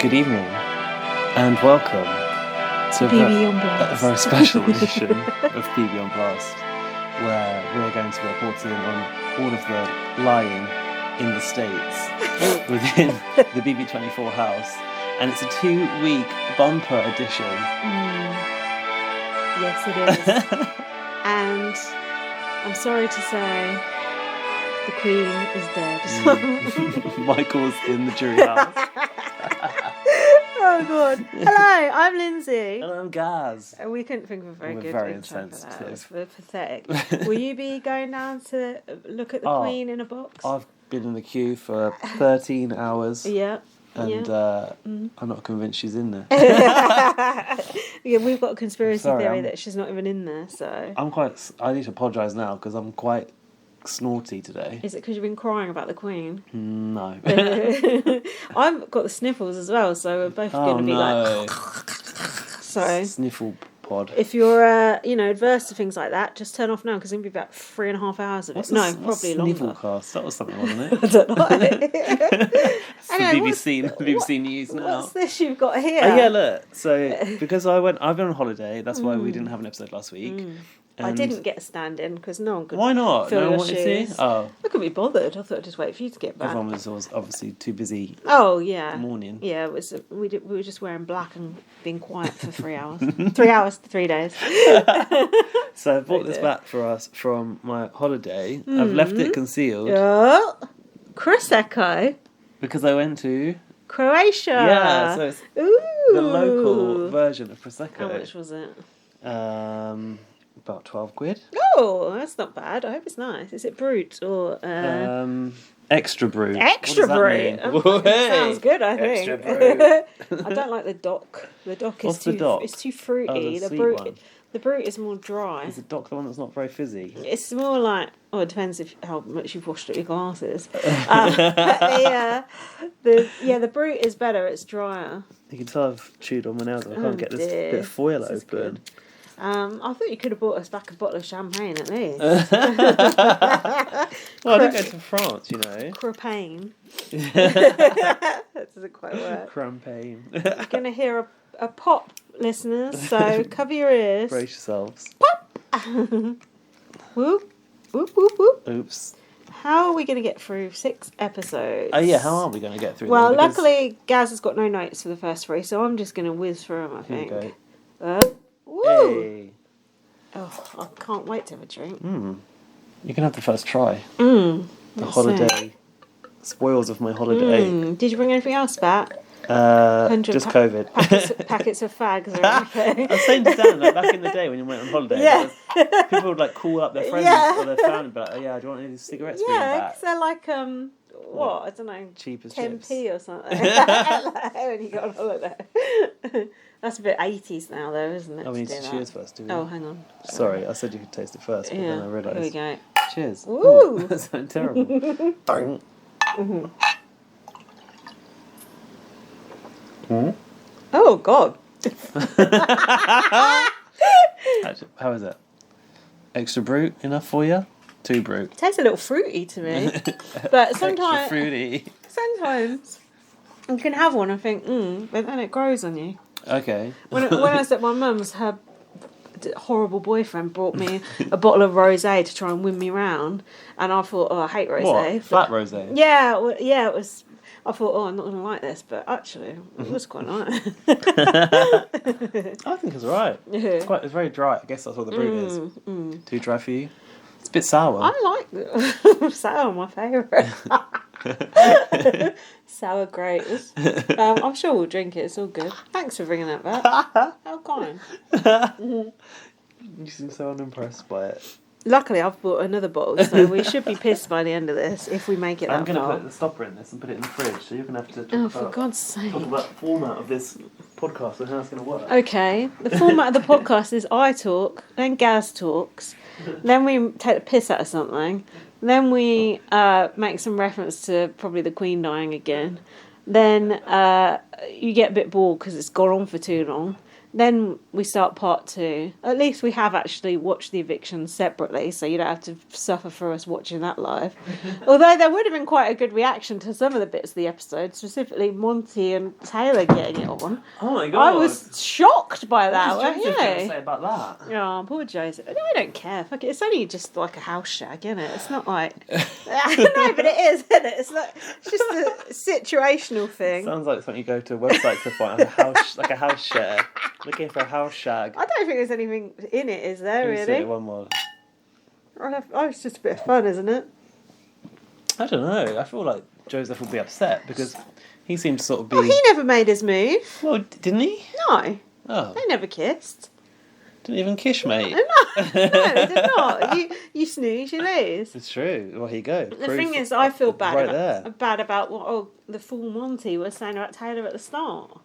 Good evening, and welcome to a very special edition of BB on Blast, where we're going to be reporting on all of the lying in the States within the BB24 house, and it's a 2-week bumper edition. Yes, it is. And I'm sorry to say, the Queen is dead. Michael's in the jury house. Oh God! Hello, I'm Lindsay. Hello, I'm Gaz. And we couldn't think of a very good very intro for that. insensitive. It was pathetic. Will you be going down to look at the Queen in a box? I've been in the queue for 13 hours. Yeah. And I'm not convinced she's in there. Yeah, we've got a conspiracy theory that she's not even in there. So I need to apologise now because I'm quite snorty today. Is it because you've been crying about the Queen? No. I've got the sniffles as well, so we're both going to be like. So sniffle pod. If you're adverse to things like that, just turn off now because it's going to be about 3.5 hours of it. Probably longer. Snivelcast? That was something, wasn't it? I don't know. It's anyway, the BBC News now. What's this you've got here? Oh, yeah, look. So because I've been on holiday, that's why we didn't have an episode last week. I didn't get a stand-in because no one could. Why not? Fill no your one wanted shoes. to? Oh. I couldn't be bothered. I thought I'd just wait for you to get back. Everyone was obviously too busy. Oh yeah. Morning. Yeah, it was. We were just wearing black and being quiet for 3 hours. 3 hours, 3 days. So I brought this back for us from my holiday. I've left it concealed. Oh, Prosecco. Because I went to Croatia. Yeah, so it's the local version of Prosecco. How much was it? About 12 quid. Oh, that's not bad. I hope it's nice. Is it brut or extra brut? Extra brut. Sounds good, I think. Extra brut. I don't like the dock. The dock is What's too. the dock? It's too fruity. The brut. one. The brut is more dry. Is the dock the one that's not very fizzy? It's more like. Oh, it depends how much you've washed up your glasses. The brut is better. It's drier. You can tell I've chewed on my nails. I can't get this bit of foil open. Good. I thought you could have bought us back a bottle of champagne at least. Well, I didn't go to France, you know. Crapagne. That doesn't quite work. Crampagne. You're going to hear a pop, listeners, so cover your ears. Brace yourselves. Pop! Whoop, whoop, whoop, whoop. Oops. How are we going to get through 6 episodes? Oh, yeah, how are we going to get through them? Because... luckily, Gaz has got no notes for the first 3, so I'm just going to whiz through them, I think. Here you go. Woo! Hey. Oh, I can't wait to have a drink. You can have the first try. The holiday. Spoils of my holiday. Did you bring anything else back? Just COVID. Packets of fags or anything. I was saying to Dan, like, back in the day when you went on holiday, people would like call up their friends or their family and be like, oh yeah, do you want any cigarettes? Yeah, because they're like, what? I don't know. Cheap as 10p or something. When you go on holiday. That's a bit 80s now, though, isn't it? Oh, we need to cheers first, do we? Oh, hang on. Sorry, I said you could taste it first, but then I realised. Here we go. Cheers. Woo! Ooh, that sounded terrible. Oh, God. Actually, how is it? Extra brut enough for you? 2 brut. It tastes a little fruity to me. But sometimes... Extra fruity. Sometimes you can have one and think, but then it grows on you. Okay. When I was at my mum's, her horrible boyfriend brought me a bottle of rosé to try and win me round, and I thought, I hate rosé. What? Flat rosé? Yeah, it was. I thought, I'm not going to like this, but actually, it was quite nice. I think it's alright. It's very dry. I guess that's what the brut is. Too dry for you? It's a bit sour. I like it. Sour, my favourite. Sour grapes. I'm sure we'll drink it. It's all good. Thanks for bringing that back. How kind. You seem so unimpressed by it. Luckily, I've bought another bottle, so we should be pissed by the end of this if we make it that far. I'm going to put the stopper in this and put it in the fridge, so you're going to have to talk for God's sake. Talk about the format of this podcast and how it's going to work. Okay, the format of the podcast is I talk, then Gaz talks, then we take the piss out of something, then we make some reference to probably the Queen dying again, then you get a bit bored because it's gone on for too long. Then we start part 2. At least we have actually watched the eviction separately, so you don't have to suffer for us watching that live. Although there would have been quite a good reaction to some of the bits of the episode, specifically Monty and Taylor getting it on. Oh my god! I was shocked by that. What was Joseph going to say about that? Oh, poor Joseph. No, I don't care. Fuck it. It's only just like a house shag, isn't it? It's not like... No, but it is, isn't it? It's just a situational thing. Sounds like something you go to a website to find, like a house share. Looking for a house shag. I don't think there's anything in it, is there, really? One more. Oh, it's just a bit of fun, isn't it? I don't know. I feel like Joseph will be upset because he seemed to sort of be... Oh, he never made his move. Well, didn't he? No. Oh. They never kissed. Didn't even kiss, mate. No, they did not. You snooze, you lose. It's true. Well, here you go. The thing is, I feel bad right about what the fool Monty was saying about Taylor at the start.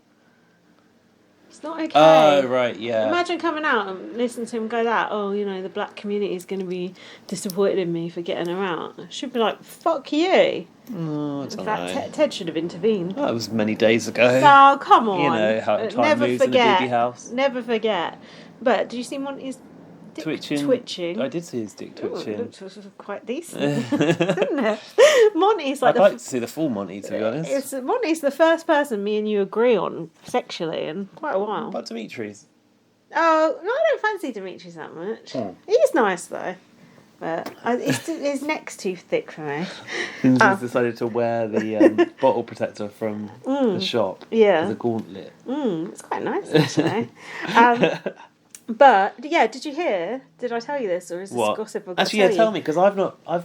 It's not okay. Oh, right, yeah. Imagine coming out and listening to him go that, oh, you know, the black community is going to be disappointed in me for getting her out. I should be like, fuck you. No, it's in not fact, Ted should have intervened. That was many days ago. Oh, come on. You know how time Never moves forget. in the BB house. Never forget. But did you see Monty's dick twitching? I did see his dick twitching. It looked quite decent, didn't it? Monty's like... I'd like to see the full Monty, to be honest. Monty's the first person me and you agree on sexually in quite a while. But Dimitri's. Oh, no, I don't fancy Dimitri's that much. He's nice, though. But his neck's too thick for me. He's decided to wear the bottle protector from the shop as a gauntlet. It's quite nice, actually. But yeah, did you hear? Did I tell you this, or is this gossip? Actually, tell me, because I've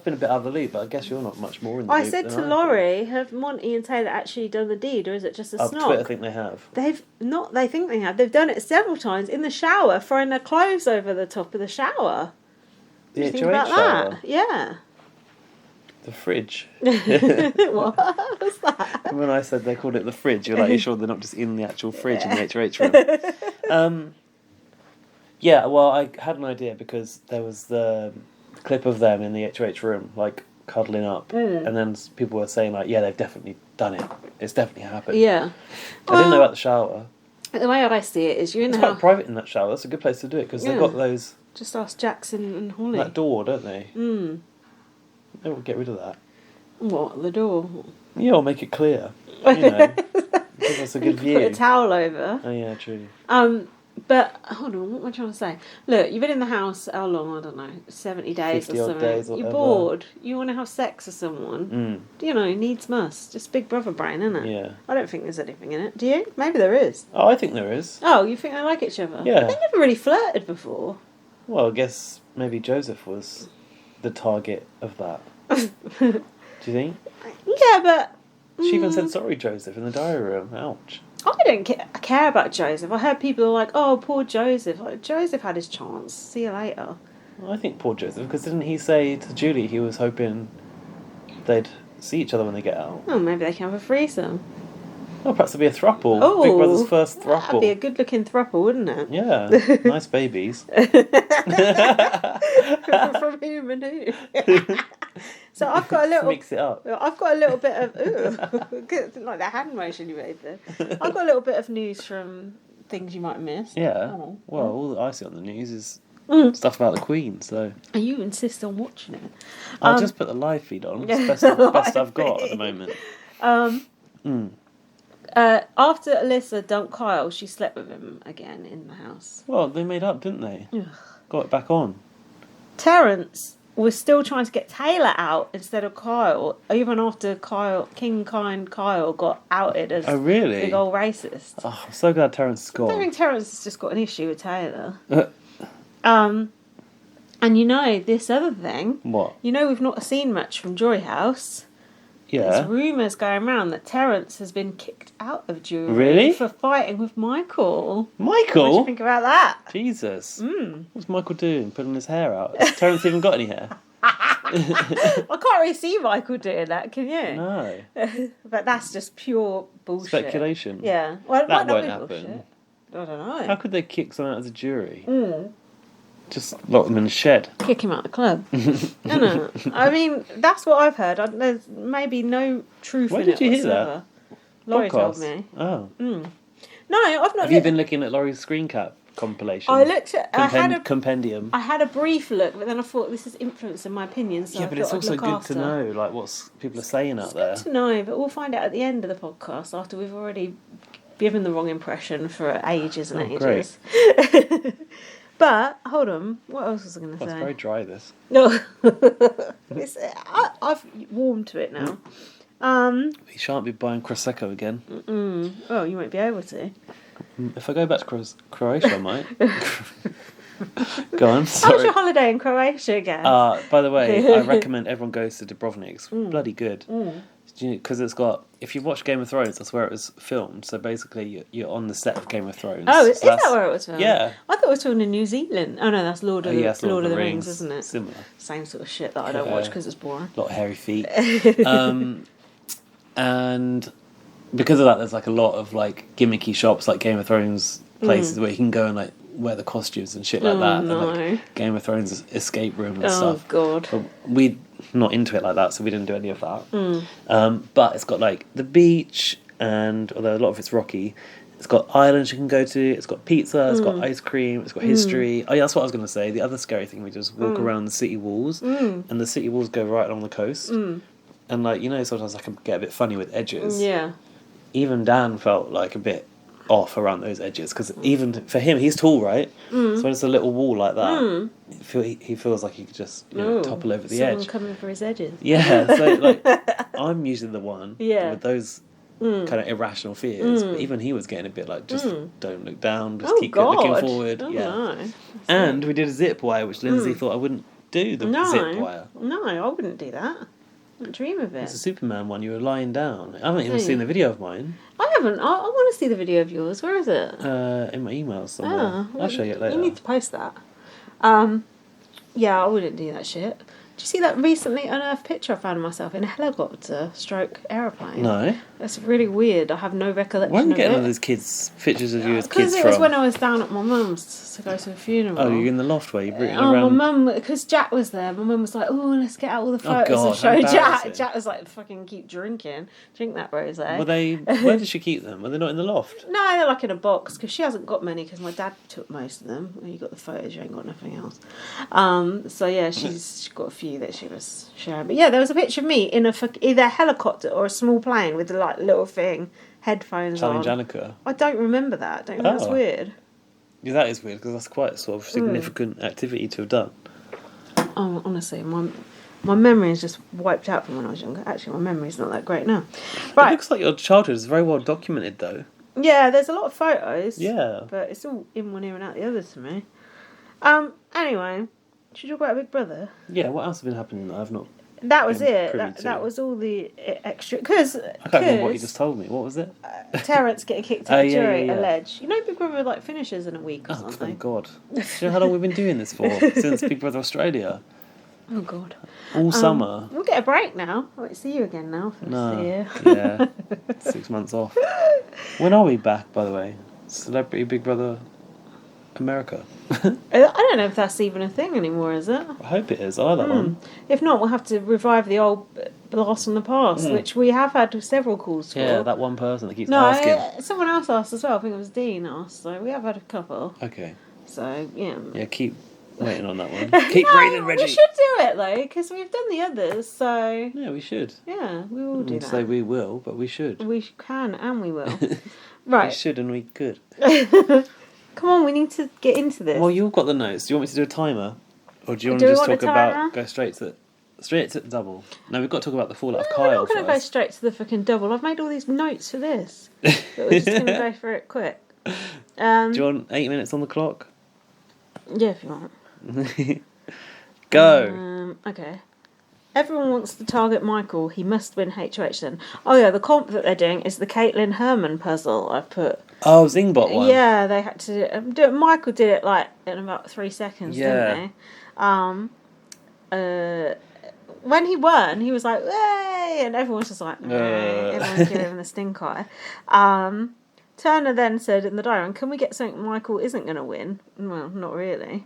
been a bit out of the loop, but I guess you're not much more in the loop. I said to Laurie, have Monty and Taylor actually done the deed, or is it just a snog? Twitter think they have. They've not. They think they have. They've done it several times in the shower, throwing their clothes over the top of the shower. The HOH think about shower? That? Yeah. The fridge. What was that? When I said they called it the fridge, you're like, you sure they're not just in the actual fridge in the HOH room? Yeah, well, I had an idea because there was the clip of them in the HOH room, like, cuddling up. And then people were saying, like, yeah, they've definitely done it. It's definitely happened. Yeah. I didn't know about the shower. The way I see it is you're in the house. It's quite private in that shower. That's a good place to do it because they've got those... Just ask Jackson and Holly. That door, don't they? They will get rid of that. What, the door? Yeah, or make it clear. You know. Give us a good view. Put a towel over. Oh, yeah, true. But, hold on, what am I trying to say? Look, you've been in the house, how long? I don't know, 70 days or something. Days or You're whatever. Bored. You want to have sex with someone. You know, needs must. Just big brother brain, isn't it? Yeah. I don't think there's anything in it. Do you? Maybe there is. Oh, I think there is. Oh, you think they like each other? Yeah. They never really flirted before. Well, I guess maybe Joseph was the target of that. Do you think? Yeah, but... She even said sorry, Joseph, in the diary room. Ouch. I don't care about Joseph. I heard people are like, oh, poor Joseph. Like, Joseph had his chance. See you later. Well, I think poor Joseph, because didn't he say to Julie he was hoping they'd see each other when they get out? Oh, maybe they can have a threesome. Oh, perhaps it'll be a thruple. Oh, Big Brother's first thruple. That'd be a good-looking thruple, wouldn't it? Yeah, nice babies. From whom and who? So I've got a little... Mix it up. I've got a little bit of... Ooh, like the hand motion you made there. I've got a little bit of news from things you might have missed. Yeah. Oh. Well, all that I see on the news is stuff about the Queen, so... And you insist on watching it. I'll just put the live feed on. It's the best I've got at the moment. After Alyssa dumped Kyle, she slept with him again in the house. Well, they made up, didn't they? Got it back on. Terrance was still trying to get Taylor out instead of Kyle, even after King Kind Kyle got outed as big old racist. Oh, I'm so glad Terrance is gone. I don't think Terrance has just got an issue with Taylor. And you know, this other thing... What? You know we've not seen much from Joy House. Yeah. There's rumours going around that Terrance has been kicked out of Jury Really? for fighting with Michael. Michael? What do you think about that? Jesus. What's Michael doing? Putting his hair out? Has Terrance even got any hair? I can't really see Michael doing that, can you? No. But that's just pure bullshit. Speculation. Yeah. Well, it That might not won't be happen. bullshit. I don't know. How could they kick someone out as a jury? Just lock them in a shed. Kick him out of the club. No. I mean, that's what I've heard. There's maybe no truth Where in it did you hear whatsoever. that? Laurie Podcast? told me. Oh. No, I've not. Have you been looking at Laurie's screen cap compilation? I looked at compendium. I had a brief look, but then I thought this is influencing my opinion. So yeah, but it's also good to know, like, what people are saying out there. It's good to know, but we'll find out at the end of the podcast after we've already given the wrong impression for ages and ages. Great. But hold on, what else was I going to say? It's very dry. This. No, I've warmed to it now. You shan't be buying Prosecco again. Oh, you won't be able to. If I go back to Croatia, I might. Go on. Sorry. How was your holiday in Croatia again? By the way, I recommend everyone goes to Dubrovnik. It's bloody good. Because it's got... If you've watched Game of Thrones, that's where it was filmed. So basically, you're on the set of Game of Thrones. Oh, is that where it was filmed? Yeah. I thought it was filmed in New Zealand. Oh, no, that's Lord of the Rings, isn't it? Similar. Same sort of shit that I don't watch because it's boring. A lot of hairy feet. And because of that, there's like a lot of like gimmicky shops, like Game of Thrones places where you can go and like wear the costumes and shit like that. No. And, like, Game of Thrones escape room and stuff. Oh, God. But we're not into it like that, so we didn't do any of that. But it's got like the beach, and although a lot of it's rocky, it's got islands you can go to, it's got pizza, it's got ice cream, it's got history. Oh yeah, that's what I was going to say. The other scary thing we do is walk around the city walls, and the city walls go right along the coast. And like, you know, sometimes I can get a bit funny with edges. Yeah. Even Dan felt like a bit off around those edges, because even for him, he's tall, right? So when it's a little wall like that, he feels like he could just topple over the edge. Coming for his edges. Yeah, so like I'm usually the one with those kind of irrational fears, but even he was getting a bit like, just don't look down, just keep looking forward. No. And we did a zip wire, which Lindsay thought I wouldn't do the zip wire. No, I wouldn't do that. I wouldn't dream of it. It's a Superman one. You were lying down. I haven't even seen the video of mine. I haven't. I want to see the video of yours. Where is it? In my emails somewhere. I'll show you it later. You need to post that. Yeah, I wouldn't do that shit. Did you see that recently unearthed picture I found of myself in a helicopter stroke aeroplane? No. That's really weird. I have no recollection Where are you getting of all those kids, pictures of you as kids from? Because it was when I was down at my mum's to go to a funeral. Oh, you're in the loft where you're rooting around? My mum, because Jack was there, my mum was like, oh, let's get out all the photos and show Jack. Jack was like, fucking keep drinking. Drink that rosé. Were they, where did she keep them? Were they not in the loft? No, they're like in a box, because she hasn't got many, because my dad took most of them. You got the photos, you ain't got nothing else. So yeah, she's got a few that she was sharing. But yeah, there was a picture of me in either a helicopter or a small plane with the like little thing, headphones Challenge on. Annika. I don't remember that. Don't you think that's weird? Yeah, that is weird, because that's quite a sort of significant activity to have done. Oh, honestly, my memory is just wiped out from when I was younger. Actually, my memory's not that great now. Right. It looks like your childhood is very well documented, though. Yeah, there's a lot of photos. Yeah. But it's all in one ear and out the other to me. Anyway, should you talk about Big Brother? Yeah, what else has been happening that I've not... That was it. That was all the extra... Because... I can't remember what you just told me. What was it? Terrance getting kicked out of jury, alleged. You know Big Brother like finishes in a week or something? Oh, thank God. Do you know how long we've been doing this for? Since Big Brother Australia. Oh, God. All summer. We'll get a break now. I won't see you again now for the year. Yeah. 6 months off. When are we back, by the way? Celebrity Big Brother America. I don't know if that's even a thing anymore, is it? I hope it is. I like that one. If not, we'll have to revive the old Blast from the Past, which we have had several calls for. Yeah, that one person that keeps asking. Someone else asked as well. I think it was Dean asked, so we have had a couple. Okay. So, yeah. Yeah, keep waiting on that one. Keep breathing, Reggie. We should do it, though, because we've done the others, so... Yeah, we should. Yeah, we will do that. Say we will, but we should. We can and we will. Right. We should and we could. Come on, we need to get into this. Well, you've got the notes. Do you want me to do a timer? Or do you want to just talk about... Go straight to the double? No, we've got to talk about the fallout of Kyle. We're not going to go straight to the fucking double. I've made all these notes for this. But we're just going to go for it quick. Do you want 8 minutes on the clock? Yeah, if you want. Go. Okay. Everyone wants to target Michael. He must win HOH then. Oh yeah, the comp that they're doing is the Caitlin Herman puzzle I've put. Oh, Zingbot one. Yeah, they had to do it. Michael did it like in about 3 seconds, didn't they? When he won, he was like, "Yay!" and everyone's just like, everyone's giving him the stink eye. Turner then said in the diary, "Can we get something Michael isn't going to win?" Well, not really.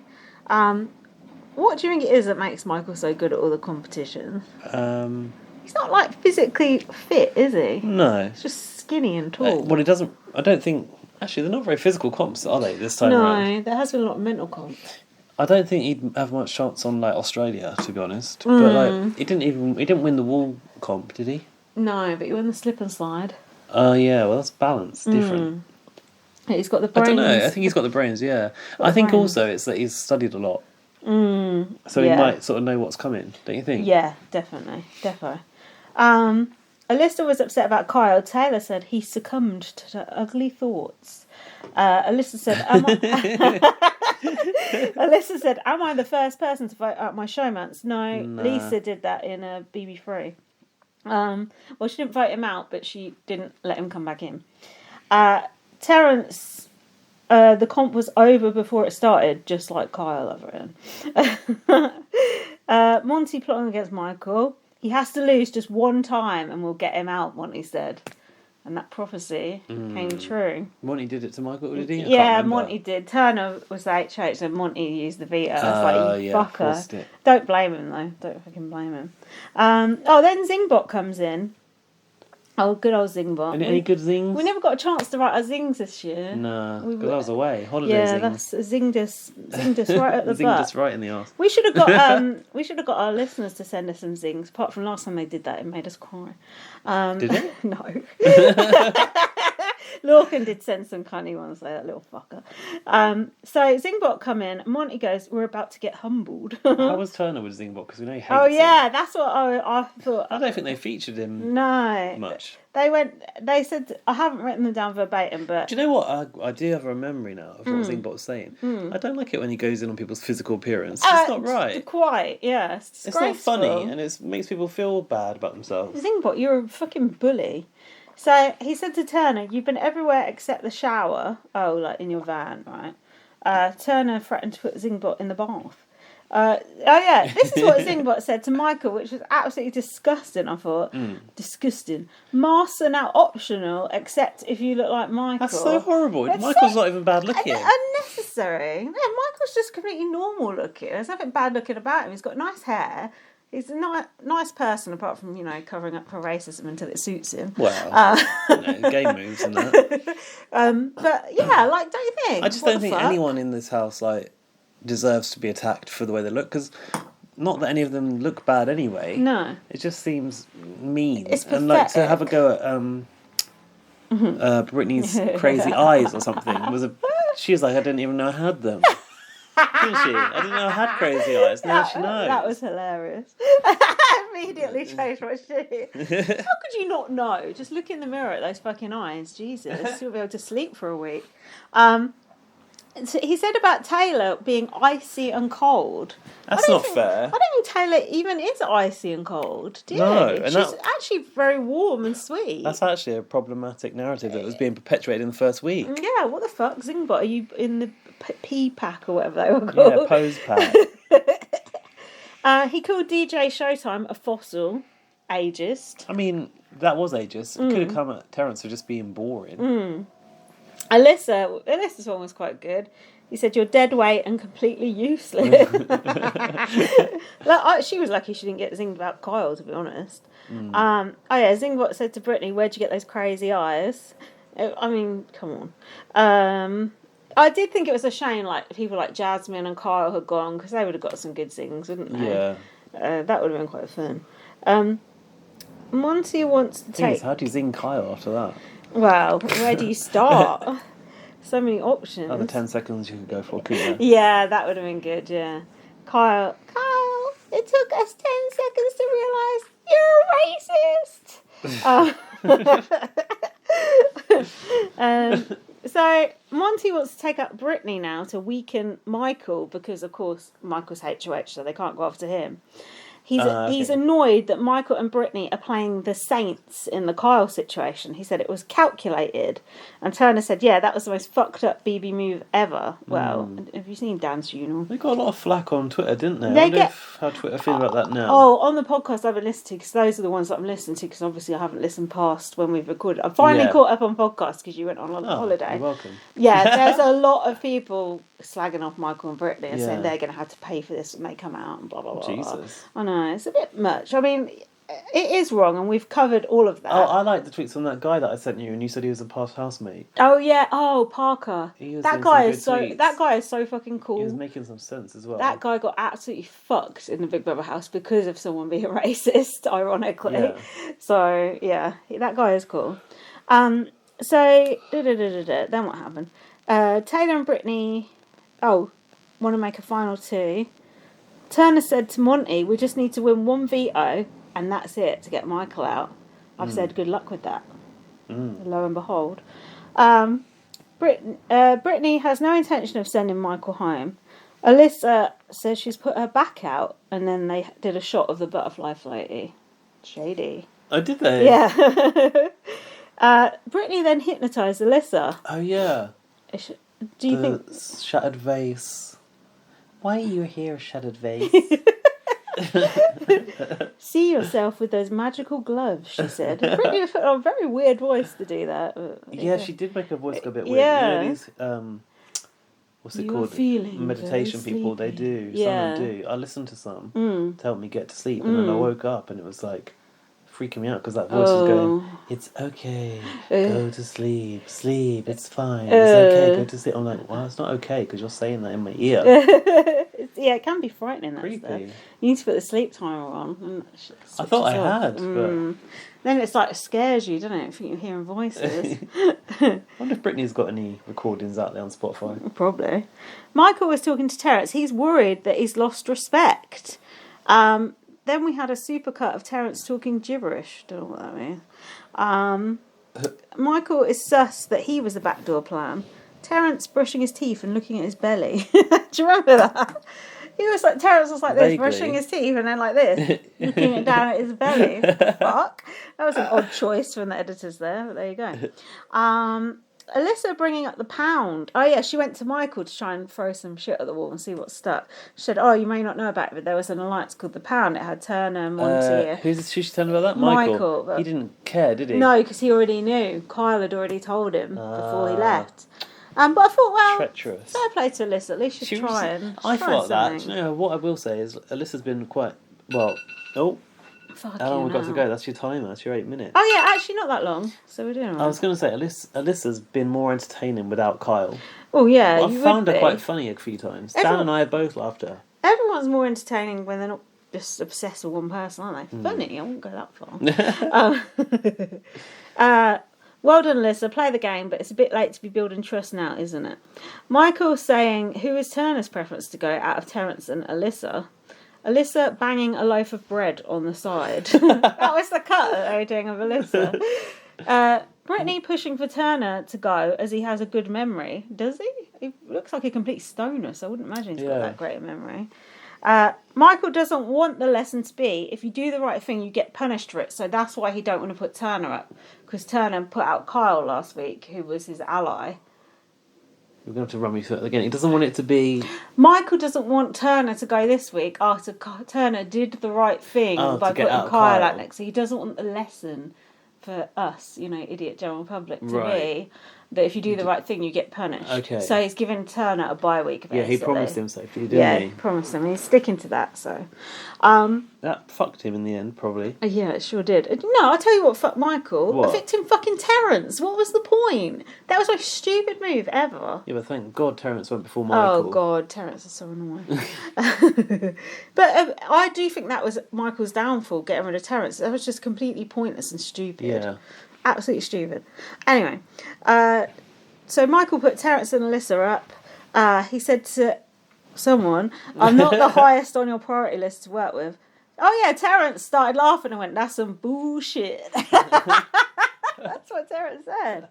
What do you think it is that makes Michael so good at all the competitions? He's not like physically fit, is he? No. He's just skinny and tall. Well, he doesn't. I don't think Actually, they're not very physical comps, are they, this time around? No, there has been a lot of mental comps. I don't think he'd have much chance on like Australia, to be honest. But like, he didn't win the wall comp, did he? No, but he won the slip and slide. Oh yeah, well that's balance, different. He's got the brains. I don't know. I think he's got the brains. Yeah, I think also it's that he's studied a lot, so he might sort of know what's coming. Don't you think? Yeah, definitely. Alyssa was upset about Kyle. Taylor said he succumbed to ugly thoughts. Alyssa said, Alyssa said, "Am I the first person to vote out my showmance?" No, Lisa did that in a BB3. Well, she didn't vote him out, but she didn't let him come back in. Terrance, the comp was over before it started, just like Kyle over in. Montay plotting against Michael. He has to lose just one time and we'll get him out, Montay said. And that prophecy came true. Montay did it to Michael, did he? Yeah, Montay did. Turner was the HH, and Montay used the veto. It's like, you fucker. Don't blame him, though. Don't fucking blame him. Then Zingbot comes in. Oh, good old Zingbot. Any good zings? We never got a chance to write our zings this year. No, because I was away. Holiday zings. Yeah, that's zinged us right at the zinged butt. us right in the arse. We should have got our listeners to send us some zings. Apart from last time they did that, it made us cry. Did it? No. Lorcan did send some funny ones, though, that little fucker. So Zingbot come in. Montay goes, "We're about to get humbled." How was Turner with Zingbot? Because we know he hates him. That's what I thought. I don't think they featured him much. They said, I haven't written them down verbatim, but... Do you know what? I do have a memory now of what Zingbot was saying. I don't like it when he goes in on people's physical appearance. It's not right. Quite, yeah. It's not funny, and it makes people feel bad about themselves. Zingbot, you're a fucking bully. So he said to Turner, "You've been everywhere except the shower." Oh, like in your van, right? Turner threatened to put Zingbot in the bath. This is what Zingbot said to Michael, which was absolutely disgusting. I thought, disgusting. Masks are now optional, except if you look like Michael. That's so horrible. Michael's not even bad looking. Unnecessary. No, Michael's just completely normal looking. There's nothing bad looking about him. He's got nice hair. He's a nice person, apart from, covering up for racism until it suits him. Well, game moves and that. But yeah, don't you think? I just don't think anyone in this house deserves to be attacked for the way they look, because not that any of them look bad anyway. No, it just seems mean. It's and pathetic. To have a go at Brittany's crazy eyes or something she was like, I didn't even know I had them. Didn't she? I didn't know I had crazy eyes. Now she knows. That was hilarious. I immediately changed my shit. How could you not know? Just look in the mirror at those fucking eyes. Jesus, you'll be able to sleep for a week. So he said about Taylor being icy and cold. That's not fair. I don't think Taylor even is icy and cold. Do you? No, and she's actually very warm and sweet. That's actually a problematic narrative that was being perpetuated in the first week. Yeah, what the fuck, Zingbot? Are you in the pea pack or whatever they were called? Yeah, pose pack. He called DJ Showtime a fossil, ageist. I mean, that was ageist. It could have come at Terrance for just being boring. Alyssa's one was quite good. He said, "You're dead weight and completely useless." She was lucky she didn't get zinged about Kyle, to be honest. Zingbot said to Brittany, "Where'd you get those crazy eyes?" I mean, come on. I did think it was a shame, people like Jasmine and Kyle had gone, because they would have got some good zings, wouldn't they? Yeah. That would have been quite fun. Montay wants to take... How do you zing Kyle after that? Well, where do you start? So many options. Another 10 seconds you could go for, couldn't you? Yeah, that would have been good, yeah. Kyle, it took us 10 seconds to realise you're racist. So Montay wants to take up Brittany now to weaken Michael, because, of course, Michael's HOH, so they can't go after him. He's annoyed that Michael and Brittany are playing the Saints in the Kyle situation. He said it was calculated. And Turner said, yeah, that was the most fucked up BB move ever. Well, have you seen Dan's funeral? They got a lot of flack on Twitter, didn't they? I wonder how Twitter feel about that now. Oh, on the podcast I've been listening to, because those are the ones that I'm listening to, because obviously I haven't listened past when we've recorded. I finally caught up on podcasts because you went on holiday. You're welcome. Yeah, there's a lot of people slagging off Michael and Brittany and saying they're going to have to pay for this when they come out and blah, blah, blah. Jesus. I know, it's a bit much. I mean, it is wrong, and we've covered all of that. Oh, I like the tweets from that guy that I sent you, and you said he was a past housemate. Oh yeah, Parker. That guy is so fucking cool. He was making some sense as well. That guy got absolutely fucked in the Big Brother house because of someone being racist, ironically. Yeah. So yeah, that guy is cool. Then what happened? Taylor and Brittany, want to make a final two. Turner said to Montay, "We just need to win one veto, and that's it to get Michael out." I've said good luck with that. Lo and behold. Brittany has no intention of sending Michael home. Alyssa says she's put her back out, and then they did a shot of the butterfly floaty. Shady. Oh, did they? Yeah. Brittany then hypnotised Alyssa. Oh, yeah. Do you think... Shattered vase. Why are you here, shattered vase? See yourself with those magical gloves, she said. Brittany put on a very weird voice to do that. Yeah, she did make her voice go a bit weird. Yeah. You know these... what's it called? Meditation people, they do. Yeah. Some do. I listened to some to help me get to sleep, and then I woke up and it was like freaking me out because that voice was going, "It's okay, go to sleep, it's fine, it's okay, go to sleep." I'm like, well, it's not okay because you're saying that in my ear. Yeah, it can be frightening. That Creepy. stuff. You need to put the sleep timer on. And I thought I had, but then it's like it scares you, doesn't it? If you're hearing voices. I wonder if Brittany's got any recordings out there on Spotify. Probably. Michael was talking to Terrance. He's worried that he's lost respect. Then we had a supercut of Terrance talking gibberish. Don't know what that means. Michael is sus that he was the backdoor plan. Terrance brushing his teeth and looking at his belly. Do you remember that? Terrance was like this, brushing his teeth and then like this, looking down at his belly. Fuck. That was an odd choice from the editors there, but there you go. Alyssa bringing up the pound. Oh yeah, she went to Michael to try and throw some shit at the wall and see what stuck. She said, "Oh, you may not know about it, but there was an alliance called the Pound. It had Turner, Montay." Who's she telling about that? Michael. He didn't care, did he? No, because he already knew. Kyle had already told him before he left. But I thought, well, treacherous. Fair play to Alyssa. At least she's trying. I thought that. You know, what I will say is Alyssa's been quite well. Oh. How long we got to go? That's your timer. That's your 8 minutes. Oh yeah, actually not that long. So we're doing all right. I was going to say Alyssa's been more entertaining without Kyle. Oh yeah, I found her quite funny a few times. Dan and I have both laughed at her. Everyone's more entertaining when they're not just obsessed with one person, aren't they? Funny, I won't go that far. Well done, Alyssa. Play the game, but it's a bit late to be building trust now, isn't it? Michael's saying, who is Turner's preference to go out of Terrance and Alyssa? Alyssa banging a loaf of bread on the side. That was the cut that they were doing of Alyssa. Brittany pushing for Turner to go as he has a good memory. Does he? He looks like a complete stoner, so I wouldn't imagine he's got that great a memory. Michael doesn't want the lesson to be, if you do the right thing, you get punished for it. So that's why he don't want to put Turner up. Because Turner put out Kyle last week, who was his ally. We're going to have to run me through it again. He doesn't want it to be... Michael doesn't want Turner to go this week after Turner did the right thing by putting Kyle out next. So he doesn't want the lesson for us, idiot general public, to be that if you do the right thing, you get punished. Okay. So he's given Turner a bye week, basically. Yeah, he promised him safety, didn't he? Yeah, he promised him. He's sticking to that, so... that fucked him in the end, probably. Yeah, it sure did. No, I'll tell you what fucked Michael. What? Evicting fucking Terrance. What was the point? That was my stupid move ever. Yeah, but thank God Terrance went before Michael. Oh, God, Terrance is so annoying. But I do think that was Michael's downfall, getting rid of Terrance. That was just completely pointless and stupid. Yeah. Absolutely stupid. Anyway, so Michael put Terrance and Alyssa up. He said to someone, "I'm not the highest on your priority list to work with." Oh yeah, Terrance started laughing and went, "That's some bullshit." That's what Terrance said.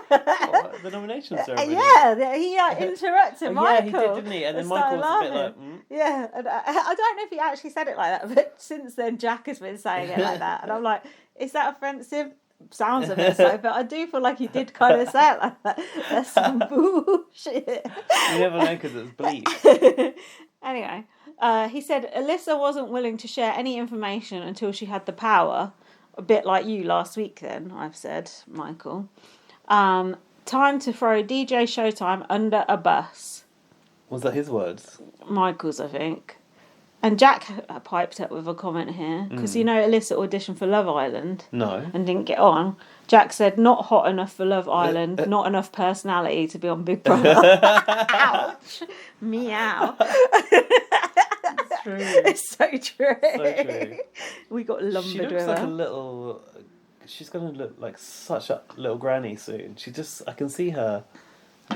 What, the nomination ceremony? Yeah, he interrupted Michael. Yeah, he did, didn't he? And then Michael was a bit like, Yeah, and I don't know if he actually said it like that, but since then Jack has been saying it like that. And I'm like, is that offensive? Sounds a bit so, but I do feel like he did kind of say it like that. That's some bullshit. You never know because it's bleep. Anyway, he said Alyssa wasn't willing to share any information until she had the power. A bit like you last week then, I've said, Michael. Time to throw DJ Showtime under a bus. Was that his words? Michael's, I think. And Jack piped up with a comment here, because you know Alyssa auditioned for Love Island. No. And didn't get on. Jack said, not hot enough for Love Island, not enough personality to be on Big Brother. Ouch. Meow. It's true. It's so true. So true. We got lumbered She with looks like her. a little... She's going to look like such a little granny soon. I can see her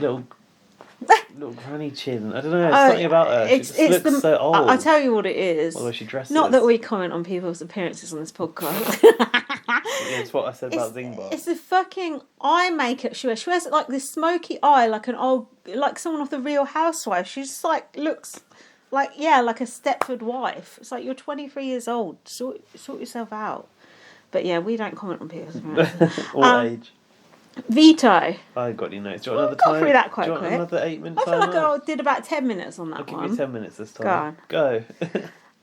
little granny chin. I don't know, there's something about her. She just looks so old. I tell you what it is. The way she dresses. Not that we comment on people's appearances on this podcast. Yeah, it's what I said about Zingbot. It's the fucking eye makeup she wears. She wears like this smoky eye, like like someone off the Real Housewives. She just like looks like like a Stepford wife. It's like, you're 23 years old. Sort yourself out. But yeah, we don't comment on people's appearances. Or age. Veto. I got any notes. Do you want another Got time? through that quite Do you want quick. another 8-minute I time? feel like I did about 10 minutes on that I'll one. give you 10 minutes this time. Go on. Go.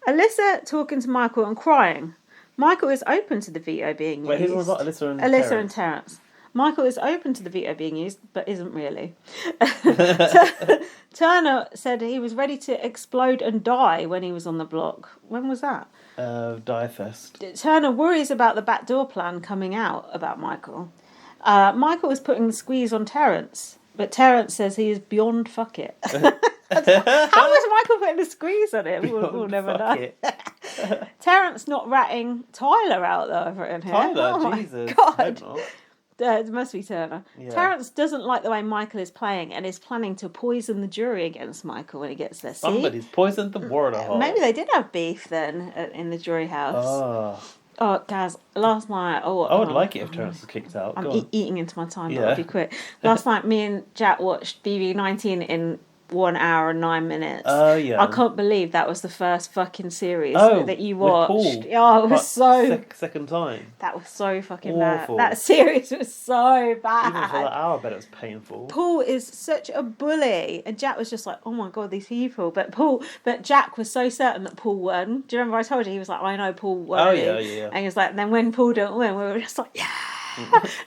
Alyssa talking to Michael and crying. Michael is open to the veto being used. Wait, who's on about Alyssa and Alyssa Terrance? and Terrance. Michael is open to the veto being used, but isn't really. Turner said he was ready to explode and die when he was on the block. When was that? Die Fest. Turner worries about the backdoor plan coming out about Michael. Michael is putting the squeeze on Terrance, but Terrance says he is beyond fuck it. How was Michael putting the squeeze on him? We'll never know. Terrance not ratting Tyler out though over in here. Tyler, Jesus. My God. Hope not. It must be Turner. Yeah. Terrance doesn't like the way Michael is playing and is planning to poison the jury against Michael when he gets there. Somebody's poisoned the water hole. Maybe they did have beef then in the jury house. Oh, guys, last night... I would like it if Terrance was kicked out. I'm eating into my time, but I'll be quick. Last night, me and Jack watched BB24 in 1 hour and 9 minutes. Oh, yeah. I can't believe that was the first fucking series that you with watched. Paul. Oh, it was so... Second time. That was so fucking Awful. bad. That series was so bad. Even for that hour, I bet it was painful. Paul is such a bully, and Jack was just like, "Oh my God, these people!" But Jack was so certain that Paul won. Do you remember I told you he was like, "I know Paul won." Oh yeah. And he was like, and then when Paul didn't win, we were just like, "Yeah."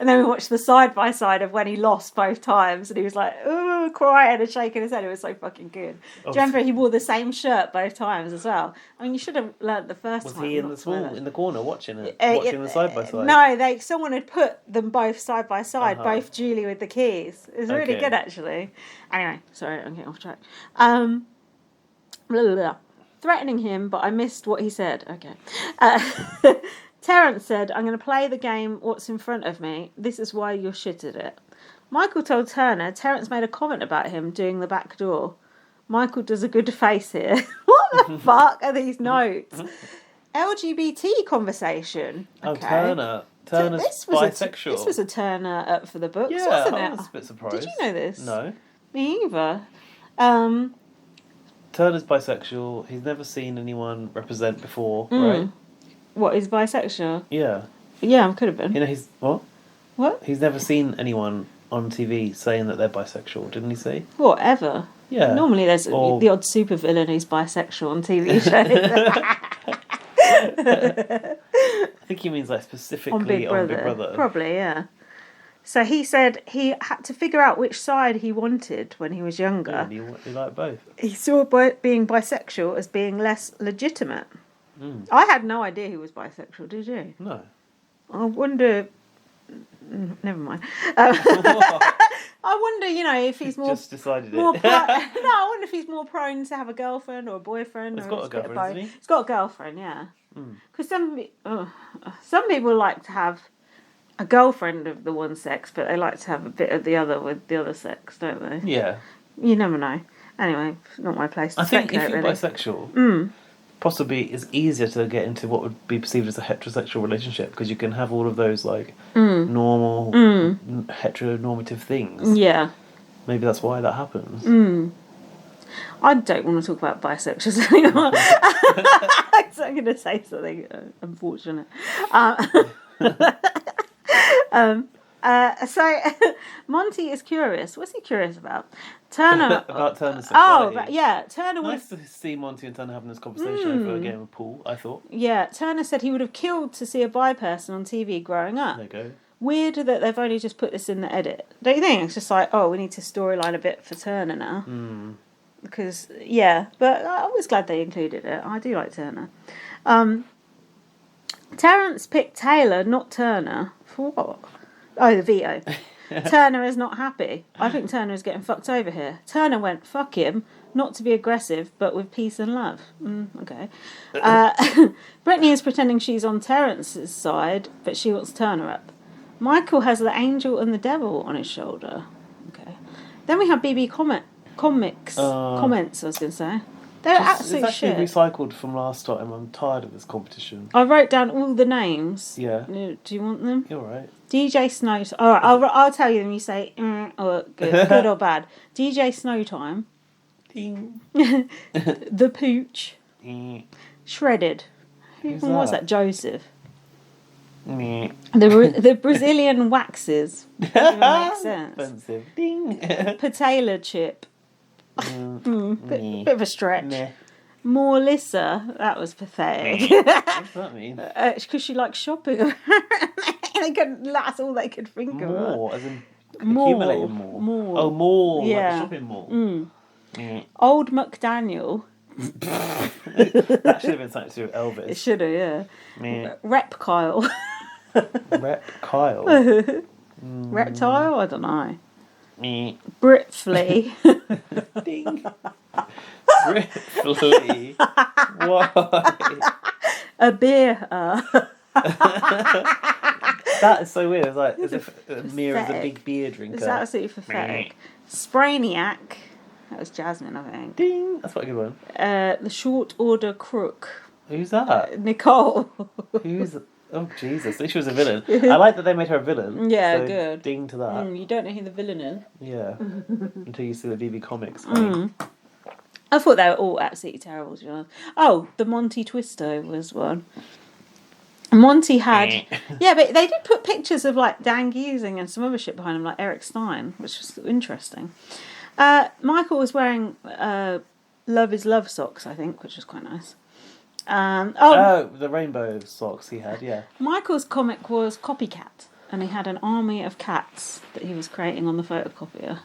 And then we watched the side by side of when he lost both times, and he was like, "Ooh," crying and shaking his head. It was so fucking good. Do you remember he wore the same shirt both times as well? I mean, you should have learnt the first time. Was he in the corner watching it, watching the side by side? No, someone had put them both side by side, both Julie with the keys. It was really good actually. Anyway, sorry, I'm getting off track. Blah, blah, blah. Threatening him, but I missed what he said. Okay. Terrance said, "I'm going to play the game what's in front of me. This is why you're shit at it." Michael told Turner Terrance made a comment about him doing the back door. Michael does a good face here. What the fuck are these notes? LGBT conversation. Okay. Oh, Turner's bisexual. This was a Turner up for the books, yeah, wasn't I it? was a bit surprised. Did you know this? No. Me either. Turner's bisexual. He's never seen anyone represent before, right? What, is bisexual? Yeah. Yeah, could have been. You know, he's... What? What? He's never seen anyone on TV saying that they're bisexual, didn't he say? Whatever. Yeah. Normally there's the odd supervillain who's bisexual on TV shows. I think he means like specifically on Big Brother. Probably, yeah. So he said he had to figure out which side he wanted when he was younger. Yeah, he liked both. He saw being bisexual as being less legitimate. I had no idea he was bisexual, did you? No. I wonder... Never mind. I wonder, if he's more... Just decided it. No, I wonder if he's more prone to have a girlfriend or a boyfriend. He's got a girlfriend, hasn't he? He's got a girlfriend, yeah. Because some people like to have a girlfriend of the one sex, but they like to have a bit of the other with the other sex, don't they? Yeah. You never know. Anyway, it's not my place to speculate, I think if you're really. bisexual... Possibly it's easier to get into what would be perceived as a heterosexual relationship because you can have all of those like normal heteronormative things. Yeah. Maybe that's why that happens. I don't want to talk about bisexuals anymore. I'm going to say something unfortunate. So Montay is curious. What's he curious about? Turner. About Turner's sexuality. Oh, yeah. Turner would nice to see Montay and Turner having this conversation over a game of pool, I thought. Yeah, Turner said he would have killed to see a bi person on TV growing up. There you go. Weird that they've only just put this in the edit. Don't you think? It's just like, we need to storyline a bit for Turner now. because but I was glad they included it. I do like Turner. Terrance picked Taylor, not Turner. For what? Oh, the veto. Turner is not happy. I think Turner is getting fucked over here. Turner went, fuck him, not to be aggressive, but with peace and love. Okay. Brittany is pretending she's on Terrance's side, but she wants Turner up. Michael has the angel and the devil on his shoulder. Okay. Then we have BB comments, I was going to say. They're absolute shit. It's actually recycled from last time. I'm tired of this competition. I wrote down all the names. Yeah. Do you want them? You're right. DJ Snow... All right, I'll tell you them. You say, or good or bad. DJ Snowtime. Ding. The Pooch. Shredded. Who's Who was that? Joseph. Meh. The Brazilian Waxes. That makes sense. Offensive. Ding. Potato Chip. Bit of a stretch. Meh. More Alyssa. That was pathetic. What does that mean? Because she likes shopping. That's all they could think of. More, as in More. accumulating more. More. Oh, more. Yeah. Like a shopping mall. Old McDaniel. That should have been something to do with Elvis. It should have, yeah. Meh. Rep Kyle. Rep Kyle. Reptile? I don't know. Meh. Brit Flea. Ding. Brit Flea. Why? A beer. That is so weird. It's like as if Mia is a big beer drinker. It's absolutely pathetic. Sprainiac. That was Jasmine, I think. Ding. That's quite a good one. The Short Order Crook. Who's that? Nicole. Who's... Oh, Jesus. She was a villain. I like that they made her a villain. Yeah, so good. Ding to that. You don't know who the villain is. Yeah. Until you see the BB comics. Coming. I thought they were all absolutely terrible, to be honest. Oh, the Monty Twisto was one. Monty had... Yeah, but they did put pictures of, like, Dan Giesing and some other shit behind him, like Eric Stein, which was interesting. Michael was wearing Love is Love socks, I think, which was quite nice. The rainbow socks he had, yeah. Michael's comic was Copycat, and he had an army of cats that he was creating on the photocopier.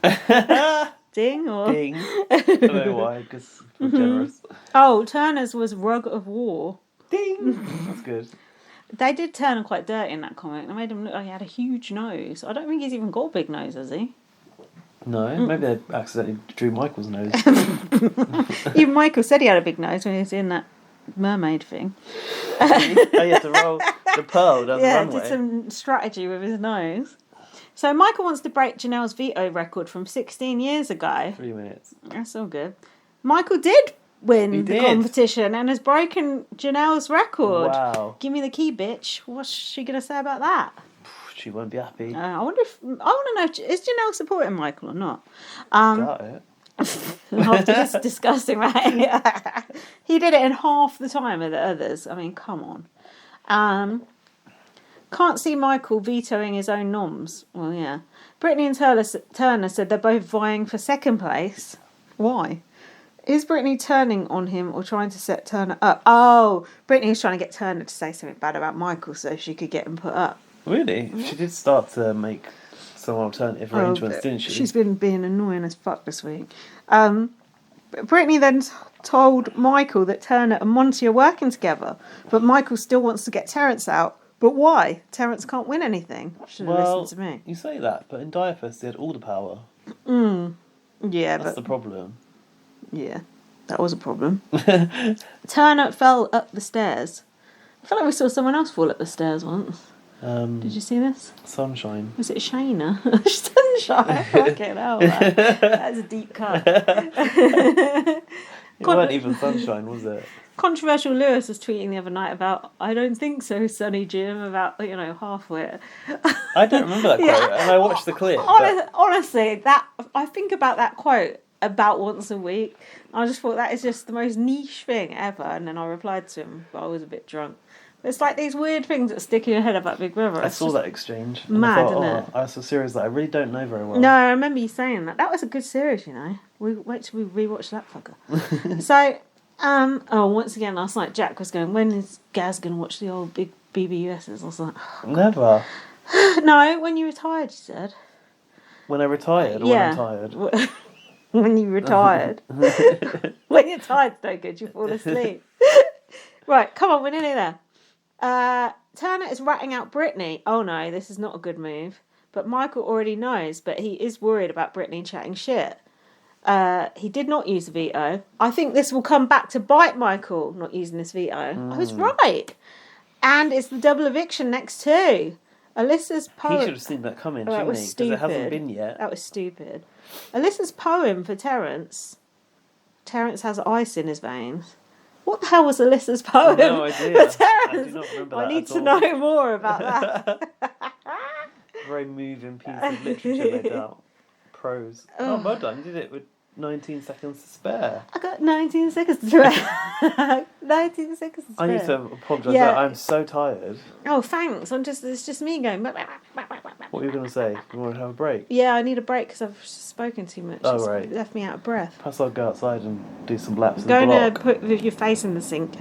Ding or... Ding. I don't know why, because we're generous. Oh, Turner's was Rug of War. Ding. That's good. They did Turner quite dirty in that comic. They made him look like he had a huge nose. I don't think he's even got a big nose, has he? No, maybe they accidentally drew Michael's nose. Even Michael said he had a big nose when he was in that mermaid thing. Oh, he had to roll the pearl down the runway. Yeah, did some strategy with his nose. So Michael wants to break Janelle's veto record from 16 years ago. 3 minutes. That's all good. Michael did win the competition and has broken Janelle's record. Wow. Give me the key, bitch. What's she going to say about that? She won't be happy. I want to know, is Janelle supporting Michael or not? Got it. It's disgusting, right? He did it in half the time of the others. I mean, come on. Can't see Michael vetoing his own noms. Well, yeah. Brittany and Turner said they're both vying for second place. Why? Is Brittany turning on him or trying to set Turner up? Oh, Brittany's trying to get Turner to say something bad about Michael so she could get him put up. Really? She did start to make some alternative arrangements, didn't she? She's been being annoying as fuck this week. Brittany then told Michael that Turner and Monty are working together, but Michael still wants to get Terrance out. But why? Terrance can't win anything. Should have listened to me. You say that, but in Diapers they had all the power. Yeah, That's the problem. Yeah, that was a problem. Turner fell up the stairs. I feel like we saw someone else fall up the stairs once. Did you see this? Sunshine. Was it Shayna? Sunshine. Fucking hell, man. That's a deep cut. It weren't even sunshine, was it? Controversial Lewis was tweeting the other night about, I don't think so, Sonny Jim, about, halfwit. I don't remember that quote, and I watched the clip. Honestly, I think about that quote about once a week. I just thought that is just the most niche thing ever, and then I replied to him, but I was a bit drunk. It's like these weird things that stick in your head about Big Brother. I saw that exchange. Mad, isn't it? I saw a series that I really don't know very well. No, I remember you saying that. That was a good series, Wait till we rewatch that fucker. So, once again, last night Jack was going, when is Gaz going to watch the old big BBUSs? I was like, never. No, when you retired, you said. When I retired, or yeah. when I'm tired? when you were tired. When you're tired, it's no good. You fall asleep. Right, come on, we're nearly there. Turner is ratting out Brittany. Oh no, this is not a good move. But Michael already knows, but he is worried about Brittany chatting shit. He did not use the veto. I think this will come back to bite Michael, not using this veto. I was right. And it's the double eviction next too. Alyssa's poem... He should have seen that coming, shouldn't he? Because it hasn't been yet. That was stupid. Alyssa's poem for Terrance. Terrance has ice in his veins. What the hell was Alyssa's poem? No idea. For Terrance? I do not remember that I need at to all. know more about that. Very moving piece of literature, no doubt. Prose. Oh, well done. You did it with 19 seconds to spare. I got 19 seconds to spare. 19 seconds to spare. I need to apologise. Yeah. I'm so tired. Oh, thanks. It's just me going... What were you going to say? You want to have a break? Yeah, I need a break because I've spoken too much. Oh, right. It's left me out of breath. Perhaps I'll go outside and do some laps Go in the block. and put your face in the sink.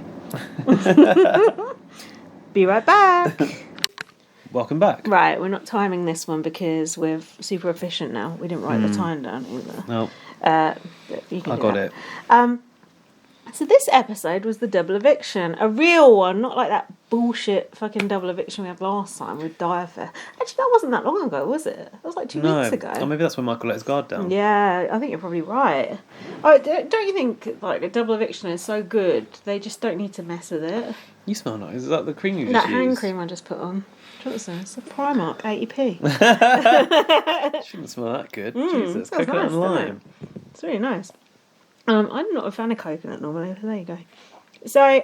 Be right back. Welcome back. Right, we're not timing this one because we're super efficient now. We didn't write the time down either. No. You can I do got that. it. So this episode was the double eviction. A real one, not like that bullshit fucking double eviction we had last time with Direfair. Actually, that wasn't that long ago, was it? That was like 2 weeks ago. Oh, maybe that's when Michael let his guard down. Yeah, I think you're probably right. Oh, don't you think like a double eviction is so good? They just don't need to mess with it. You smell nice. Is that the cream you just That used? hand cream I just put on. It's a Primark 80p. Shouldn't smell that good. Mm, Jesus, smells coconut nice, and lime. It's really nice. I'm not a fan of coconut normally, but there you go. So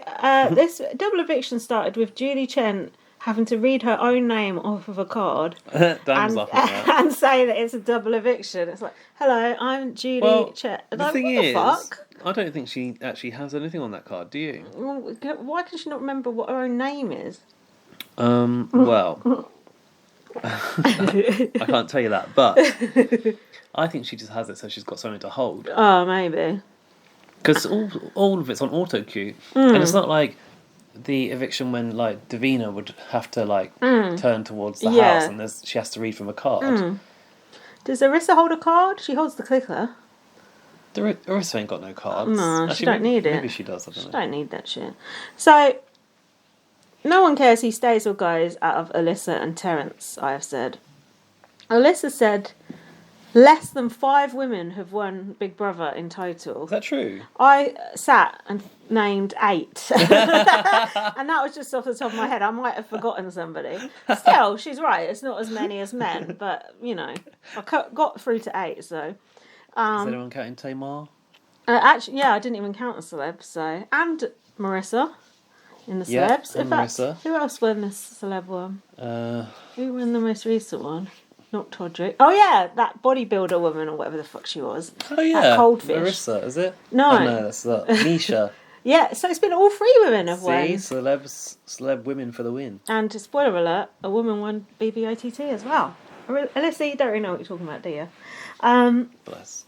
this double eviction started with Julie Chen having to read her own name off of a card Dan's laughing at that. and say that it's a double eviction. It's like, hello, I'm Julie Chen. The thing what is, the fuck? I don't think she actually has anything on that card, do you? Well, why can she not remember what her own name is? Well, I can't tell you that, but I think she just has it so she's got something to hold. Oh, maybe. Because all of it's on auto cue, and it's not like the eviction when like Davina would have to like turn towards the house and she has to read from a card. Does Alyssa hold a card? She holds the clicker. Alyssa ain't got no cards. No, actually, she don't need it. Maybe she does. I don't know. She don't need that shit. So no one cares who stays or goes out of Alyssa and Terrance, I have said. Alyssa said less than 5 women have won Big Brother in total. Is that true? I sat and named 8. And that was just off the top of my head. I might have forgotten somebody. Still, she's right. It's not as many as men. But, you know, I got through to 8, so... Is anyone counting Tamar? Actually, yeah, I didn't even count the celebs, so... And Marissa in the celebs. And Marissa. Who else won this celeb one? Who won the most recent one? Not Todrick. Oh, yeah, that bodybuilder woman or whatever the fuck she was. Oh, yeah. That Coldfish. Marissa, is it? No. Oh, no, that's that. Nisha. Yeah, so it's been all 3 women have won. Celeb women for the win. And spoiler alert, a woman won BB24 as well. Alyssa, you don't really know what you're talking about, do you? Bless.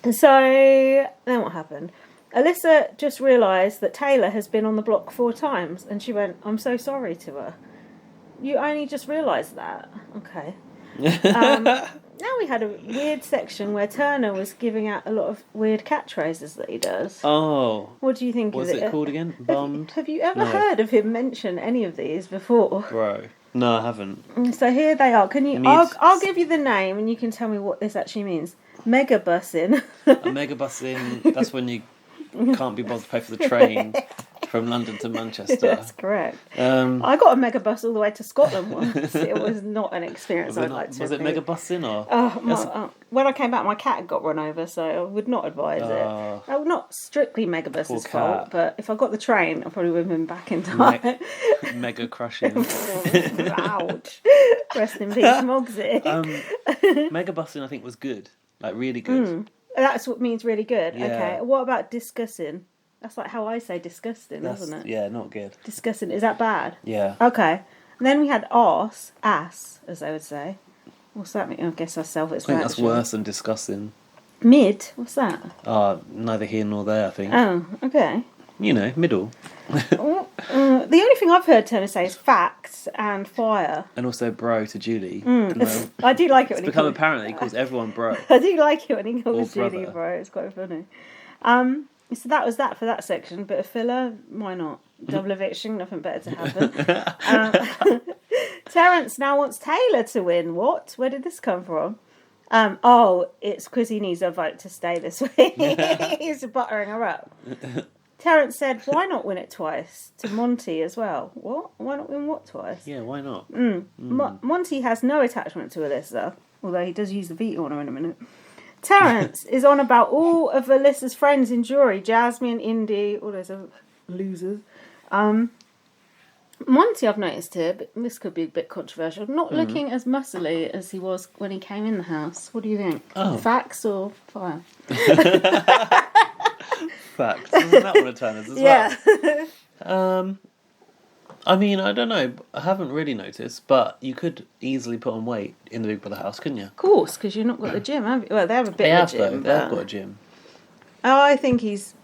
So, then what happened? Alyssa just realised that Taylor has been on the block 4 times, and she went, I'm so sorry to her. You only just realised that? Okay. Now we had a weird section where Turner was giving out a lot of weird catchphrases that he does. Oh. What do you think of it? What's it called again? Bummed? Have you ever heard of him mention any of these before? Bro. No, I haven't. So here they are. Can you? I'll give you the name and you can tell me what this actually means. Megabussin. A megabussin, that's when you can't be bothered to pay for the train from London to Manchester. That's correct. I got a megabus all the way to Scotland once. It was not an experience I'd like to. Was it megabussin or? When I came back, my cat had got run over, so I would not advise it. Oh, not strictly Megabus's fault, but if I got the train, I probably would have been back in time. Mega crushing. Ouch. Rest in peace, Mogsy. Megabussin, I think, was good. Like, really good. That's what means really good. Yeah. Okay. What about discussing? That's like how I say disgusting, isn't it? Yeah, not good. Disgusting. Is that bad? Yeah. Okay. And then we had ass, as they would say. What's that mean? I guess that's self-explanatory. I think that's worse than discussing. Mid? What's that? Neither here nor there, I think. Oh, okay. You know, middle. The only thing I've heard Turner say is facts and fire. And also bro to Julie. I do like it when it's become apparent that he calls everyone bro. I do like it when he calls Or Julie brother. bro. It's quite funny. So that was that for that section. Bit of filler. Why not? Double eviction. Nothing better to happen. Terrance now wants Taylor to win. What? Where did this come from? It's because he needs a vote to stay this week. He's buttering her up. Terrance said, why not win it twice? To Montay as well. What? Why not win what twice? Yeah, why not? Montay has no attachment to Alyssa, although he does use the veto on her in a minute. Terrance is on about all of Alyssa's friends in jury. Jasmine, Indy, all those other losers. Montay, I've noticed here, but this could be a bit controversial, not looking as muscly as he was when he came in the house. What do you think? Oh. Facts or fire? Facts. Isn't that one of Turner's as well? I mean, I don't know. I haven't really noticed, but you could easily put on weight in the Big Brother house, couldn't you? Of course, because you've not got the gym, have you? Well, they have a bit of a gym. They've got a gym. I think he's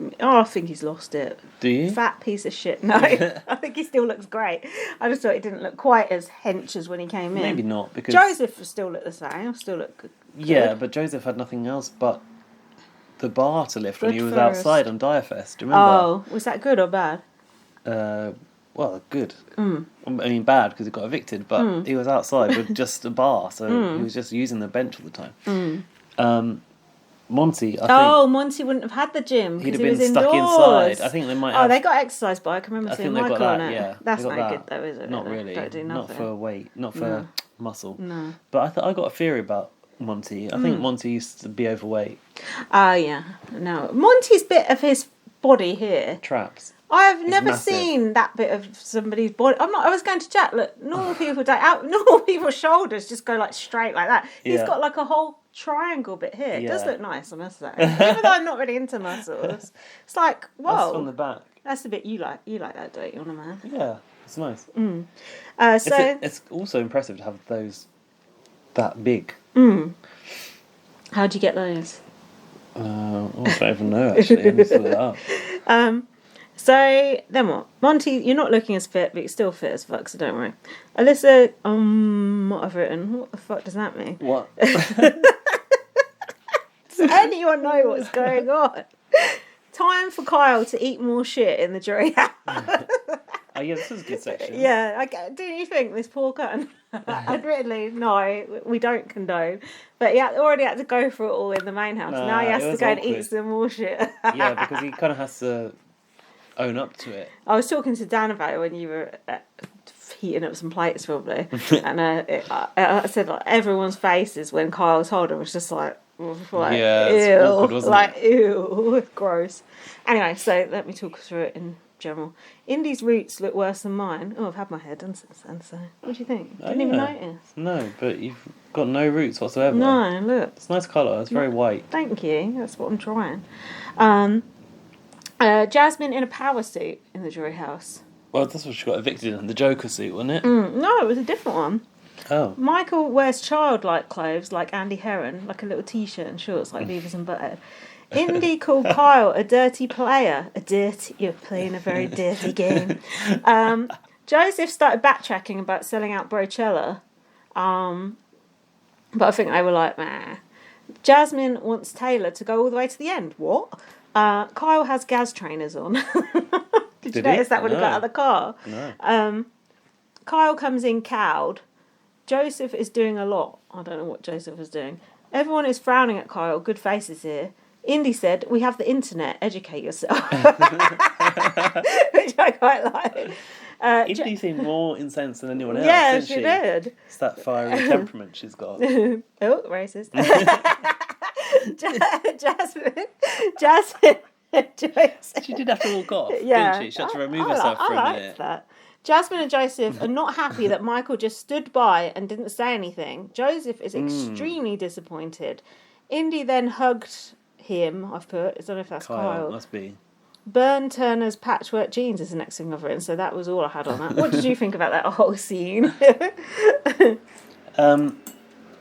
lost it. Do you? Fat piece of shit. No, I think he still looks great. I just thought he didn't look quite as hench as when he came in. Maybe not, because Joseph still looked the same. Still look good. Yeah, but Joseph had nothing else but the bar to lift when he was outside on Direfest. Do you remember? Oh, was that good or bad? Well, good. I mean, bad because he got evicted, but he was outside with just a bar, so he was just using the bench all the time. Montay, I think. Montay wouldn't have had the gym. He'd have he been was stuck indoors. inside. I think they might have. Oh, they got exercise bike. I remember seeing Michael on it. Yeah. That's no no good though, is it? Not really. Don't do nothing. Not for weight. Not for muscle. No. But I got a theory about Montay. I think Montay used to be overweight. Yeah. No. Monty's bit of his body here. Traps. I've never massive. seen that bit of somebody's body. I was going to chat. Look, normal people don't. Normal people's shoulders just go like straight like that. He's got like a whole triangle bit here. It does look nice, I must say. Even though I'm not really into muscles, it's like whoa. That's from the back. That's the bit you like. You like that, don't you, on a man? Yeah, it's nice. It's also impressive to have those that big. How'd you get those? I don't even know actually. I just looked it up. So then what? Montay, you're not looking as fit, but you're still fit as fuck, so don't worry. Alyssa, what I've written, what the fuck does that mean? What? Does anyone know what's going on? Time for Kyle to eat more shit in the jury house. Oh yeah, this is a good section. Yeah, don't you think this poor cunt? Admittedly, no, we don't condone. But he already had to go through it all in the main house. Now he has to go and eat some more shit. Yeah, because he kind of has to own up to it. I was talking to Dan about it when you were heating up some plates, probably, and I said like everyone's faces when Kyle's holding was just like yeah, ew, it's awkward, wasn't like it? ew, gross. Anyway, so let me talk through it in general. Indy's roots look worse than mine. Oh, I've had my hair done since then. So, what do you think? Didn't even notice. No, but you've got no roots whatsoever. No, look. It's a nice colour. It's very white. Thank you. That's what I'm trying. Jasmine in a power suit in the jury house. Well, that's what she got evicted in, the Joker suit, wasn't it? No, it was a different one. Oh. Michael wears childlike clothes like Andy Heron, like a little t-shirt and shorts like Beavis and Butthead. Indy called Kyle a dirty player. You're playing a very dirty game. Joseph started backtracking about selling out Brochella. But I think they were like, meh. Jasmine wants Taylor to go all the way to the end. What? Kyle has Gaz trainers on. Did you notice that when he got out of the car? No. Kyle comes in cowed. Joseph is doing a lot. I don't know what Joseph was doing. Everyone is frowning at Kyle. Good faces here. Indy said, we have the internet. Educate yourself. Which I quite like. Indy seemed more incensed than anyone else, yeah, didn't she? did. It's that fiery temperament she's got. Oh, racist. Jasmine. She did have to walk off, Yeah. didn't she? She had to remove herself for a minute. That. Jasmine and Joseph are not happy that Michael just stood by and didn't say anything. Joseph is extremely disappointed. Indy then hugged him, I've put. I don't know if that's Kyle. Must be. Burn Turner's patchwork jeans is the next thing I've written, so that was all I had on that. What did you think about that whole scene?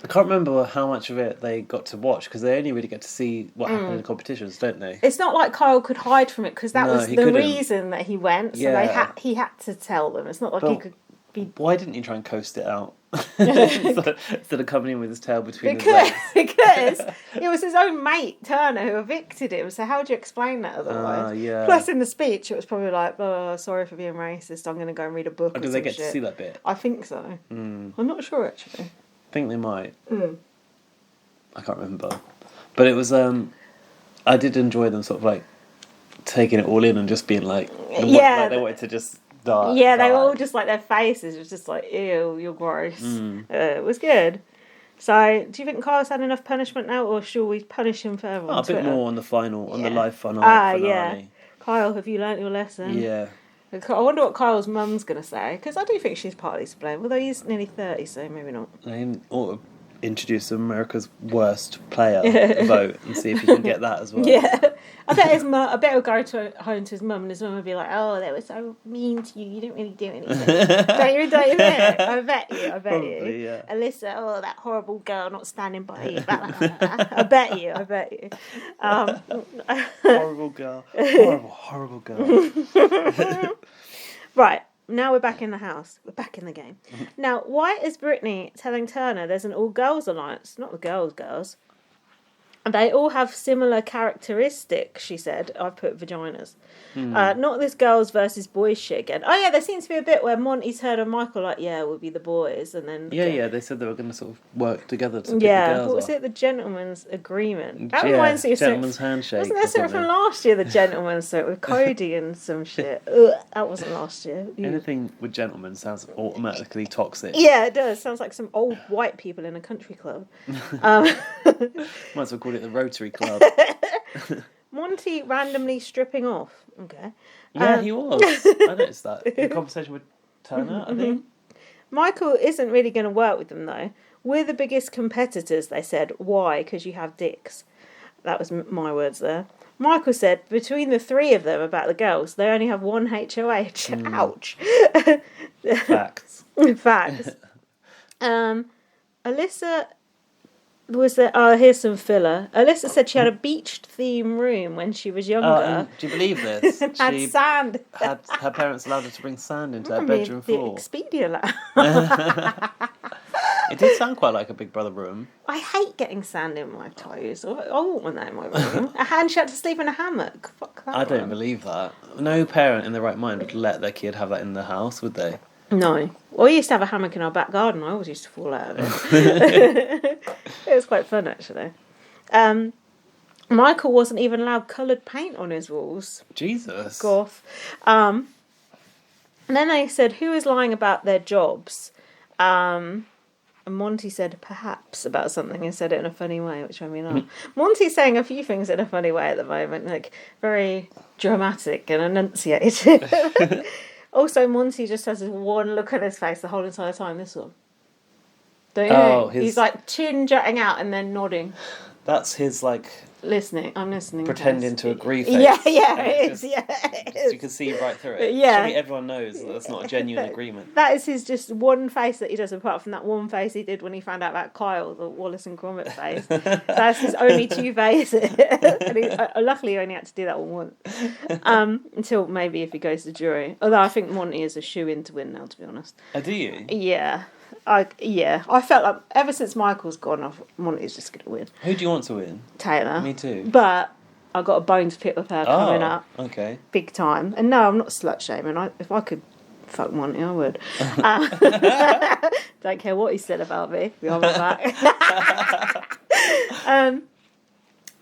I can't remember how much of it they got to watch because they only really get to see what happened in the competitions, don't they? It's not like Kyle could hide from it because that was the reason that he went. So he had to tell them. It's not like he could be. Why didn't he try and coast it out instead of coming in with his tail between his legs? Because it was his own mate Turner who evicted him. So how do you explain that otherwise? Yeah. Plus, in the speech, it was probably like, "Oh, sorry for being racist. I'm going to go and read a book." Oh, did they get to see that bit? I think so. I'm not sure actually. I think they might. I can't remember, but it was. I did enjoy them sort of like taking it all in and just being like, like they wanted to just die. Yeah, they were all just like their faces was just like, ew, you're gross. It was good. So, do you think Kyle's had enough punishment now, or shall we punish him further? A bit more on the final, on the live finale. Yeah. Kyle, have you learnt your lesson? Yeah. I wonder what Kyle's mum's going to say, because I do think she's partly to blame, although he's nearly 30, so maybe not. They ought to introduce America's worst player vote and see if you can get that as well. Yeah. I bet he'll go home to his mum, and his mum would be like, "Oh, they were so mean to you. You didn't really do anything." don't you think? I bet you. Probably, yeah. Alyssa, oh, that horrible girl not standing by you. I bet you. Horrible girl. Horrible girl. Right. Now we're back in the house. We're back in the game. Now, why is Brittany telling Turner there's an all-girls alliance? Not the girls. And they all have similar characteristics, she said. I put vaginas. Not this girls versus boys shit again. Oh, yeah, there seems to be a bit where Monty's heard of Michael like, yeah, we'll be the boys. And then they said they were going to sort of work together to pick the girls what was it? The gentleman's agreement. That reminds me of gentleman's handshake. Wasn't there something from last year, the gentleman's suit with Cody and some shit? Ugh, that wasn't last year. Anything with gentlemen sounds automatically toxic. Yeah, it does. Sounds like some old white people in a country club. Might as well call it the Rotary Club. Monty randomly stripping off. Okay. Yeah, he was. I noticed that. In conversation with Turner, I think. Michael isn't really going to work with them, though. We're the biggest competitors, they said. Why? Because you have dicks. That was my words there. Michael said, between the three of them about the girls, they only have one HOH. Ouch. Facts. Alyssa... Was there? Oh, here's some filler. Alyssa said she had a beached theme room when she was younger. Do you believe this? Had sand. Had her parents allowed her to bring sand into her bedroom floor. The Expedia lab. It did sound quite like a Big Brother room. I hate getting sand in my toes. I want one that in my room. And she had to sleep in a hammock. Fuck that. I don't believe that. No parent in their right mind would let their kid have that in the house, would they? No. Well, we used to have a hammock in our back garden. I always used to fall out of it. It was quite fun, actually. Michael wasn't even allowed coloured paint on his walls. Jesus. Goth. And then they said, who is lying about their jobs? And Monty said, perhaps, about something and said it in a funny way, which made me laugh. Monty's saying a few things in a funny way at the moment, like very dramatic and enunciated. Also, Monty just has this one look on his face the whole entire time, this one. Don't you know? He's like chin jutting out and then nodding. That's his like... Listening, I'm listening. Pretending to agree face. Yeah, it is. You can see right through it. Yeah. Surely everyone knows that's not a genuine agreement. That is his just one face that he does, apart from that one face he did when he found out about Kyle, the Wallace and Gromit face. That's his only two faces. And luckily he only had to do that one once. Until maybe if he goes to jury. Although I think Monty is a shoe-in to win now, to be honest. Oh, do you? Yeah. I felt like ever since Michael's gone, Monty's just going to win. Who do you want to win? Taylor. Me too. But I got a bone to pick with her coming up. Okay. Big time. And no, I'm not slut shaming. If I could fuck Monty, I would. Don't care what he said about me. Behind my back.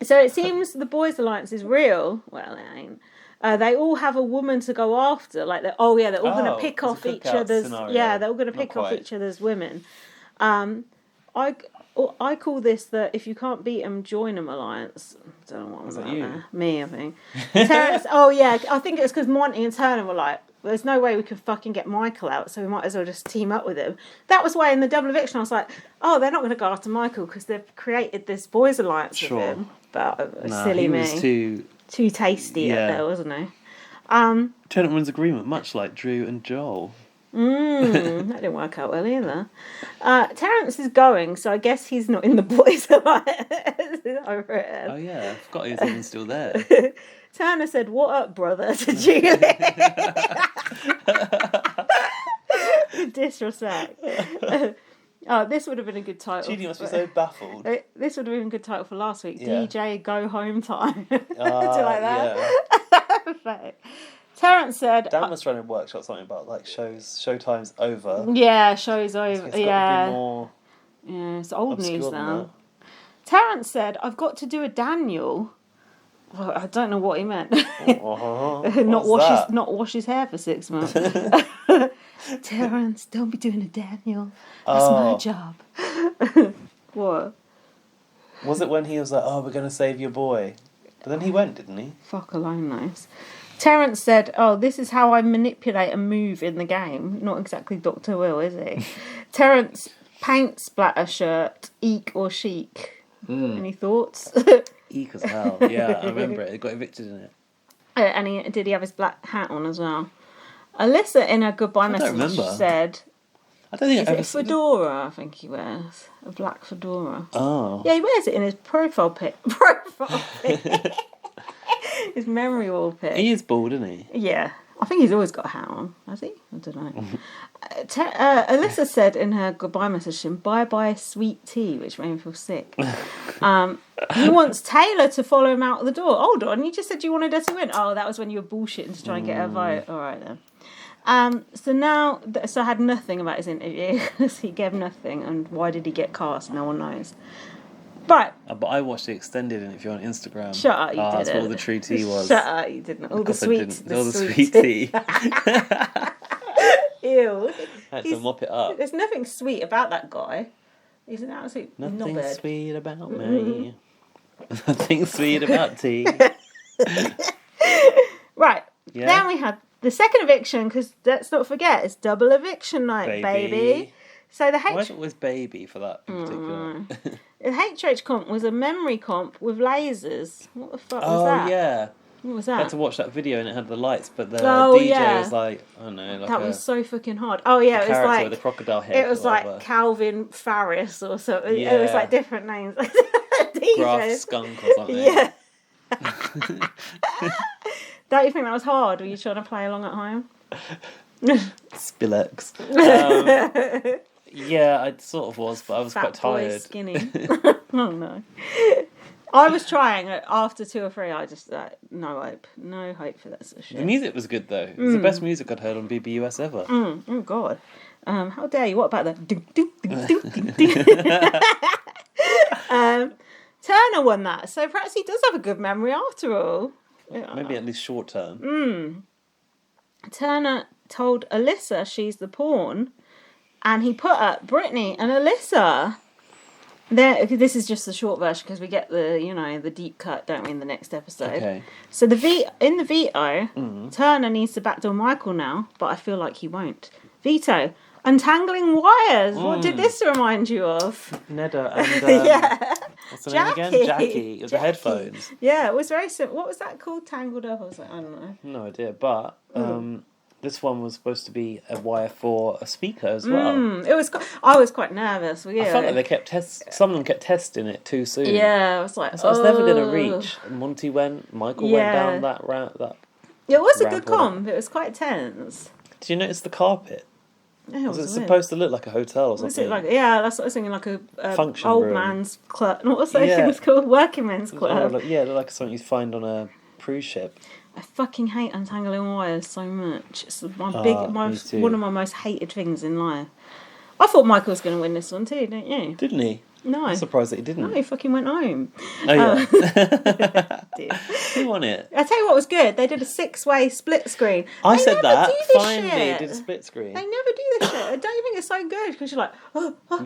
So it seems the boys' alliance is real. Well, it ain't. They all have a woman to go after. Like, they're all going to pick off each other's... Scenario. Yeah, they're all going to pick off each other's women. I call this the if you can't beat them, join them alliance. I don't know what was that you? There. Me, I think. Terrance, I think it's because Monty and Turner were like, there's no way we could fucking get Michael out, so we might as well just team up with him. That was why in the double eviction I was like, oh, they're not going to go after Michael because they've created this boys' alliance with him. But silly me. He was too tasty up there, wasn't he? Gentleman's agreement, much like Drew and Joel. That didn't work out well either. Terrance is going, so I guess he's not in the boys' alliance. Oh yeah, I forgot he was even still there. Turner said, "What up, brother?" to Julie. Disrespect. Oh, this would have been a good title. Julie must be so baffled. This would have been a good title for last week. Yeah. DJ Go Home Time. Do you like that? Yeah. Terrance said... Dan was trying to workshop something about like showtime's over. Yeah, show's over. It's got to be more it's old news than now. Terrance said, "I've got to do a Daniel." Well, I don't know what he meant. Not wash his hair for 6 months. Terrance, don't be doing a Daniel. That's my job. What? Was it when he was like, "Oh, we're going to save your boy"? But then he went, didn't he? Fuck alone knows. Terrance said, "Oh, this is how I manipulate a move in the game." Not exactly Dr. Will, is he? Terrance, paint splatter shirt, eek or chic. Any thoughts? Eek as hell. Yeah, I remember it. It got evicted in it. And did he have his black hat on as well? Alyssa, in her goodbye message, said... I don't think Is it a fedora, I think he wears? A black fedora. Oh. Yeah, he wears it in his profile pic. His memory wall pic. He is bald, isn't he? Yeah. I think he's always got a hat on. Has he? I don't know. Alyssa said in her goodbye message, "Bye-bye sweet tea," which made me feel sick. He wants Taylor to follow him out the door. Hold on, you just said you wanted her to win. Oh, that was when you were bullshitting to try and get her vote. All right, then. So I had nothing about his interview because he gave nothing, and why did he get cast? No one knows. But I watched the extended interview on Instagram. Shut up, you didn't. That's what all the true tea was. Shut up, you didn't. All the sweet tea. Ew. I had to mop it up. There's nothing sweet about that guy. He's an absolute nothing knobhead. Sweet about me. Nothing sweet about tea. Right. Yeah. Then we had the second eviction, because let's not forget, it's double eviction night, baby. So the Why is it always baby for that in particular? The HH comp was a memory comp with lasers. What the fuck was that? Oh, yeah. What was that? I had to watch that video and it had the lights, but the DJ was like, I don't know. Like that was so fucking hard. Oh, yeah, it was like... with a crocodile head. It was like Calvin Farris or something. Yeah. It was like different names. Graf Skunk or something. Yeah. Don't you think that was hard? Were you trying to play along at home? Spillex. Yeah, I sort of was, but I was quite tired. Skinny. Oh no. I was trying after 2 or 3. I just no hope for that sort of shit. The music was good though. It was the best music I'd heard on BBUS ever. Oh god. How dare you? What about that? Turner won that, so perhaps he does have a good memory after all. Maybe at least short term. Turner told Alyssa she's the pawn, and he put up Brittany and Alyssa. This is just the short version because we get the deep cut, don't we, in the next episode. Okay. So in the veto, Turner needs to backdoor Michael now, but I feel like he won't. Veto. Untangling wires. What did this remind you of? Neda and what's the name again? Jackie. With the headphones. Yeah, it was very simple. What was that called? Tangled Up? I was like, I don't know. No idea, but this one was supposed to be a wire for a speaker as well. I was quite nervous. Yeah. I felt like they some of them kept testing it too soon. Yeah, I was like, so I was never going to reach. Monty went. Michael went down that route. It was a good comp. It was quite tense. Did you notice the carpet? Yeah, was it supposed to look like a hotel or something? Was it that's what I was thinking, like a function old room. Man's club. What was that thing was called? Working men's club. It looked like something you'd find on a cruise ship. I fucking hate untangling wires so much. It's one of my most hated things in life. I thought Michael was going to win this one too, didn't you? Didn't he? No. I'm surprised that he didn't. No, he fucking went home. Oh, yeah. Who won it? I tell you what was good. They did a 6-way split screen. I said that. Finally, they did a split screen. They never do this shit. I don't you think it's so good? Because you're like,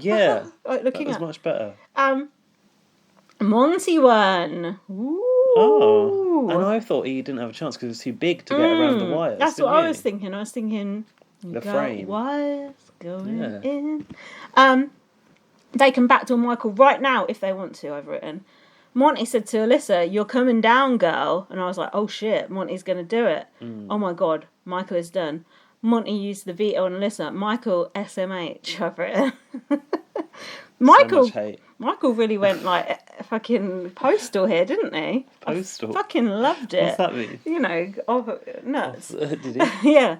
yeah. Like looking that was much better. Monty won. Ooh. Oh. And I thought he didn't have a chance because it was too big to get around the wires. That's what I was thinking. I was thinking... The frame. Wires going in. They can backdoor Michael right now if they want to, I've written. Monty said to Alyssa, "You're coming down, girl." And I was like, oh shit, Monty's going to do it. Oh my God, Michael is done. Montay used the veto on Alyssa. Michael SMH over it. Michael, so much hate. Michael really went like fucking postal here, didn't he? Postal? I fucking loved it. What's that mean? You know, nuts. Did he? Yeah.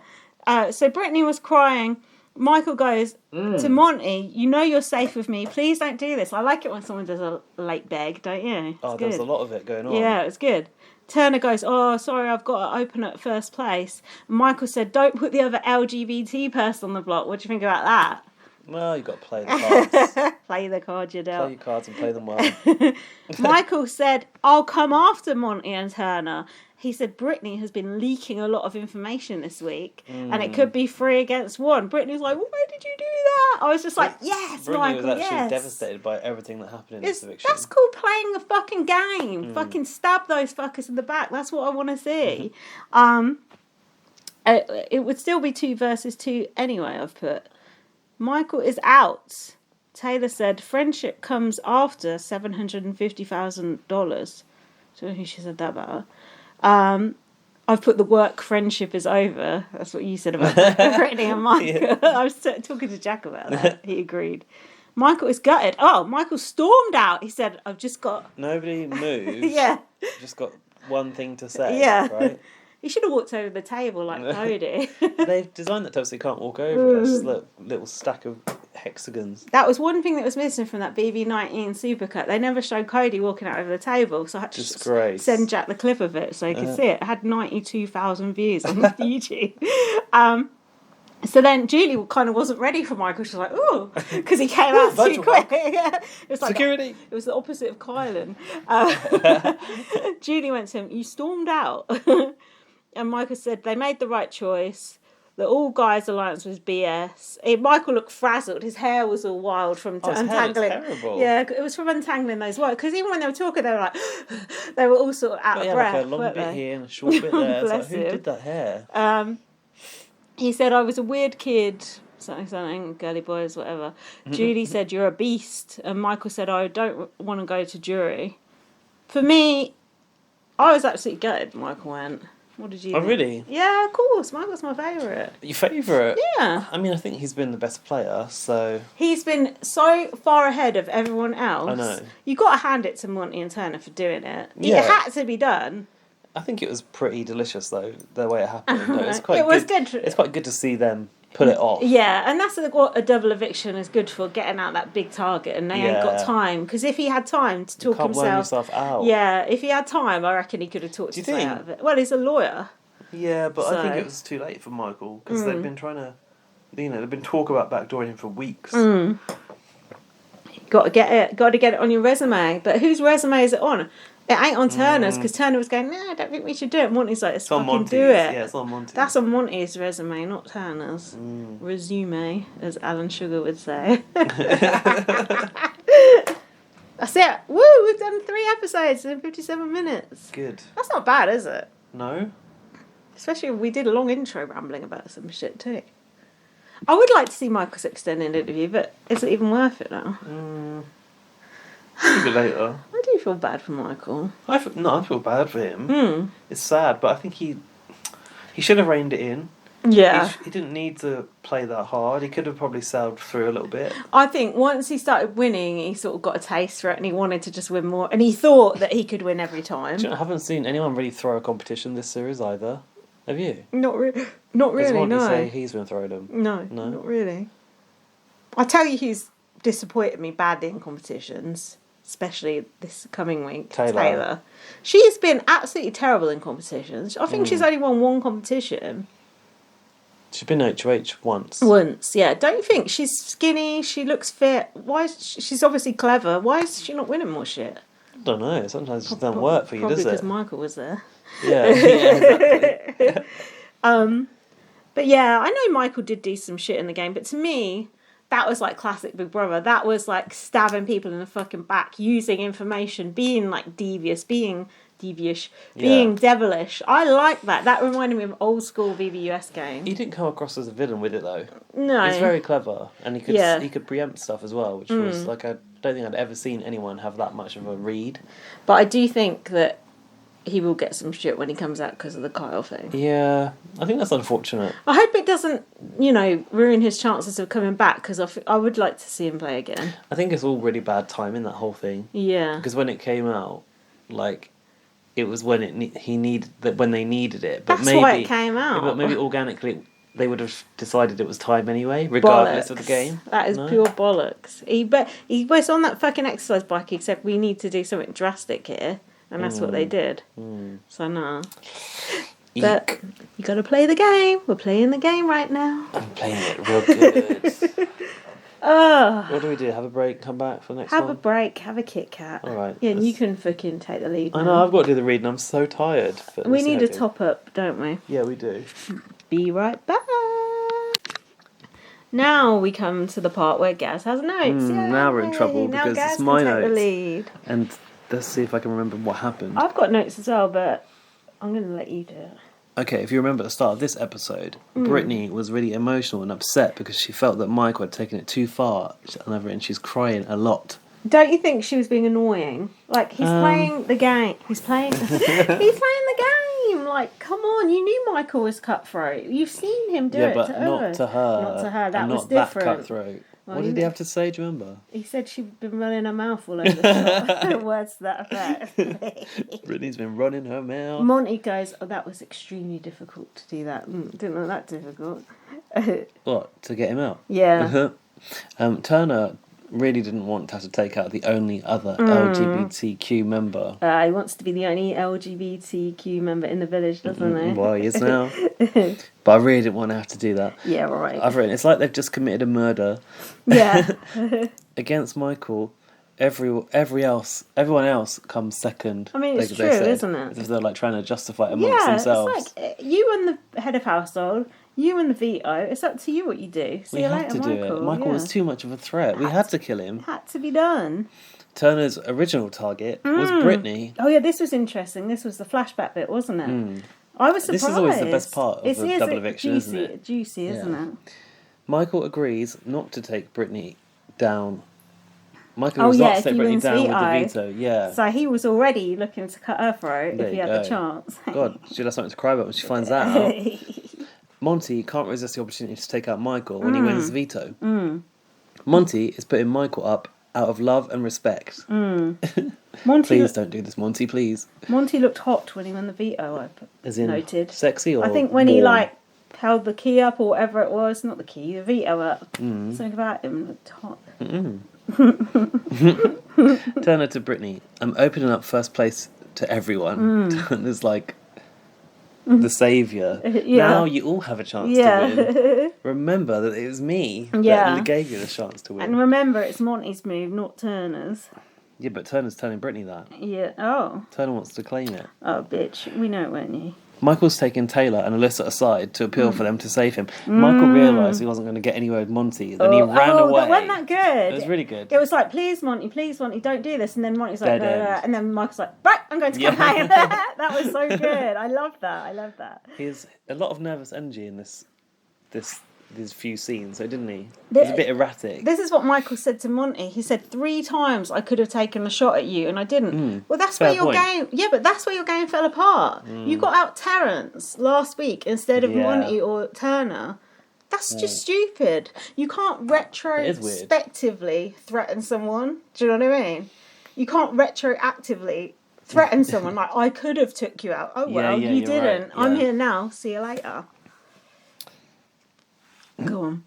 So Brittany was crying. Michael goes to Montay, you know you're safe with me. Please don't do this. I like it when someone does a late beg, don't you? It's There's a lot of it going on. Yeah, it's good. Turner goes, oh, sorry, I've got to open at first place. Michael said, don't put the other LGBT person on the block. What do you think about that? Well, you've got to play the cards. Play the cards you dealt. Play your cards and play them well. Michael said, I'll come after Montay and Turner. He said Brittany has been leaking a lot of information this week and it could be 3 against 1. Brittany was like, well, why did you do that? I was just like, yes, Brittany Michael, was actually yes. devastated by everything that happened in this eviction. That's called playing a fucking game. Fucking stab those fuckers in the back. That's what I want to see. It would still be 2 versus 2 anyway, I've put. Michael is out. Taylor said, friendship comes after $750,000. I don't know who she said that about. I've put the work friendship is over. That's what you said about Brittany and Michael. Yeah. I was talking to Jack about that. He agreed. Michael is gutted. Oh, Michael stormed out. He said, I've just got... Nobody moved. Yeah. Just got one thing to say. Yeah. Right? He should have walked over the table like Cody. They've designed that table so you can't walk over it. It's just a little stack of hexagons. That was one thing that was missing from that BB19 supercut. They never showed Cody walking out over the table, so I had to send Jack the clip of it so he could see it. It had 92,000 views on YouTube. So then Julie kind of wasn't ready for Michael. She was like, ooh, because he came out too quick. It was like security. It was the opposite of Kylan. Julie went to him, you stormed out. And Michael said they made the right choice. The all guys alliance was BS. Michael looked frazzled. His hair was all wild from untangling. Terrible. Yeah, it was from untangling those wires. Because even when they were talking, they were like, they were all sort of out of breath. Like a long bit here and a short bit there. It's like, who did that hair? He said, I was a weird kid. Something, girly boys, whatever. Julie said, you're a beast. And Michael said, I don't want to go to jury. For me, I was absolutely gutted. Michael went. What did you think? Really? Yeah, of course. Michael's my favourite. Your favourite? Yeah. I mean, I think he's been the best player, so... He's been so far ahead of everyone else. I know. You've got to hand it to Montay and Turner for doing it. Yeah. It had to be done. I think it was pretty delicious, though, the way it happened. No, It was good. It's quite good to see them pull it off. Yeah, and that's what a double eviction is good for, getting out that big target, and they ain't got time. Because if he had time to talk himself... You can't worm yourself out. Yeah, if he had time, I reckon he could have talked his way out of it. Well, he's a lawyer. Yeah, but I think it was too late for Michael, because they've been trying to... they've been talking about backdooring him for weeks. Got to get it on your resume. But whose resume is it on? It ain't on Turner's, because Turner was going, no, I don't think we should do it. Monty's like, let's fucking do it. Yeah, it's on Montay's. That's on Monty's resume, not Turner's. Resume, as Alan Sugar would say. That's it. Woo, we've done 3 episodes in 57 minutes. Good. That's not bad, is it? No. Especially if we did a long intro rambling about some shit too. I would like to see Michael's extended interview, but is it even worth it now? Maybe later. I do feel bad for Michael. I feel bad for him. It's sad, but I think he should have reined it in. Yeah. He didn't need to play that hard. He could have probably sailed through a little bit. I think once he started winning, he sort of got a taste for it and he wanted to just win more. And he thought that he could win every time. I haven't seen anyone really throw a competition this series either. Have you? Not really, no. no. Say he's been throwing them. No, not really. I tell you who's disappointed me badly in competitions, especially this coming week. Taylor. She's been absolutely terrible in competitions. I think she's only won 1 competition. She's been HOH once. Once, yeah. Don't you think she's skinny? She looks fit. She's obviously clever. Why is she not winning more shit? I don't know. Sometimes it just doesn't work for you, does it? Probably because Michael was there. Yeah, exactly. But yeah, I know Michael did do some shit in the game, but to me, that was like classic Big Brother. That was like stabbing people in the fucking back, using information, being like devious, being devilish. I like that. That reminded me of old school VBUS game. He didn't come across as a villain with it though. No, he's very clever, and he could preempt stuff as well, which was like I don't think I'd ever seen anyone have that much of a read. But I do think that he will get some shit when he comes out because of the Kyle thing. Yeah, I think that's unfortunate. I hope it doesn't, ruin his chances of coming back, because I would like to see him play again. I think it's all really bad timing, that whole thing. Yeah. Because when it came out, it was when when they needed it. But that's why it came out. Yeah, but maybe organically they would have decided it was time anyway, regardless of the game. That is pure bollocks. He was on that fucking exercise bike. He said, we need to do something drastic here. And that's what they did. So, no. But you got to play the game. We're playing the game right now. I'm playing it real good. What do we do? Have a break, come back for the next one? Have a break, have a Kit Kat. All right. Yeah, and you can fucking take the lead now. I know, I've got to do the reading. I'm so tired. We need a top up, don't we? Yeah, we do. Be right back. Now we come to the part where Gaz has notes. Now we're in trouble because Gaz it's my can notes. take the lead. And let's see if I can remember what happened. I've got notes as well, but I'm going to let you do it. Okay, if you remember at the start of this episode, Brittany was really emotional and upset because she felt that Michael had taken it too far, and she's crying a lot. Don't you think she was being annoying? Like, he's playing the game. He's playing the game. Like, come on, you knew Michael was cutthroat. You've seen him do it but to not her. to her. Not to her. That was not different. That cutthroat. Well, what did he have to say? Do you remember? He said she'd been running her mouth all over the shop. Words to that effect. Brittany's been running her mouth. Monty goes, that was extremely difficult to do that. Didn't know that difficult. What? To get him out? Yeah. Turner really didn't want to have to take out the only other LGBTQ member. He wants to be the only LGBTQ member in the village, doesn't he? Well, he is now. But I really didn't want to have to do that. Yeah, right. I've written, it's like they've just committed a murder. Yeah. Against Michael. Everyone else comes second. I mean, it's true, isn't it? As if they're trying to justify it amongst themselves. It's like, you and the head of household, you and the veto, it's up to you what you do. See you later, Michael. Do it. Michael was too much of a threat. We had to kill him. Had to be done. Turner's original target was Brittany. Oh yeah, this was interesting. This was the flashback bit, wasn't it? I was surprised. This is always the best part of the double eviction, isn't it? Juicy, isn't it? Michael agrees not to take Brittany down. Michael was not to take Brittany down with the veto. Yeah. So he was already looking to cut her throat if he had the chance. God, she'll have something to cry about when she finds that out. Monty can't resist the opportunity to take out Michael when he wins the veto. Monty is putting Michael up out of love and respect. Please don't do this, Monty, please. Monty looked hot when he won the veto, As in, noted. Sexy or I think when he held the key up or whatever it was, not the key, the veto up. Something about him looked hot. Turner to Brittany. I'm opening up first place to everyone. Turner's like the saviour. Now you all have a chance to win. Remember that it was me that gave you the chance to win. And remember, it's Monty's move, not Turner's. Yeah, but Turner's telling Brittany that. Yeah. Oh. Turner wants to claim it. Oh, bitch. We know it, won't you? Michael's taken Taylor and Alyssa aside to appeal for them to save him. Michael realised he wasn't going to get anywhere with Monty. Then he ran away. That wasn't that good. It was really good. It was like, please, Monty, don't do this. And then Monty's like, no. And then Michael's like, right, I'm going to campaign. That was so good. I love that. He has a lot of nervous energy in these few scenes, didn't he? He's a bit erratic. This is what Michael said to Monty. He said 3 times I could have taken a shot at you and I didn't. Well, that's where your game. Yeah, but that's where your game fell apart. You got out Terrance last week instead of Monty or Turner. That's just stupid. You can't retrospectively threaten someone. Do you know what I mean? You can't retroactively threaten someone like I could have took you out. Oh well, you didn't. Right. I'm here now. See you later. Go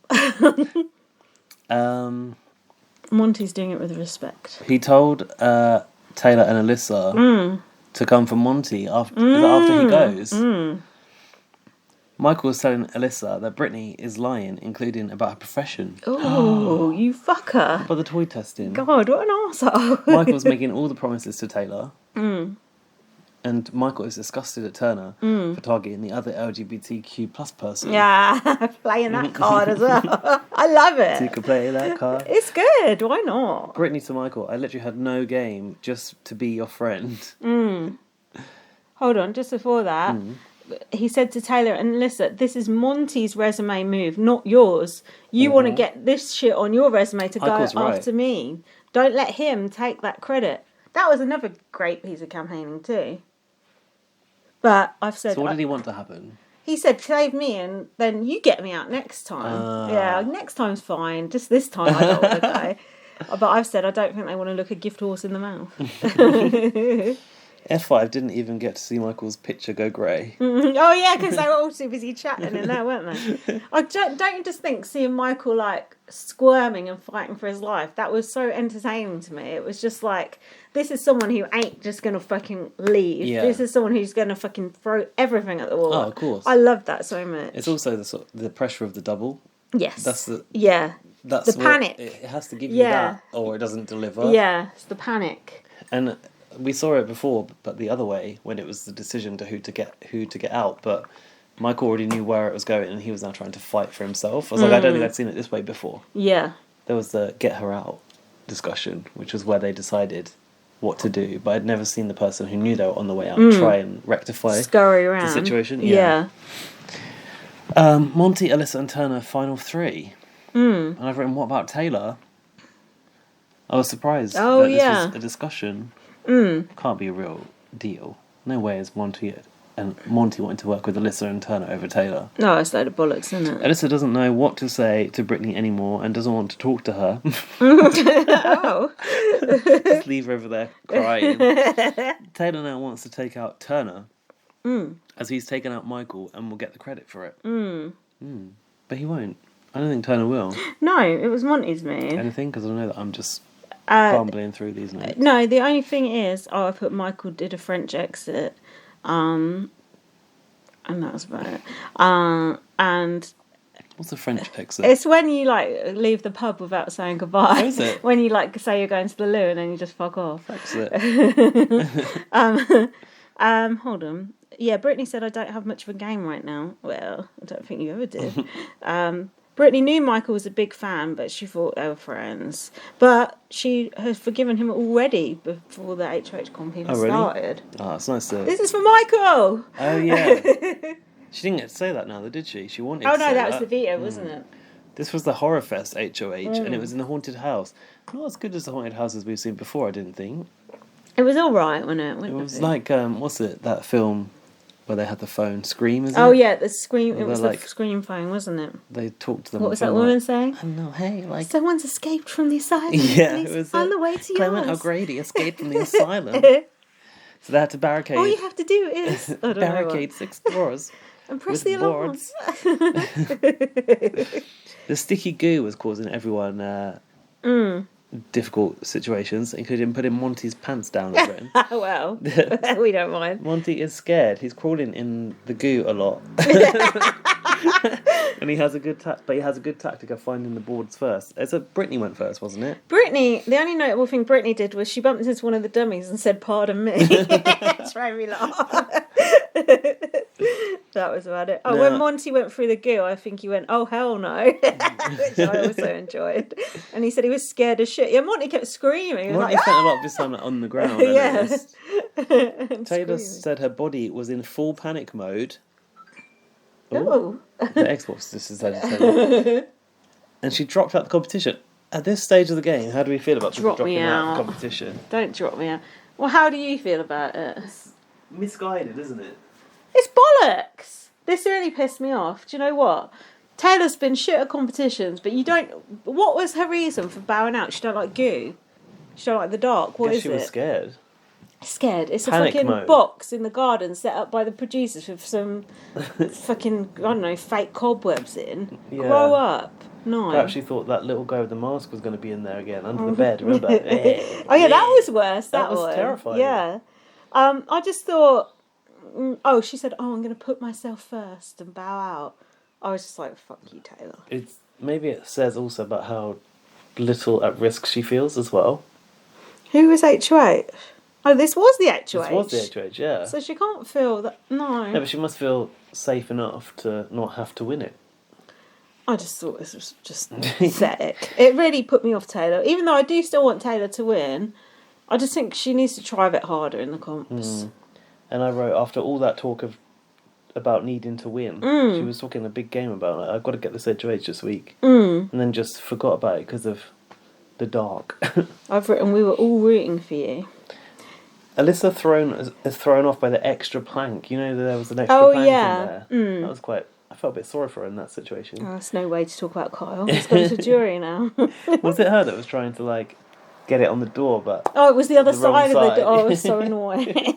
on. Monty's doing it with respect. He told Taylor and Alyssa to come for Monty after he goes. Michael was telling Alyssa that Brittany is lying, including about her profession. Oh, you fucker. About the toy testing. God, what an arsehole. Michael was making all the promises to Taylor. And Michael is disgusted at Turner for targeting the other LGBTQ plus person. Yeah, playing that card as well. I love it. So you can play that card. It's good. Why not? Brittany to Michael, I literally had no game just to be your friend. Hold on, just before that, he said to Taylor and Alyssa, this is Monty's resume move, not yours. You want to get this shit on your resume to go after me. Don't let him take that credit. That was another great piece of campaigning too. But I've said... So what did he want to happen? He said, save me and then you get me out next time. Yeah, next time's fine. Just this time I don't want to go. But I've said I don't think they want to look a gift horse in the mouth. F5 didn't even get to see Michael's picture go grey. Oh yeah, because they were all too busy chatting in there, weren't they? Don't you just think seeing Michael like squirming and fighting for his life, that was so entertaining to me. It was just like, this is someone who ain't just gonna fucking leave. Yeah. This is someone who's gonna fucking throw everything at the wall. Oh, of course. I love that so much. It's also the pressure of the double. Yes. That's the panic. It has to give you that, or it doesn't deliver. Yeah, it's the panic. And we saw it before, but the other way, when it was the decision to who to get out. But Michael already knew where it was going, and he was now trying to fight for himself. I was like, I don't think I'd seen it this way before. Yeah. There was the get her out discussion, which was where they decided what to do. But I'd never seen the person who knew they were on the way out try and rectify scurry around the situation. Yeah. Montay, Alyssa, and Turner, final 3. And I've written, what about Taylor? I was surprised that this was a discussion. Can't be a real deal. No way is Montay wanting to work with Alyssa and Turner over Taylor. No, it's a load of bollocks, isn't it? Alyssa doesn't know what to say to Brittany anymore and doesn't want to talk to her. Oh. Just leave her over there crying. Taylor now wants to take out Turner, as he's taken out Michael and will get the credit for it. But he won't. I don't think Turner will. No, it was Monty's move. Anything? Because I know that I'm just bumbling through these notes. No, the only thing is, I put Michael did a French exit, and that was about it. And what's a French exit? it's when you like leave the pub without saying goodbye. Oh, is it? When you like say you're going to the loo and then you just fuck off. Exit. Hold on. Yeah, Brittany said I don't have much of a game right now. Well, I don't think you ever did. Brittany knew Michael was a big fan, but she thought they were friends. But she has forgiven him already before the HOH comp even started. Oh, it's nice to... This is for Michael! Oh, yeah. She didn't get to say that now, though, did she? She wanted to say that. Oh, no, that was the veto, wasn't it? This was the Horror Fest HOH, and it was in the haunted house. Not as good as the haunted houses we've seen before, I didn't think. It was all right, wasn't it? It was like, what's it, that film... where they had the phone Scream, isn't it? Oh yeah, the Scream. It was like, the Scream phone, wasn't it? They talked to them. What was that woman saying? I don't know. Hey, like someone's escaped from the asylum. Yeah, it was on the way to Clement yours. O'Grady escaped from the asylum, so they had to barricade. All you have to do is barricade 6 doors and press with the alarms. The sticky goo was causing everyone difficult situations, including putting Monty's pants down. I've written. Well, we don't mind. Monty is scared. He's crawling in the goo a lot, and he has a good tactic of finding the boards first. Brittany went first, wasn't it? Brittany. The only notable thing Brittany did was she bumped into one of the dummies and said, "Pardon me." It's made me laugh. That was about it. Oh, when Monty went through the goo, I think he went, "Oh hell no," which I also enjoyed. And he said he was scared as shit. Yeah, Monty kept screaming. Monty spent a lot of his time on the ground. Yeah. Taylor said her body was in full panic mode. Oh. The Xbox just decided. And she dropped out the competition. At this stage of the game, how do we feel about people dropping out of the competition? Don't drop me out. Well, how do you feel about it? It's misguided, isn't it? It's bollocks. This really pissed me off. Do you know what? Taylor's been shit at competitions, but you don't... What was her reason for bowing out? She don't like goo? She don't like the dark? What is it? She was scared. Scared. It's Panic a fucking mode. box in the garden set up by the producers with some fucking, I don't know, fake cobwebs in. Yeah. Grow up. No. Perhaps she thought that little guy with the mask was going to be in there again, under the bed, remember? Oh yeah, that was worse, that was terrifying. Yeah. I just thought... Oh, she said, "Oh, I'm going to put myself first and bow out." I was just like, "Fuck you, Taylor." Maybe it says also about how little at risk she feels as well. Who was HOH? Oh, this was the HOH. This was the HOH, yeah. So she can't feel that. No, but she must feel safe enough to not have to win it. I just thought this was just pathetic. It really put me off Taylor. Even though I do still want Taylor to win, I just think she needs to try a bit harder in the comps. And I wrote, after all that talk about needing to win, she was talking a big game about, like, I've got to get this HOH this week. And then just forgot about it because of the dark. I've written, we were all rooting for you. Alyssa is thrown off by the extra plank. You know, there was an extra plank in there. That was quite... I felt a bit sorry for her in that situation. Oh, it's no way to talk about Kyle. He's gone to jury now. Was it her that was trying to, like, get it on the door, but... Oh, it was the other side of the door. Oh, it was so annoying.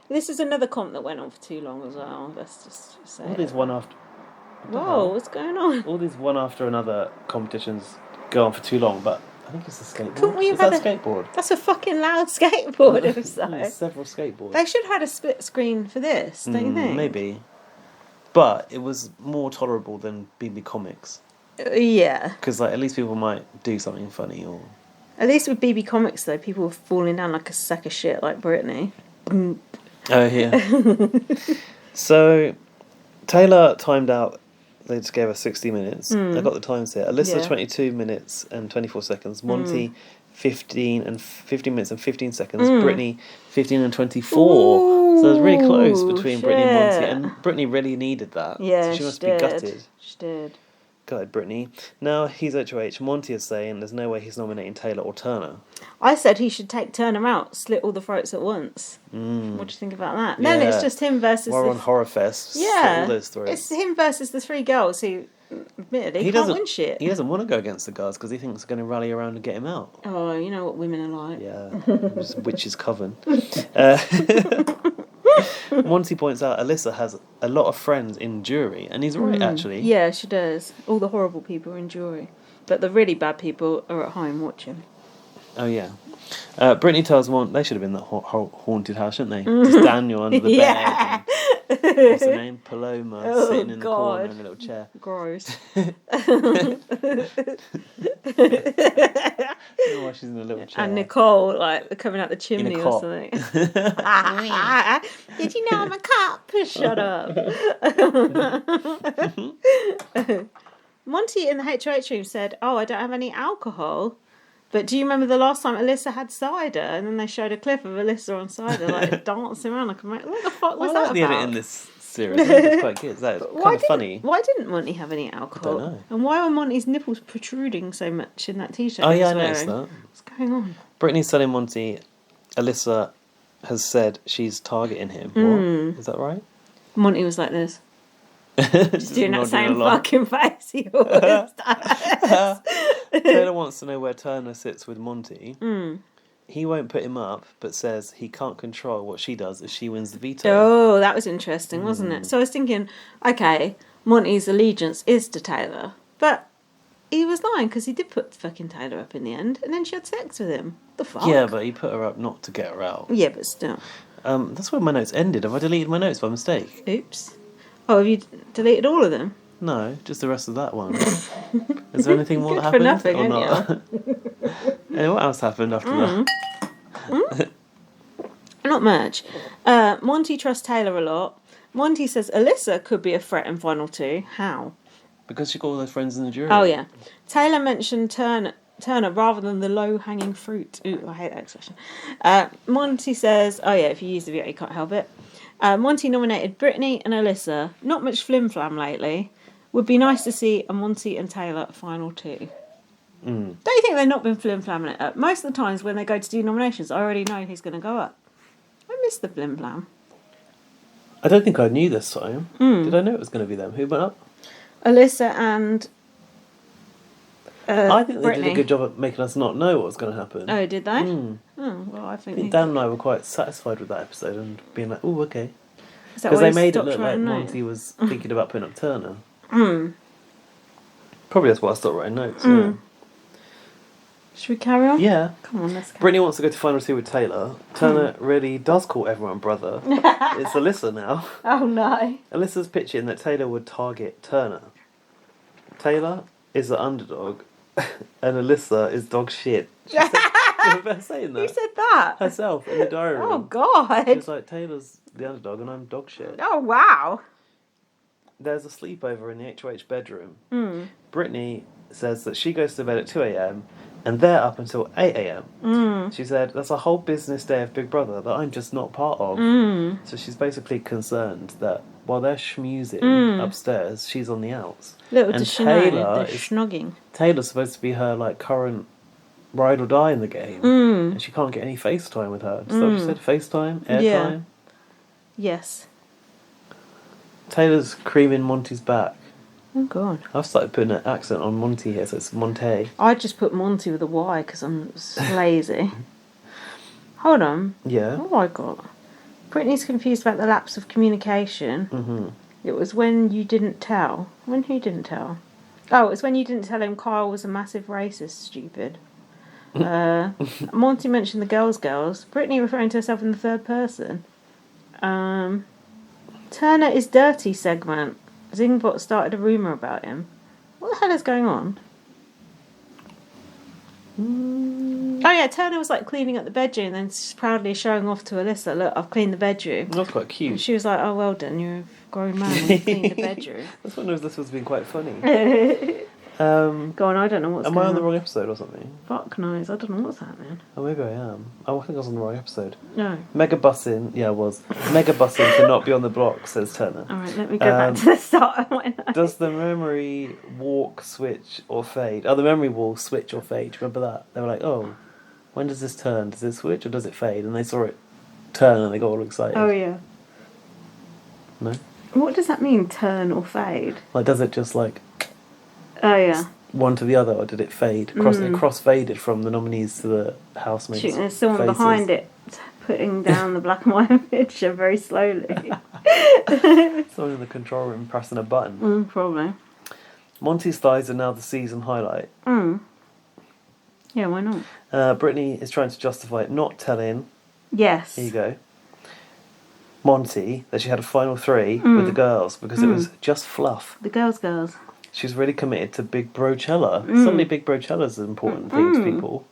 This is another comp that went on for too long as well. Let's just say all these one after... Whoa, what's going on? All these one after another competitions go on for too long, but... I think it's a skateboard. Couldn't we have had a skateboard? That's a fucking loud skateboard. There's several skateboards. They should have had a split screen for this, don't you think? Maybe. But it was more tolerable than BB Comics. Yeah. Because like, at least people might do something funny. Or at least with BB Comics, though, people were falling down like a sack of shit like Britney. Oh, yeah. So, Taylor timed out. They just gave her 60 minutes. I got the times here. Alyssa, 22 minutes and 24 seconds. Monty, 15 minutes and 15 seconds. Brittany, 15 and 24. Ooh, so it was really close between Brittany and Monty. And Brittany really needed that. Yeah, so she must be gutted. She did. Gutted Brittany. Now he's HOH. Monty is saying there's no way he's nominating Taylor or Turner. I said he should take Turner out, slit all the throats at once. What do you think about that? Yeah. Then it's just him versus... We're on Horror Fest. Yeah. All those throats. It's him versus the three girls who, admittedly, can't win shit. He doesn't want to go against the guards because he thinks they're going to rally around and get him out. Oh, you know what women are like. Yeah. Witch's coven. Monty points out Alyssa has a lot of friends in jury, and he's right, actually. Yeah, she does. All the horrible people are in jury. But the really bad people are at home watching. Oh, yeah. Brittany tells Mont they should have been that haunted house, shouldn't they? Just Daniel under the bed. And, what's her name? Paloma sitting in the corner in a little chair. Gross. I don't know why she's in a little chair. And Nicole, like, coming out the chimney or something. Did you know I'm a cop? Shut up. Monty in the HOH room said, I don't have any alcohol. But do you remember the last time Alyssa had cider? And then they showed a clip of Alyssa on cider, like, dancing around like a mate. What the fuck was that about? I like the edit in this series. It's quite good. That's kind of funny. Why didn't Monty have any alcohol? I don't know. And why were Monty's nipples protruding so much in that t-shirt Oh, he was yeah, I noticed wearing? that. What's going on? Brittany's telling Monty Alyssa has said she's targeting him. What? Is that right? Monty was like this. Just doing that same fucking face he always does. Taylor wants to know where Turner sits with Monty. He won't put him up, but says he can't control what she does if she wins the veto. Oh, that was interesting, wasn't it? So I was thinking, okay, Monty's allegiance is to Taylor, but he was lying because he did put fucking Taylor up in the end, and then she had sex with him. The fuck? Yeah, but he put her up not to get her out. Yeah, but still. That's where my notes ended. Have I deleted my notes by mistake? Oops. Oh, have you deleted all of them? No, just the rest of that one. Is there anything more that Good happened? for nothing, or not? Anyway, what else happened after that? Not much. Monty trusts Taylor a lot. Monty says Alyssa could be a threat in final two. How? Because she got all those friends in the jury. Oh, yeah. Taylor mentioned Turner rather than the low-hanging fruit. Ooh, I hate that expression. Monty says, oh, yeah, if you use the veto, you can't help it. Monty nominated Brittany and Alyssa. Not much flim-flam lately. Would be nice to see a Monty and Taylor final two. Don't you think they've not been flim-flamming it up? Most of the times when they go to do nominations, I already know who's going to go up. I miss the flim-flam. I don't think I knew this time. Did I know it was going to be them? Who went up? Alyssa and I think they Brittany. did a good job at making us not know what was going to happen. Oh, did they? Oh, well, I think Dan and I were quite satisfied with that episode and being like, oh, okay. Is that Because why they made it stopped look like writing Monty notes? was thinking about putting up Turner. Probably that's why I stopped writing notes. Yeah. Should we carry on? Yeah. Come on, let's go. Brittany wants to go to final two with Taylor. Turner really does call everyone brother. It's Alyssa now. Oh, no. Alyssa's pitching that Taylor would target Turner. Taylor is the underdog and Alyssa is dog shit. She said, remember her saying that? Who said that? Herself in the diary room. Oh, God. She was like, Taylor's the underdog and I'm dog shit. Oh, wow. There's a sleepover in the HOH bedroom. Brittany says that she goes to bed at 2 a.m. and they're up until 8 a.m. She said, that's a whole business day of Big Brother that I'm just not part of. So she's basically concerned that while they're schmoozing upstairs, she's on the outs. Little and Taylor Taylor is schnogging. Taylor's supposed to be her like current ride or die in the game, and she can't get any FaceTime with her. Is that what you said? FaceTime? Airtime? Yeah. Yes. Taylor's creaming Monty's back. Oh, God. I've started putting an accent on Monty here, so it's Montay. I just put Monty with a Y because I'm lazy. Hold on. Yeah. Oh, my God. Brittany's confused about the lapse of communication. Mm-hmm. It was when you didn't tell. When who didn't tell? Oh, it was when you didn't tell him Kyle was a massive racist, stupid. Monty mentioned the girls. Brittany referring to herself in the third person. Turner is dirty segment. Zingbot started a rumour about him. What the hell is going on? Oh yeah, Turner was like cleaning up the bedroom and then proudly showing off to Alyssa, look, I've cleaned the bedroom. That's quite cute. And she was like, oh, well done, you're a grown man and you've cleaned the bedroom. I was wondering if this was being quite funny. Go on, I don't know what's going on. Am I on the wrong episode or something? Fuck knows, I don't know what's happening. Oh, maybe I am. Oh, I think I was on the wrong episode. No. Megabussin, yeah, I was. Megabussin cannot be on the block, says Turner. Alright, let me go back to the start. Does the memory walk, switch, or fade? Oh, the memory will switch or fade. Do you remember that? They were like, oh, when does this turn? Does it switch or does it fade? And they saw it turn and they got all excited. Oh, yeah. No? What does that mean, turn or fade? Like, does it just like... Oh, yeah. One to the other, or did it fade? It cross-faded from the nominees to the housemates. Shoot, there's someone behind it putting down the black and white picture very slowly. Someone in the control room pressing a button. Probably. Monty's thighs are now the season highlight. Yeah, why not? Brittany is trying to justify it not telling. Yes. Here you go. Monty, that she had a final 3 with the girls because it was just fluff. The girls. She's really committed to Big Brochella. Suddenly Big Brochella's an important thing to people.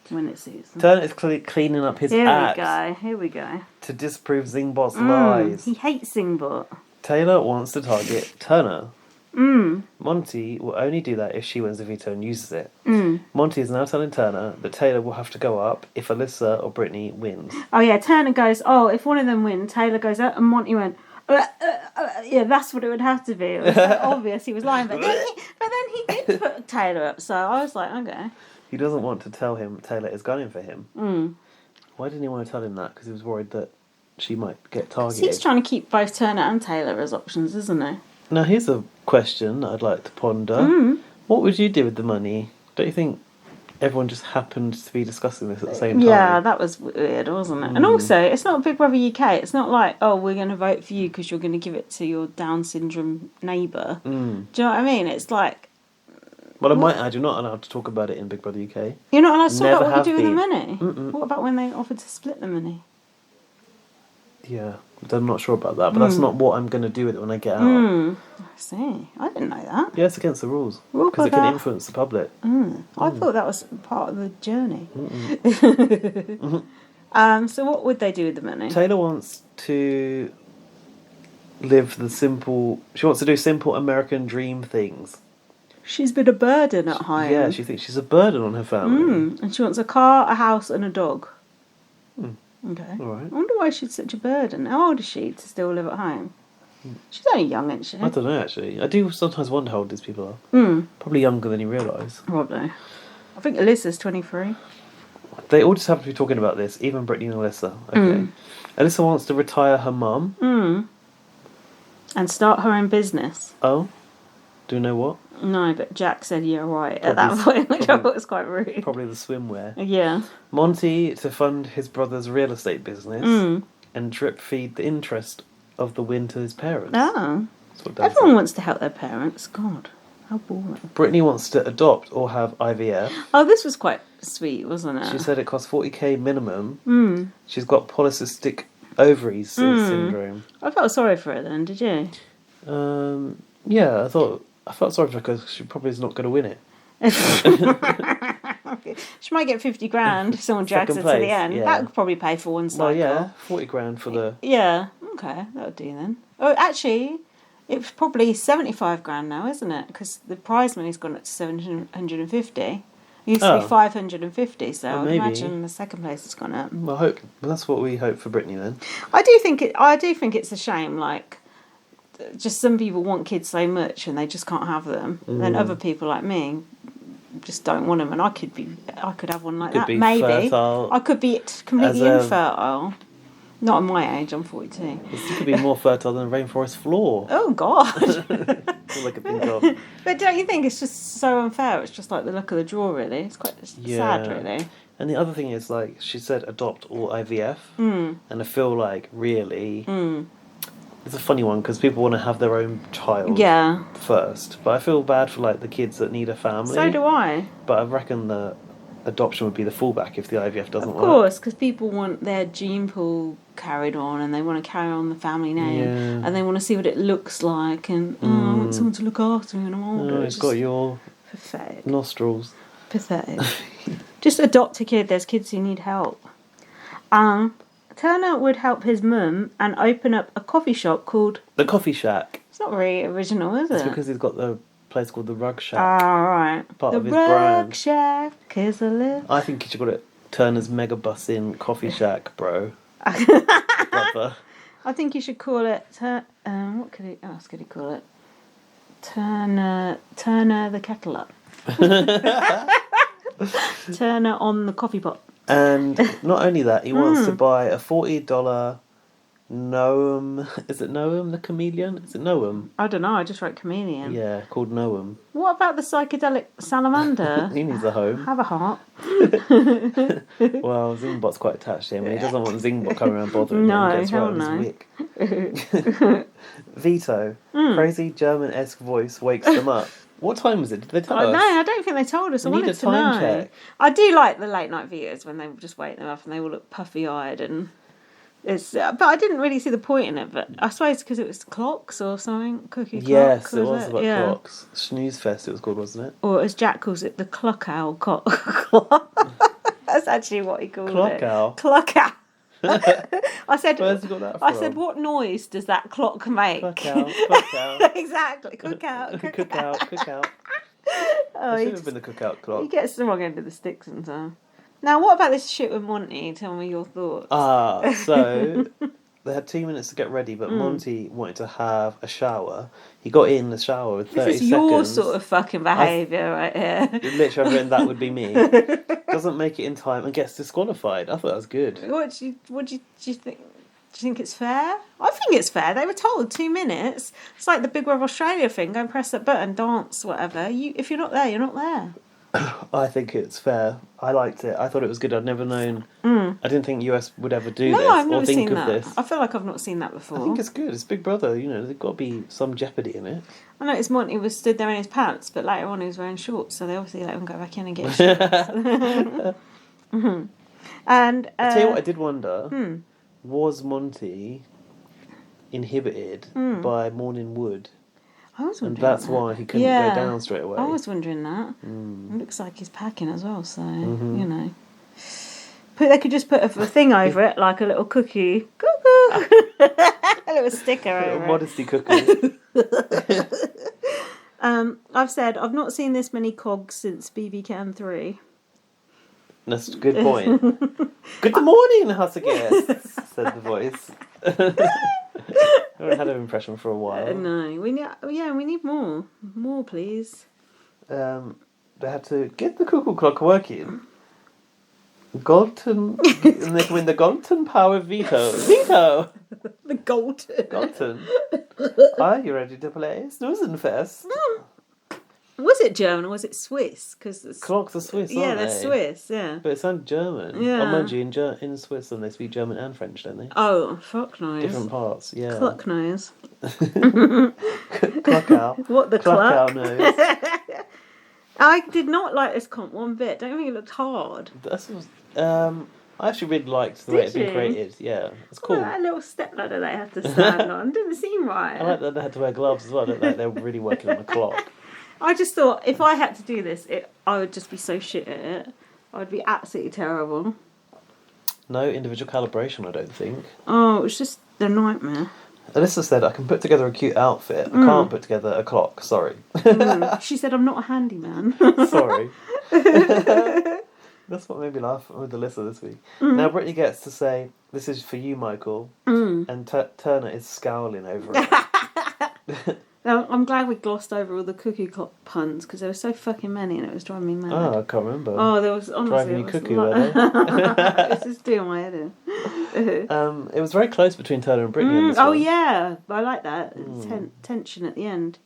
When it suits them. Turner is cleaning up his act. Here we go. To disprove Zingbot's lies. He hates Zingbot. Taylor wants to target Turner. Monty will only do that if she wins the veto and uses it. Monty is now telling Turner that Taylor will have to go up if Alyssa or Brittany wins. Oh yeah, Turner goes, oh, if one of them wins, Taylor goes up, and Monty went, yeah, that's what it would have to be. It was so obvious he was lying, but then he did put Taylor up, so I was like, okay. He doesn't want to tell him Taylor is gunning for him. Why didn't he want to tell him that? Because he was worried that she might get targeted. He's trying to keep both Turner and Taylor as options, isn't he? Now, here's a question that I'd like to ponder. What would you do with the money? Don't you think everyone just happened to be discussing this at the same time? Yeah, that was weird, wasn't it? And also, it's not Big Brother UK. It's not like, oh, we're going to vote for you because you're going to give it to your Down syndrome neighbour. Do you know what I mean? It's like... Well, I might add, you're not allowed to talk about it in Big Brother UK. You're not allowed to talk Never about what you do have with the money? Mm-mm. What about when they offered to split the money? Yeah, I'm not sure about that, but that's not what I'm going to do with it when I get out. I see. I didn't know that. Yeah, it's against the rules. Because it can influence the public. I thought that was part of the journey. So what would they do with the money? Taylor wants to live the simple... She wants to do simple American dream things. She's been a burden at home. Yeah, she thinks she's a burden on her family. And she wants a car, a house and a dog. Okay. All right. I wonder why she's such a burden. How old is she to still live at home? She's only young, isn't she? I don't know, actually. I do sometimes wonder how old these people are. Probably younger than you realise. Probably. I think Alyssa's 23. They all just happen to be talking about this, even Brittany and Alyssa. Okay. Alyssa wants to retire her mum. And start her own business. Oh? Do you know what? No, but Jack said, yeah, right, at that point, which I thought was quite rude. Probably the swimwear. Yeah. Monty to fund his brother's real estate business and drip feed the interest of the win to his parents. Oh. Everyone wants to help their parents. God, how boring. Brittany wants to adopt or have IVF. Oh, this was quite sweet, wasn't it? She said it costs 40k minimum. She's got polycystic ovaries syndrome. I felt sorry for her then, did you? Yeah, I felt sorry for her because she probably is not going to win it. She might get 50 grand if someone drags her to the end. Yeah. That would probably pay for one cycle. Well, yeah, 40 grand for the... Yeah, okay, that would do then. Oh, actually, it's probably 75 grand now, isn't it? Because the prize money's gone up to 750. It used to be 550, so I imagine the second place has gone up. Well, that's what we hope for Brittany then. I do think it's a shame, like... Just some people want kids so much and they just can't have them. And then other people like me just don't want them, and I could have one like that. Be maybe fertile I could be completely infertile. Not at my age, I'm 42. You could be more fertile than a rainforest floor. Oh, God. That's all I could think of. But don't you think it's just so unfair? It's just like the luck of the draw, really. It's quite sad, really. And the other thing is, like, she said adopt or IVF. And I feel like, really, it's a funny one because people want to have their own child first. But I feel bad for, like, the kids that need a family. So do I. But I reckon that adoption would be the fallback if the IVF doesn't work. Of course, because people want their gene pool carried on and they want to carry on the family name and they want to see what it looks like and I want someone to look after me when I'm older. No, it's got your pathetic nostrils. Pathetic. Just adopt a kid. There's kids who need help. Turner would help his mum and open up a coffee shop called The Coffee Shack. It's not very original, is it? It's because he's got the place called the Rug Shack. Right. Part of his brand. The brand. Rug Shack is a live. I think you should call it Turner's Megabussin Coffee Shack, bro. Brother. I think you should call it. What else could he call it? Turner the kettle up. Turner on the coffee pot. And not only that, he wants to buy a $40 Noam. Is it Noam the chameleon? Is it Noam? I don't know. I just wrote chameleon. Yeah, called Noam. What about the psychedelic salamander? He needs a home. Have a heart. Well, Zingbot's quite attached to him, and he doesn't want Zingbot coming around bothering him. Gets right on his wick. Veto. Crazy German-esque voice wakes them up. What time was it? Did they tell us? No, I don't think they told us. I wanted to know. Check. I do like the late night videos when they just wake them up and they all look puffy-eyed and it's. But I didn't really see the point in it. But I suppose because it was clocks or something. Cookie clock. Yes, it was about clocks. Snooze Fest it was called, wasn't it? Or as Jack calls it, the clock owl clock. That's actually what he called it. Clock owl. Clock owl. I said, where's he got that from? I said, what noise does that clock make? Clock out, clock out. Exactly, cook out, cook out, cook out. Oh, it should have been the cookout clock. He gets the wrong end of the stick sometimes. Now, what about this shit with Monty? Tell me your thoughts. So they had 2 minutes to get ready, but Monty wanted to have a shower. He got in the shower with 30 seconds. This is your sort of fucking behaviour right here. Literally, I've written that would be me. Doesn't make it in time and gets disqualified. I thought that was good. What do you think? Do you think it's fair? I think it's fair. They were told 2 minutes. It's like the Big Brother Australia thing. Go and press that button, dance, whatever. If you're not there, you're not there. I think it's fair. I liked it. I thought it was good. I'd never known. I didn't think US would ever do this I've never or think seen of that. this. I feel like I've not seen that before. I think it's good. It's Big Brother. You know, there's got to be some jeopardy in it. I noticed Monty was stood there in his pants, but later on he was wearing shorts, so they obviously let him go back in and get his shorts. And I tell you what, I did wonder: was Monty inhibited by Morning Wood? I was wondering. And that's why he couldn't go down straight away. I was wondering that. It looks like he's packing as well, so you know. They could just put a thing over it, like a little cookie. Cuckoo! A little sticker over it. Modesty cookie. I've said, I've not seen this many cogs since BB Can 3. That's a good point. Good morning, Hussagers, said the voice. I haven't had an impression for a while. No, we need more. More, please. They had to get the cuckoo clock working. Galton, and they can win the Galton Power Veto. Veto! The Galton. Galton. Are you ready to play Snoozenfest? Was it German or was it Swiss? Because clocks are Swiss, aren't yeah, they? they're Swiss, yeah. But it sounds German. Yeah. Oh, mind you, in Switzerland they speak German and French, don't they? Oh, fuck knows. Different parts, yeah. Cluck knows. Clock out. What the Clock out knows. I did not like this comp one bit. Don't think it looked hard. I actually really liked the way it's been created. Yeah, it's cool. Well, that little stepladder they had to stand on didn't seem right. I like that they had to wear gloves as well. I don't like they were really working on the clock. I just thought if I had to do this, I would just be so shit at it. I would be absolutely terrible. No individual calibration, I don't think. Oh, it was just a nightmare. Alyssa said, I can put together a cute outfit. I can't put together a clock. Sorry. She said, I'm not a handyman. Sorry. That's what made me laugh with Alyssa this week. Now Brittany gets to say, this is for you, Michael. And Turner is scowling over it. I'm glad we glossed over all the cuckoo clock puns because there were so fucking many and it was driving me mad. Oh, I can't remember. Oh, there was honestly driving you cuckoo, were they? It's just doing my head in. It was very close between Turner and Brittany. In this oh one. yeah, I like that tension at the end.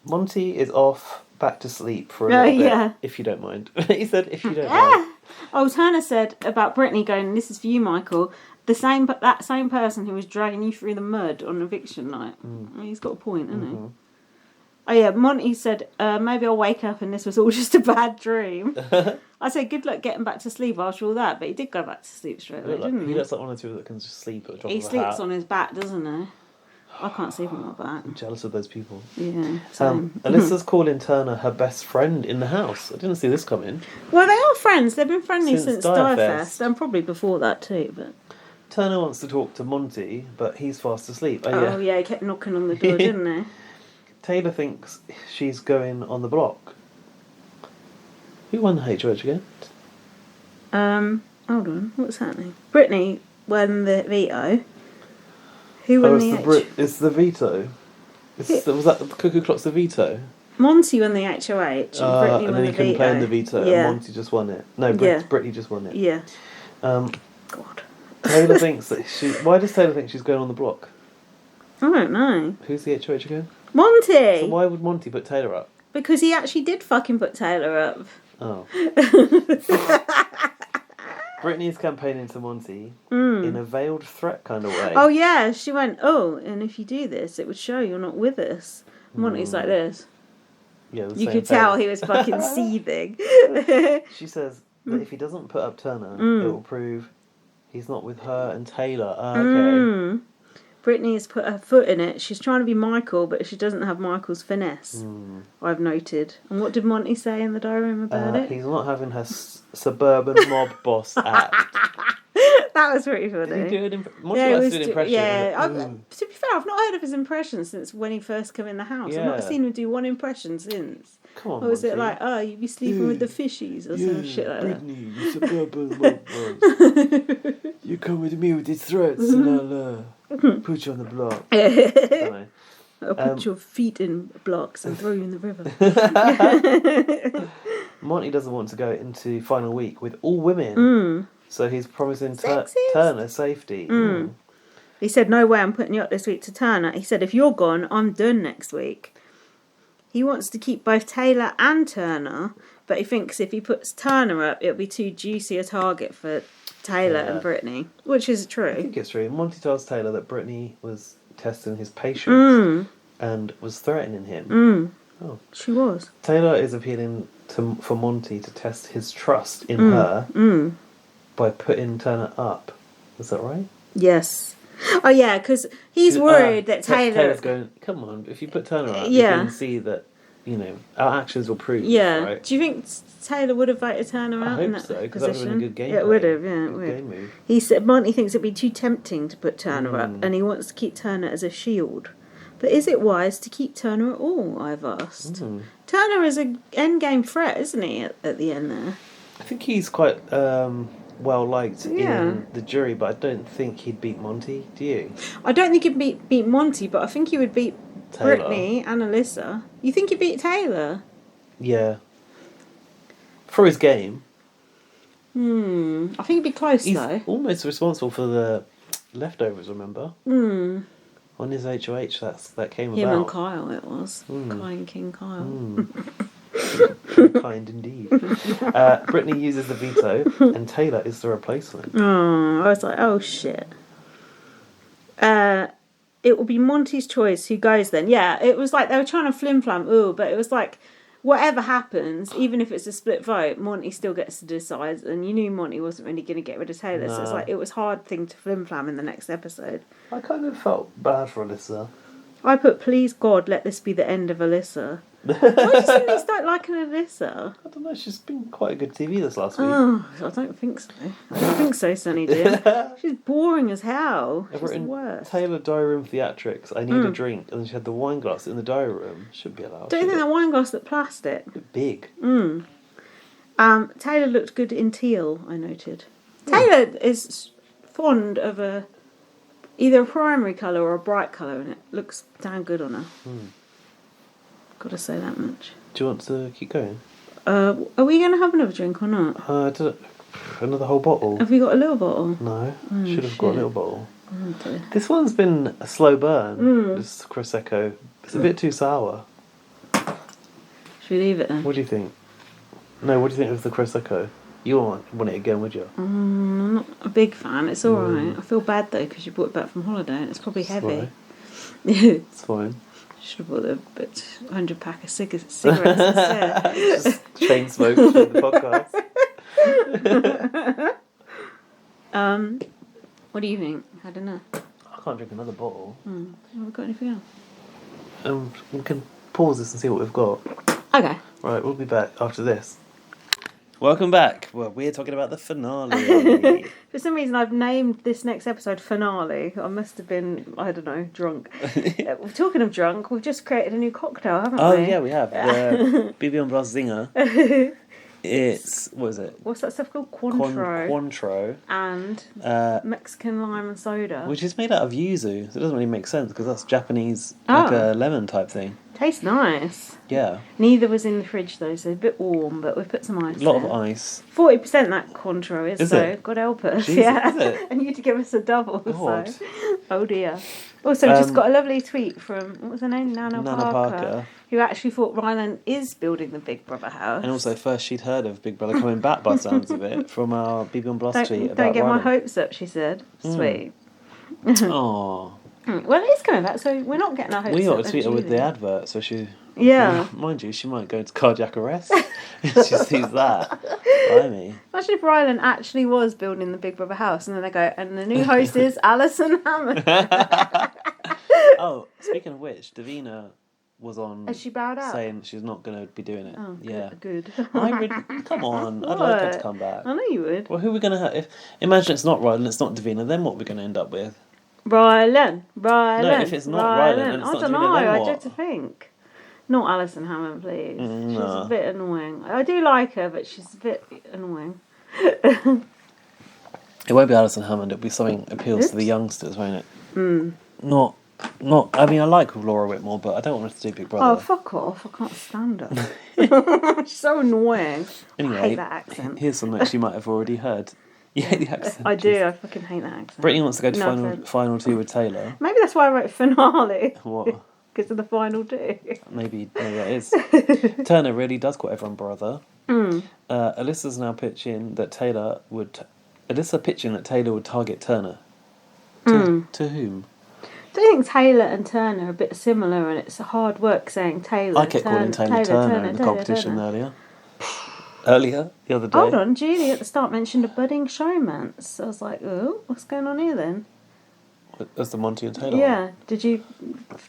Monty is off back to sleep for a little bit, if you don't mind. He said, if you don't mind. Oh, Turner said about Brittany going, "This is for you, Michael." That same person who was dragging you through the mud on eviction night. He's got a point, hasn't he? Oh yeah, Monty said, maybe I'll wake up and this was all just a bad dream. I said, good luck getting back to sleep after all that, but he did go back to sleep straight away, didn't he? He looks like one of the people that can just sleep at the drop of a hat. He sleeps on his back, doesn't he? I can't sleep on my back. I'm jealous of those people. Yeah. Alyssa's calling Turner her best friend in the house. I didn't see this coming. Well, they are friends. They've been friendly since Direfest, and probably before that too, but... Turner wants to talk to Monty, but he's fast asleep. Oh yeah, he kept knocking on the door, didn't he? Taylor thinks she's going on the block. Who won the HOH again? Hold on, what's happening? Brittany won the veto. Who won the It's the veto. Was that the cuckoo clock's the veto? Monty won the HOH and Brittany won the veto. And then he couldn't play in the veto and Monty just won it. No, Brittany just won it. Yeah. God. Taylor thinks that why does Taylor think she's going on the block? I don't know. Who's the HOH again? Monty! So why would Monty put Taylor up? Because he actually did fucking put Taylor up. Oh. Brittany's campaigning to Monty in a veiled threat kind of way. Oh yeah, she went, and if you do this, it would show you're not with us. Monty's like this. Yeah, you could tell he was fucking seething. She says that if he doesn't put up Turner, it will prove he's not with her and Taylor. Okay. Brittany has put her foot in it. She's trying to be Michael, but she doesn't have Michael's finesse, I've noted. And what did Monty say in the diary room about it? He's not having her suburban mob boss act. That was pretty funny. Did he do an impression? Yeah. To be fair, I've not heard of his impression since when he first came in the house. I've not seen him do one impression since. Come on, or was Monty. it like, you be sleeping with the fishies or some shit like Brittany, you suburban mob boss. You come with me with these threats and I'll put you on the block. I'll put your feet in blocks and throw you in the river. Monty doesn't want to go into final week with all women. So he's promising Turner safety. He said, no way I'm putting you up this week to Turner. He said, if you're gone, I'm done next week. He wants to keep both Taylor and Turner, but he thinks if he puts Turner up, it'll be too juicy a target for Taylor and Brittany, which is true. I think it's true. Monty tells Taylor that Brittany was testing his patience and was threatening him. Oh, she was. Taylor is appealing for Monty to test his trust in her by putting Turner up. Is that right? Yes. Oh yeah, because he's worried that Taylor's going, come on, if you put Turner up, you can see that, our actions will prove. Yeah. Right? Do you think Taylor would have voted Turner out in that position? I hope so, because that would have been a good game. Yeah, it would have, yeah. Game move. He said Monty thinks it'd be too tempting to put Turner up, and he wants to keep Turner as a shield. But is it wise to keep Turner at all, I've asked. Turner is an endgame threat, isn't he, at the end there? I think he's quite well liked in the jury, but I don't think he'd beat Monty. Do you? I don't think he'd beat Monty, but I think he would beat Taylor. Brittany and Alyssa. You think he'd beat Taylor? Yeah. For his game. I think he'd be close though. He's almost responsible for the leftovers, remember? On his HOH that came about. Him and Kyle it was. Kind King Kyle. Kind indeed. Brittany uses the veto and Taylor is the replacement. Oh, I was like, oh shit. It will be Monty's choice who goes then. Yeah, it was like they were trying to flim-flam, but it was like, whatever happens, even if it's a split vote, Monty still gets to decide, and you knew Monty wasn't really going to get rid of Taylor, so it's like, it was a hard thing to flim-flam in the next episode. I kind of felt bad for Alyssa. I put, please God, let this be the end of Alyssa. Why do you suddenly start liking Alyssa? I don't know, she's been quite a good TV this last week. Oh, I don't think so. I don't think so, Sonny dear. She's boring as hell. She's the worst. Taylor diary room theatrics, I need a drink, and then she had the wine glass in the diary room. Should be allowed. Don't you think that wine glass looked plastic? A bit big. Taylor looked good in teal, I noted. Taylor is fond of a either a primary colour or a bright colour, and it looks damn good on her. Got to say that much. Do you want to keep going? Are we going to have another drink or not? Another whole bottle? Have we got a little bottle? No, should have got a little bottle. Oh, dear. This one's been a slow burn, this Prosecco. It's a bit too sour. Should we leave it then? What do you think? No, what do you think of the Prosecco? You want it again, would you? I'm not a big fan. It's alright. I feel bad though because you brought it back from holiday and it's probably heavy. It's fine. Should have bought a 100 pack of cigarettes instead. Just chain smoke for the podcast. What do you think? I don't know. I can't drink another bottle. Have we got anything else? We can pause this and see what we've got. Okay. Right, we'll be back after this. Welcome back. Well, we're talking about the finale. For some reason, I've named this next episode Finale. I must have been, I don't know, drunk. Talking of drunk, we've just created a new cocktail, haven't we? Oh, yeah, we have. The BB24 Zinger. It's, what is it? What's that stuff called? Cointreau. And Mexican lime and soda. Which is made out of yuzu, so it doesn't really make sense because that's Japanese, like a lemon type thing. Tastes nice. Yeah. Neither was in the fridge though, so a bit warm, but we've put some ice. A lot of ice. 40% that Cointreau is so it? God help us. Jesus, yeah. is it? And you to give us a double. God. So. Oh dear. Also, just got a lovely tweet from, what was her name? Nana Parker. Who actually thought Ryland is building the Big Brother house. And also, first she'd heard of Big Brother coming back by the sounds of it, from our BB24 tweet about Don't get Ryland. my hopes up, she said. Sweet. Aww. Well, it is coming back, so we're not getting our hopes up. We got to tweet her with the advert, so she... Yeah. Mind you, she might go into cardiac arrest if she sees that. Blimey. Imagine if Ryland actually was building the Big Brother house, and then they go, and the new host is Alison Hammond. Oh, speaking of which, Davina was on... Has she bowed out? Saying she's not going to be doing it. Oh, yeah. good. Come on, I'd like her to come back. I know you would. Well, who are we going to have? Imagine it's not Ryland, it's not Davina, then what are we going to end up with? Ryland. No, if it's not Ryland and it's not Davina, then what? I don't to think. Not Alison Hammond, please. No. She's a bit annoying. I do like her, but she's a bit annoying. It won't be Alison Hammond, it'll be something that appeals to the youngsters, won't it? Not. I mean, I like Laura Whitmore, but I don't want her to do Big Brother. Oh, fuck off. I can't stand her. She's so annoying. Anyway, I hate that accent. Here's something that you might have already heard. You hate the accent? I do. I fucking hate that accent. Brittany wants to go to final two with Taylor. Maybe that's why I wrote finale. What? Because of the final two. Maybe that is. Turner really does call everyone brother. Alyssa's now pitching that Taylor would target Turner. To whom? Do you think Taylor and Turner are a bit similar, and it's hard work saying Taylor? I kept calling Taylor Turner in the competition earlier. The other day. Hold on, Julie at the start mentioned a budding showmance. I was like, oh, what's going on here then? That's the Monty and Taylor Yeah. one. Did you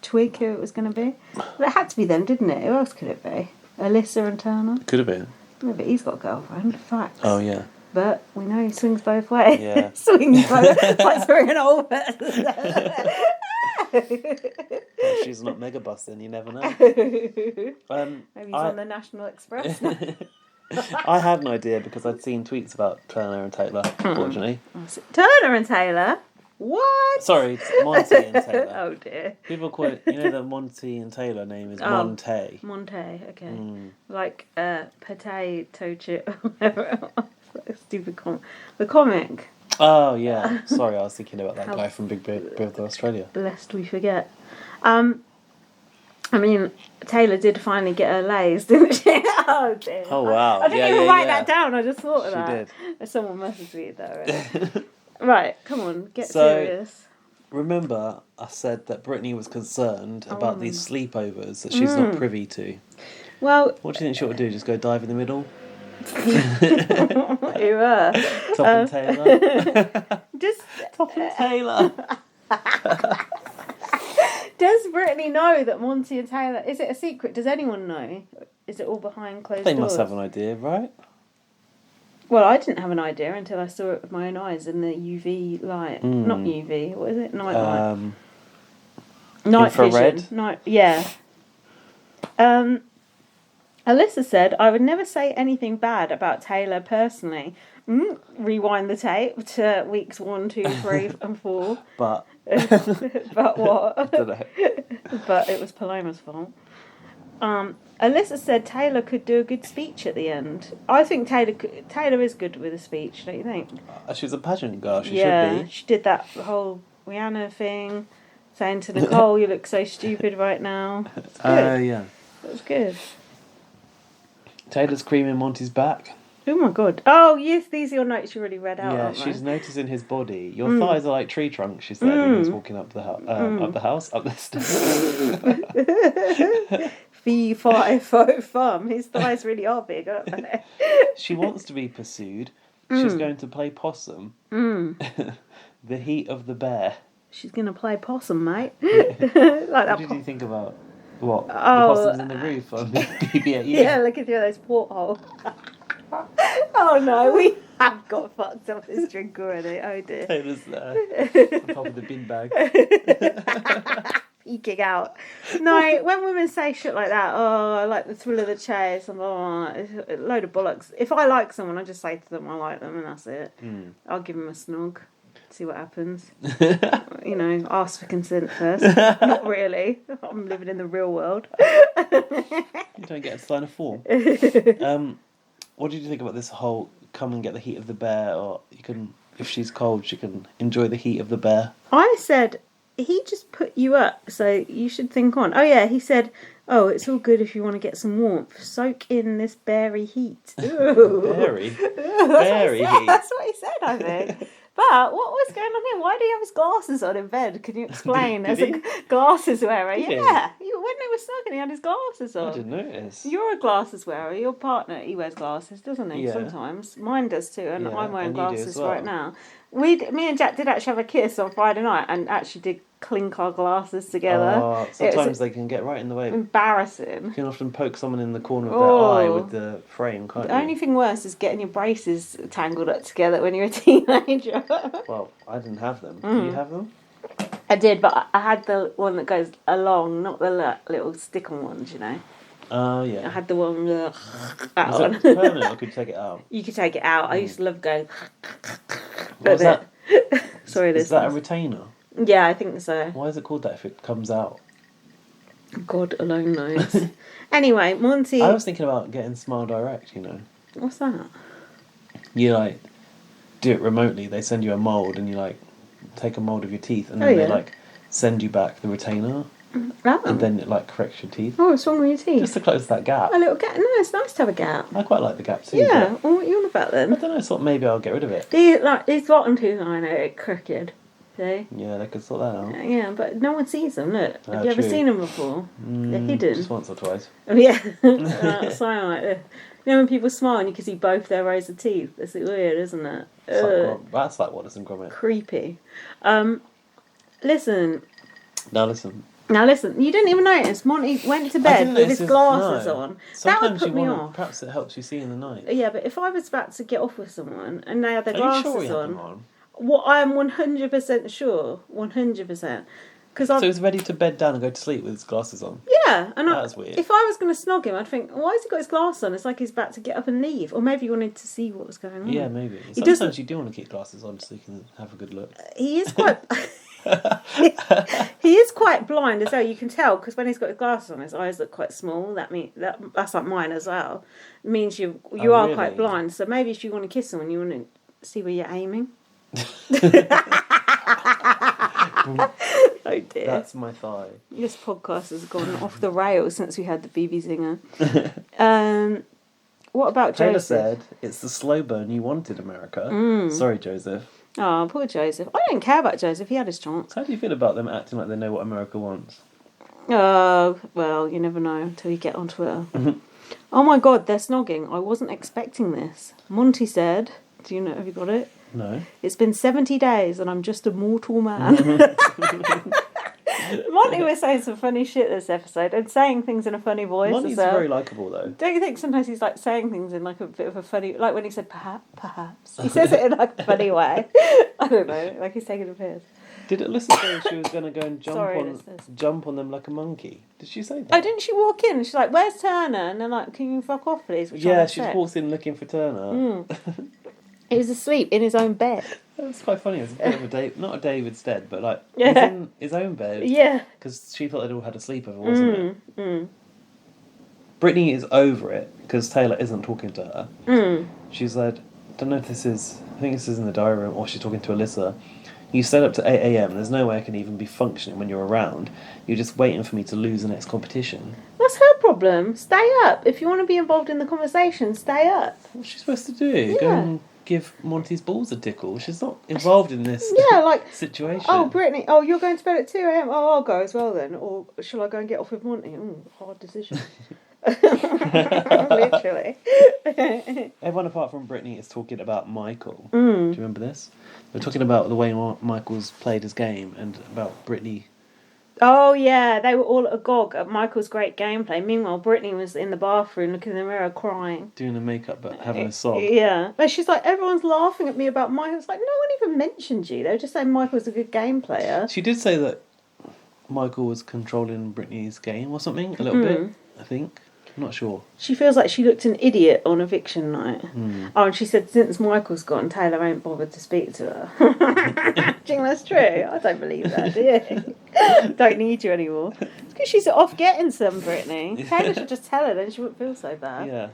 twig who it was going to be? Well, it had to be them, didn't it? Who else could it be? Alyssa and Turner? Could have been. Yeah, but he's got a girlfriend. Facts. Oh, yeah. But we know he swings both ways. Yeah. Swings both like throwing an old person. Well, she's not Megabussin, you never know. Maybe he's on the National Express now. I had an idea because I'd seen tweets about Turner and Taylor, unfortunately. Turner and Taylor? What? Sorry, Monty and Taylor. Oh dear. People call it, the Monty and Taylor name is Montay. Montay, okay. Like potato chip, whatever. Stupid the comic. Oh yeah, sorry, I was thinking about that guy from Big Brother Australia. Lest we forget. I mean, Taylor did finally get her lays, didn't she? Oh dear. Oh wow. I didn't even write that down. I just thought of that. She did. Someone messaged me that already. Right, come on, get So, serious. Remember, I said that Brittany was concerned about these sleepovers that she's not privy to. Well, what do you think she ought to do? Just go dive in the middle? You were. Top and Taylor. Just Top and Taylor. Does Brittany know that Monty and Taylor... Is it a secret? Does anyone know? Is it all behind closed doors? They must have an idea, right? Well, I didn't have an idea until I saw it with my own eyes in the UV light. Not UV, what is it? Night light. Night infrared? Vision. Yeah. Alyssa said, I would never say anything bad about Taylor personally. Rewind the tape to weeks 1, 2, 3, and 4. But But what? I don't know. But it was Paloma's fault. Alyssa said Taylor could do a good speech at the end. I think Taylor is good with a speech, don't you think? She's a pageant girl. She yeah, should be. She did that whole Rihanna thing, saying to Nicole, "You look so stupid right now." It's good. Yeah. That was good. Taylor's creaming Monty's back. Oh my god. Oh yes, these are your notes you already read out. Yeah, she's noticing his body. Your thighs are like tree trunks, she said when he was walking up the up the stairs. Fee, fi, fo, fum. His thighs really are big, aren't they? She wants to be pursued. She's going to play possum. The heat of the bear. She's going to play possum, mate. Like what did you think about what? The possums in the roof on BB24? Yeah, looking through those portholes. Oh no, we have got fucked up this drink already. Oh dear. Taylor's there on top of the bin bag. Peeking out. No, when women say shit like that, oh, I like the thrill of the chase, and it's a load of bollocks. If I like someone, I just say to them I like them, and that's it. I'll give them a snog, see what happens. You know, ask for consent first. Not really. I'm living in the real world. You don't get to sign a form. What did you think about this whole come and get the heat of the bear, or you can, if she's cold, she can enjoy the heat of the bear? I said, he just put you up, so you should think on. Oh yeah, he said, oh, it's all good if you want to get some warmth. Soak in this berry heat. Ooh. Berry? Berry heat? That's what he said, I think. But what was going on here? Why do he have his glasses on in bed? Can you explain? As a glasses wearer. Did he? Yeah. When they were snugging, he had his glasses on. I didn't notice. You're a glasses wearer. Your partner, he wears glasses, doesn't he? Yeah. Sometimes. Mine does too, and Yeah, I'm wearing and you do glasses as well. right now. Me and Jack did actually have a kiss on Friday night and actually did clink our glasses together. Oh, sometimes they can get right in the way. Embarrassing. You can often poke someone in the corner of their eye with the frame, can't The you? only thing worse is getting your braces tangled up together when you're a teenager. Well, I didn't have them. Do you have them? I did, but I had the one that goes along, not the little stick-on ones, you know. Oh, yeah. I had the one that Was one. it permanent or could you take it out? You could take it out. I used to love going. What was that? Sorry, Is that a retainer? Yeah, I think so. Why is it called that if it comes out? God alone knows. Anyway, Monty. I was thinking about getting Smile Direct, you know. What's that? You, like, do it remotely. They send you a mould and you, like, take a mould of your teeth and then they, like, send you back the retainer. Oh. And then it, like, corrects your teeth. Oh, what's wrong with your teeth? Just to close that gap. A little gap. No, it's nice to have a gap. I quite like the gap too. Yeah, well, what are you on about I then? don't know, I thought maybe I'll get rid of it. These bottom teeth, I know, are crooked. See? Yeah, they could sort that out. Yeah, but no one sees them, look. Have you ever true. seen them before? They're hidden. Just once or twice. Oh, yeah. Something like this. You know when people smile and you can see both their rows of teeth? It's weird, isn't it? That's like Wallace and Gromit. Creepy. Listen. Now listen. You didn't even notice. Monty went to bed with his glasses on. That would Sometimes put me off. Perhaps it helps you see in the night. Yeah, but if I was about to get off with someone and they had their Are you glasses sure you had on, them on? what I am 100% sure, 100%. So he's ready to bed down and go to sleep with his glasses on? Yeah, and That's weird. If I was going to snog him, I'd think, why has he got his glasses on? It's like he's about to get up and leave. Or maybe he wanted to see what was going on. Yeah, maybe. He Sometimes you do want to keep glasses on so you can have a good look. He is quite... he is quite blind as well. You can tell because when he's got his glasses on, his eyes look quite small. That's like mine as well. It means you are really? quite blind. So maybe if you want to kiss someone, you want to see where you're aiming. Oh dear. That's my thigh. This podcast has gone off the rails since we had the BB zinger. What about Taylor Joseph? said it's the slow burn you wanted, America. Sorry, Joseph. Oh, poor Joseph. I don't care about Joseph. He had his chance. How do you feel about them acting like they know what America wants? Oh, well, you never know until you get on Twitter. Oh my God, they're snogging. I wasn't expecting this. Monty said, do you know, have you got it? No. It's been 70 days and I'm just a mortal man. Monty was saying some funny shit this episode and saying things in a funny voice. Monty's as well. very likeable, though. Don't you think sometimes he's like saying things in like a bit of a funny, like when he said perhaps. He says it in like a funny way. I don't know, like he's taking a piss. Did Alyssa say she was going to go and jump on them like a monkey? Did she say that? Oh, didn't she walk in? She's like, "Where's Turner?" And they're like, "Can you fuck off, please?" Which yeah, she walks in looking for Turner. He was asleep in his own bed. That's quite funny. It's a bit of a not a David's dead, but like he's in his own bed. Yeah. Because she thought they'd all had a sleepover, wasn't it? Brittany is over it because Taylor isn't talking to her. She said, I don't know if this is... I think this is in the diary room, or she's talking to Alyssa. You stayed up to 8 a.m. There's no way I can even be functioning when you're around. You're just waiting for me to lose the next competition. That's her problem. Stay up. If you want to be involved in the conversation, stay up. What's she supposed to do? Yeah. Go and give Monty's balls a tickle? She's not involved in this situation. Oh, Brittany, you're going to bed at 2 a.m. Oh, I'll go as well then. Or shall I go and get off with Monty? Hard decision. Literally. Everyone apart from Brittany is talking about Michael. Do you remember this? They're talking about the way Michael's played his game and about Brittany. Oh yeah, they were all agog at Michael's great gameplay. Meanwhile, Brittany was in the bathroom looking in the mirror crying. Doing the makeup but having a sob. Yeah. But she's like, everyone's laughing at me about Michael. It's like, no one even mentioned you. They were just saying Michael's a good game player. She did say that Michael was controlling Brittany's game or something, a little bit, I think. I'm not sure. She feels like she looked an idiot on eviction night. Oh, and she said since Michael's gone, Taylor ain't bothered to speak to her. Do you think that's true? I don't believe that, do you? Don't need you anymore. It's because she's off getting some, Brittany. Taylor should just tell her, then she wouldn't feel so bad. Yeah.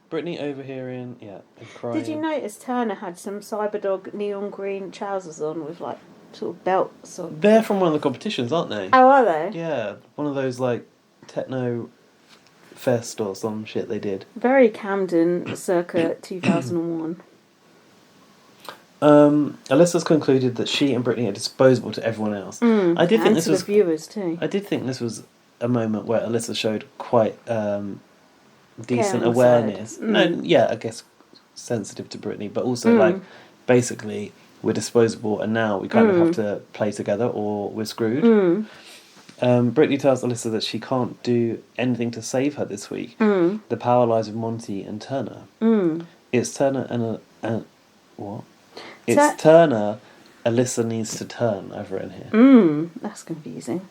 Brittany overhearing, and crying. Did you notice Turner had some Cyberdog neon green trousers on with like sort of belts on? They're from one of the competitions, aren't they? Oh, are they? Yeah. One of those like techno fest or some shit they did. Very Camden, circa 2001. Alyssa's concluded that she and Brittany are disposable to everyone else. I did think and this to was the viewers too. I did think this was a moment where Alyssa showed quite decent Caring awareness. side. No, yeah, I guess sensitive to Brittany, but also like basically we're disposable and now we kind of have to play together or we're screwed. Brittany tells Alyssa that she can't do anything to save her this week. The power lies with Monty and Turner. It's Turner and what? It's Turner. Alyssa needs to turn over in here. That's confusing.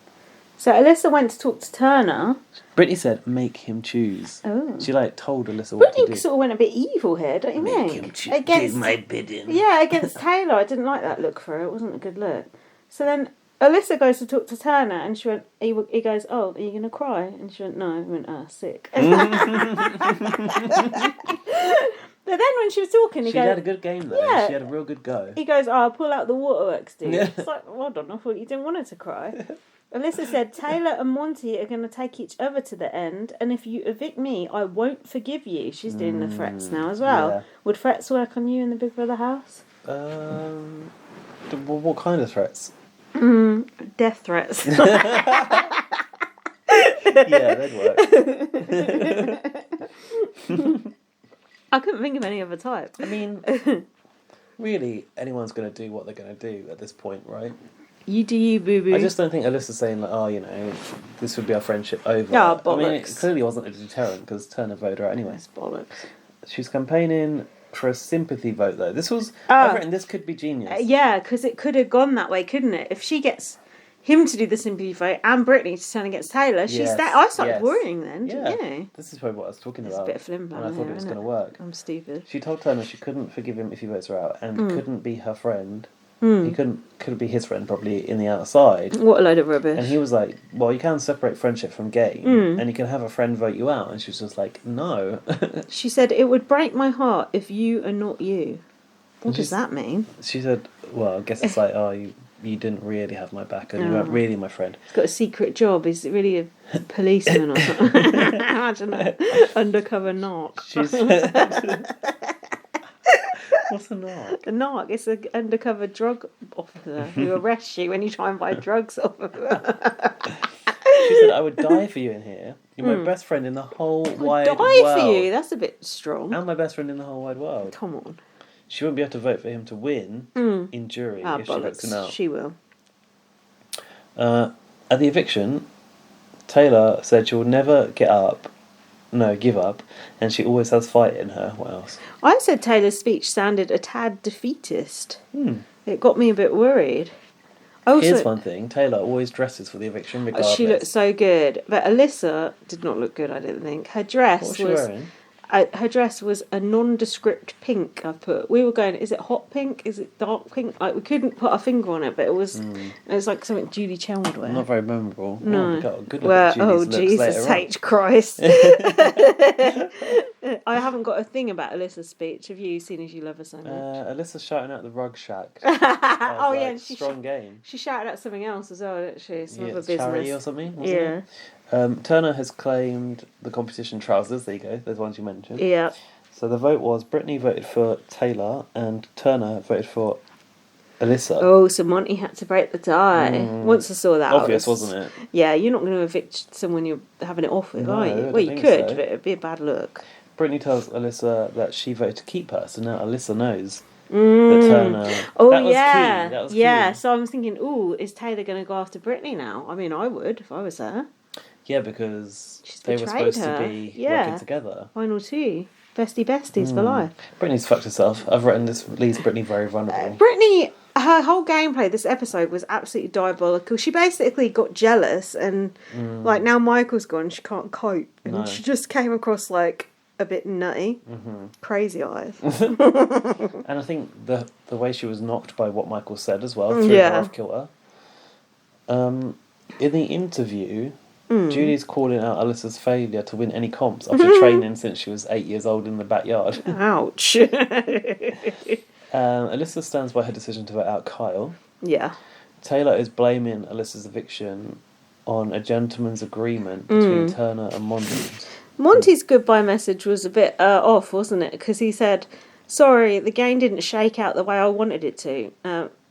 So Alyssa went to talk to Turner. Brittany said, "Make him choose." Oh. She told Alyssa what to do. Brittany sort of went a bit evil here, don't you Make think? him choose. Against my bidding. Yeah, against Taylor. I didn't like that look for her. It wasn't a good look. So then Alyssa goes to talk to Turner and she went, he goes, oh, are you going to cry? And she went, no. I went, sick. But then when she was talking, she had a good game though. Yeah. She had a real good go. He goes, I'll pull out the waterworks, dude. Yeah. It's like, well done, I thought you didn't want her to cry. Alyssa said, Taylor and Monty are going to take each other to the end, and if you evict me, I won't forgive you. She's doing the threats now as well. Yeah. Would threats work on you in the Big Brother house? What kind of threats? Death threats. Yeah, they'd work. I couldn't think of any other type. I mean, really, anyone's going to do what they're going to do at this point, right? You do you, boo-boo. I just don't think Alyssa's saying, this would be our friendship over. Oh, bollocks. I mean, it clearly wasn't a deterrent because Turner voted her out anyway. It's bollocks. She was campaigning for a sympathy vote, though. This was... I've written, this could be genius. Yeah, because it could have gone that way, couldn't it? If she gets him to do the sympathy vote and Brittany to turn against Taylor, I started worrying then, didn't you? This is probably what I was talking about. It's a bit of flim and I thought it was going to work. I'm stupid. She told Turner she couldn't forgive him if he votes her out and couldn't be her friend. He couldn't be his friend probably in the outside. What a load of rubbish. And he was like, well, you can separate friendship from game and you can have a friend vote you out. And she was just like, no. She said, it would break my heart if you are not you. What does that mean? She said, well, I guess it's like, you didn't really have my back and you weren't really my friend. He's got a secret job. Is it really a policeman or something? Imagine that. Undercover narc. She said... What's a narc? A narc is an undercover drug officer who arrests you when you try and buy drugs off of them. She said, I would die for you in here. You're my best friend in the whole wide world. Die for you? That's a bit strong. And my best friend in the whole wide world. Come on. She wouldn't be able to vote for him to win in jury if she votes him out. She will. At the eviction, Taylor said she will never give up, and she always has fight in her. What else? I said Taylor's speech sounded a tad defeatist. It got me a bit worried. Also, here's one thing. Taylor always dresses for the eviction regardless. She looked so good. But Alyssa did not look good, I didn't think. Her dress what was she wearing? her dress was a nondescript pink. I put. We were going. Is it hot pink? Is it dark pink? Like we couldn't put our finger on it, but it was. It was like something Julie Chow would wear. Not very memorable. No. Oh, we got a good look at Julie's looks Jesus later H. Christ! I haven't got a thing about Alyssa's speech. Have you seen as you love her so much? Alyssa's shouting out the rug shack. Yeah, strong game. She shouted out something else as well, didn't she? Some other business. Charity or something. Wasn't Yeah. it? Turner has claimed the competition trousers. There you go. There's ones you mentioned. Yeah. So the vote was Brittany voted for Taylor and Turner voted for Alyssa. Oh, so Monty had to break the tie. Once I saw that, Obvious, wasn't it? Yeah, you're not going to evict someone you're having it off with, are you? Well, you could, but it'd be a bad look. Brittany tells Alyssa that she voted to keep her, so now Alyssa knows that Turner... Oh, that was yeah. key. That was yeah, key. so I'm thinking, is Taylor going to go after Brittany now? I mean, I would if I was her. Yeah, because She's they were betrayed supposed her. to be Yeah. working together. Final two. Besties for life. Brittany's fucked herself. I've written this leaves Brittany very vulnerable. Brittany, her whole gameplay this episode was absolutely diabolical. She basically got jealous and like now Michael's gone, she can't cope. And she just came across like a bit nutty. Crazy eyes. And I think the way she was knocked by what Michael said as well threw her off kilter. In the interview, Julie's calling out Alyssa's failure to win any comps after training since she was 8 years old in the backyard. Ouch. Alyssa stands by her decision to vote out Kyle. Yeah. Taylor is blaming Alyssa's eviction on a gentleman's agreement between Turner and Monty. Monty's goodbye message was a bit off, wasn't it? Because he said, sorry, the game didn't shake out the way I wanted it to.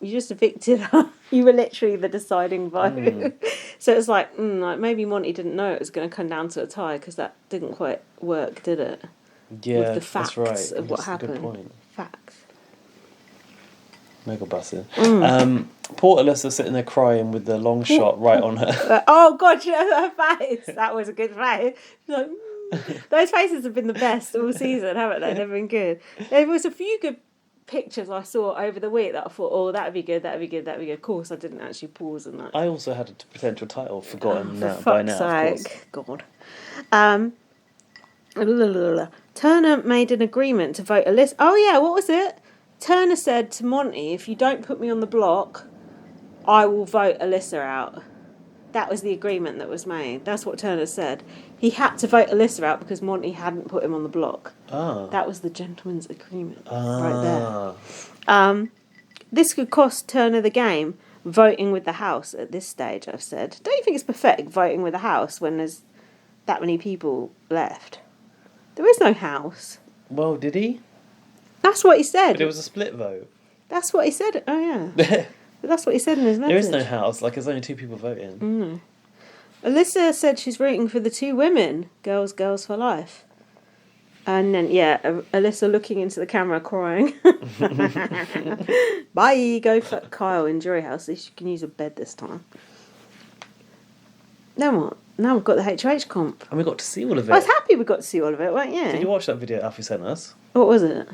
You just evicted her. You were literally the deciding vote. So it's like maybe Monty didn't know it was going to come down to a tie because that didn't quite work, did it? Yeah, with the facts that's right. of what That's happened. A good point. Facts. Megabussin. Poor Alyssa sitting there crying with the long shot right on her. Oh God, you know her face. That was a good face. She's like, those faces have been the best all season, haven't they? They've been good. There was a few good pictures I saw over the week that I thought, that'd be good. Of course, I didn't actually pause on that. I also had a potential title forgotten For now fuck's by now. sake. God. Turner made an agreement to vote Alyssa. Oh yeah, what was it? Turner said to Monty, if you don't put me on the block, I will vote Alyssa out. That was the agreement that was made. That's what Turner said. He had to vote Alyssa out because Monty hadn't put him on the block. Ah. That was the gentleman's agreement right there. This could cost Turner the game, voting with the house at this stage, I've said. Don't you think it's pathetic voting with the house when there's that many people left? There is no house. Well, did he? That's what he said. But it was a split vote. That's what he said. Oh, yeah. But that's what he said in his message. There is no house. Like, there's only two people voting. Alyssa said she's rooting for the two women. Girls for life. And then, Alyssa looking into the camera crying. Bye, go fuck Kyle in Jury House. At least you can use a bed this time. Then what? Now we've got the HOH comp. And we got to see all of it. I was happy we got to see all of it, weren't you? Did you watch that video Alfie sent us? What was it?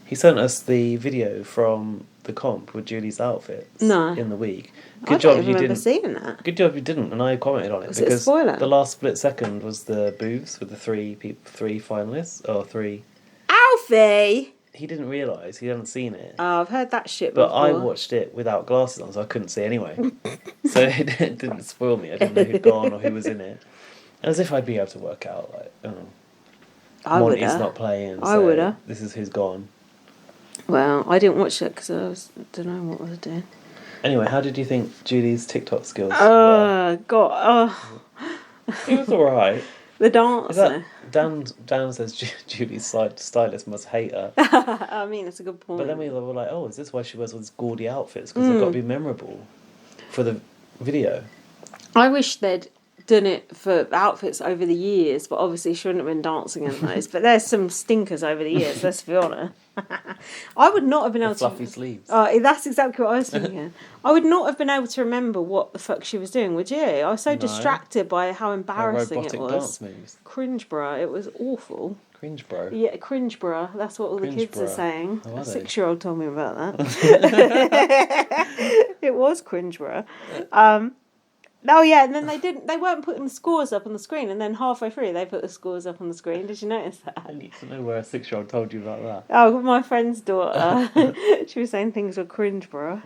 He sent us the video from the comp with Julie's outfits in the week. I don't remember seeing that. Good job you didn't, and I commented on it Was because it a spoiler? the last split second was the booths with the three finalists or three. Alfie! He didn't realise he hadn't seen it. Oh, I've heard that shit but before. I watched it without glasses on, so I couldn't see anyway. So it didn't spoil me. I didn't know who'd gone or who was in it. As if I'd be able to work out, like, Monty's not playing. I woulda. This is who's gone. Well, I didn't watch it because I don't know what I was doing. Anyway, how did you think Julie's TikTok skills were? Oh, God. It was alright. The dancer. Dan says Julie's stylist must hate her. I mean, it's a good point. But then we were like, is this why she wears all these gaudy outfits? Because they've got to be memorable for the video. I wish they'd done it for outfits over the years, but obviously she wouldn't have been dancing in those. But there's some stinkers over the years, let's be honest. I would not have been able to... Fluffy sleeves. That's exactly what I was thinking. I would not have been able to remember what the fuck she was doing, would you? I was so distracted by how embarrassing it was. Dance moves. Cringe bra, it was awful. Cringe bro. Yeah, cringe bra. That's what all the kids are saying. Oh, a 6-year-old told me about that. It was cringe bra. Oh yeah, and then they weren't putting the scores up on the screen, and then halfway through they put the scores up on the screen. Did you notice that? I need to know where a 6-year-old told you about that. Oh, my friend's daughter. She was saying things were cringe, bro.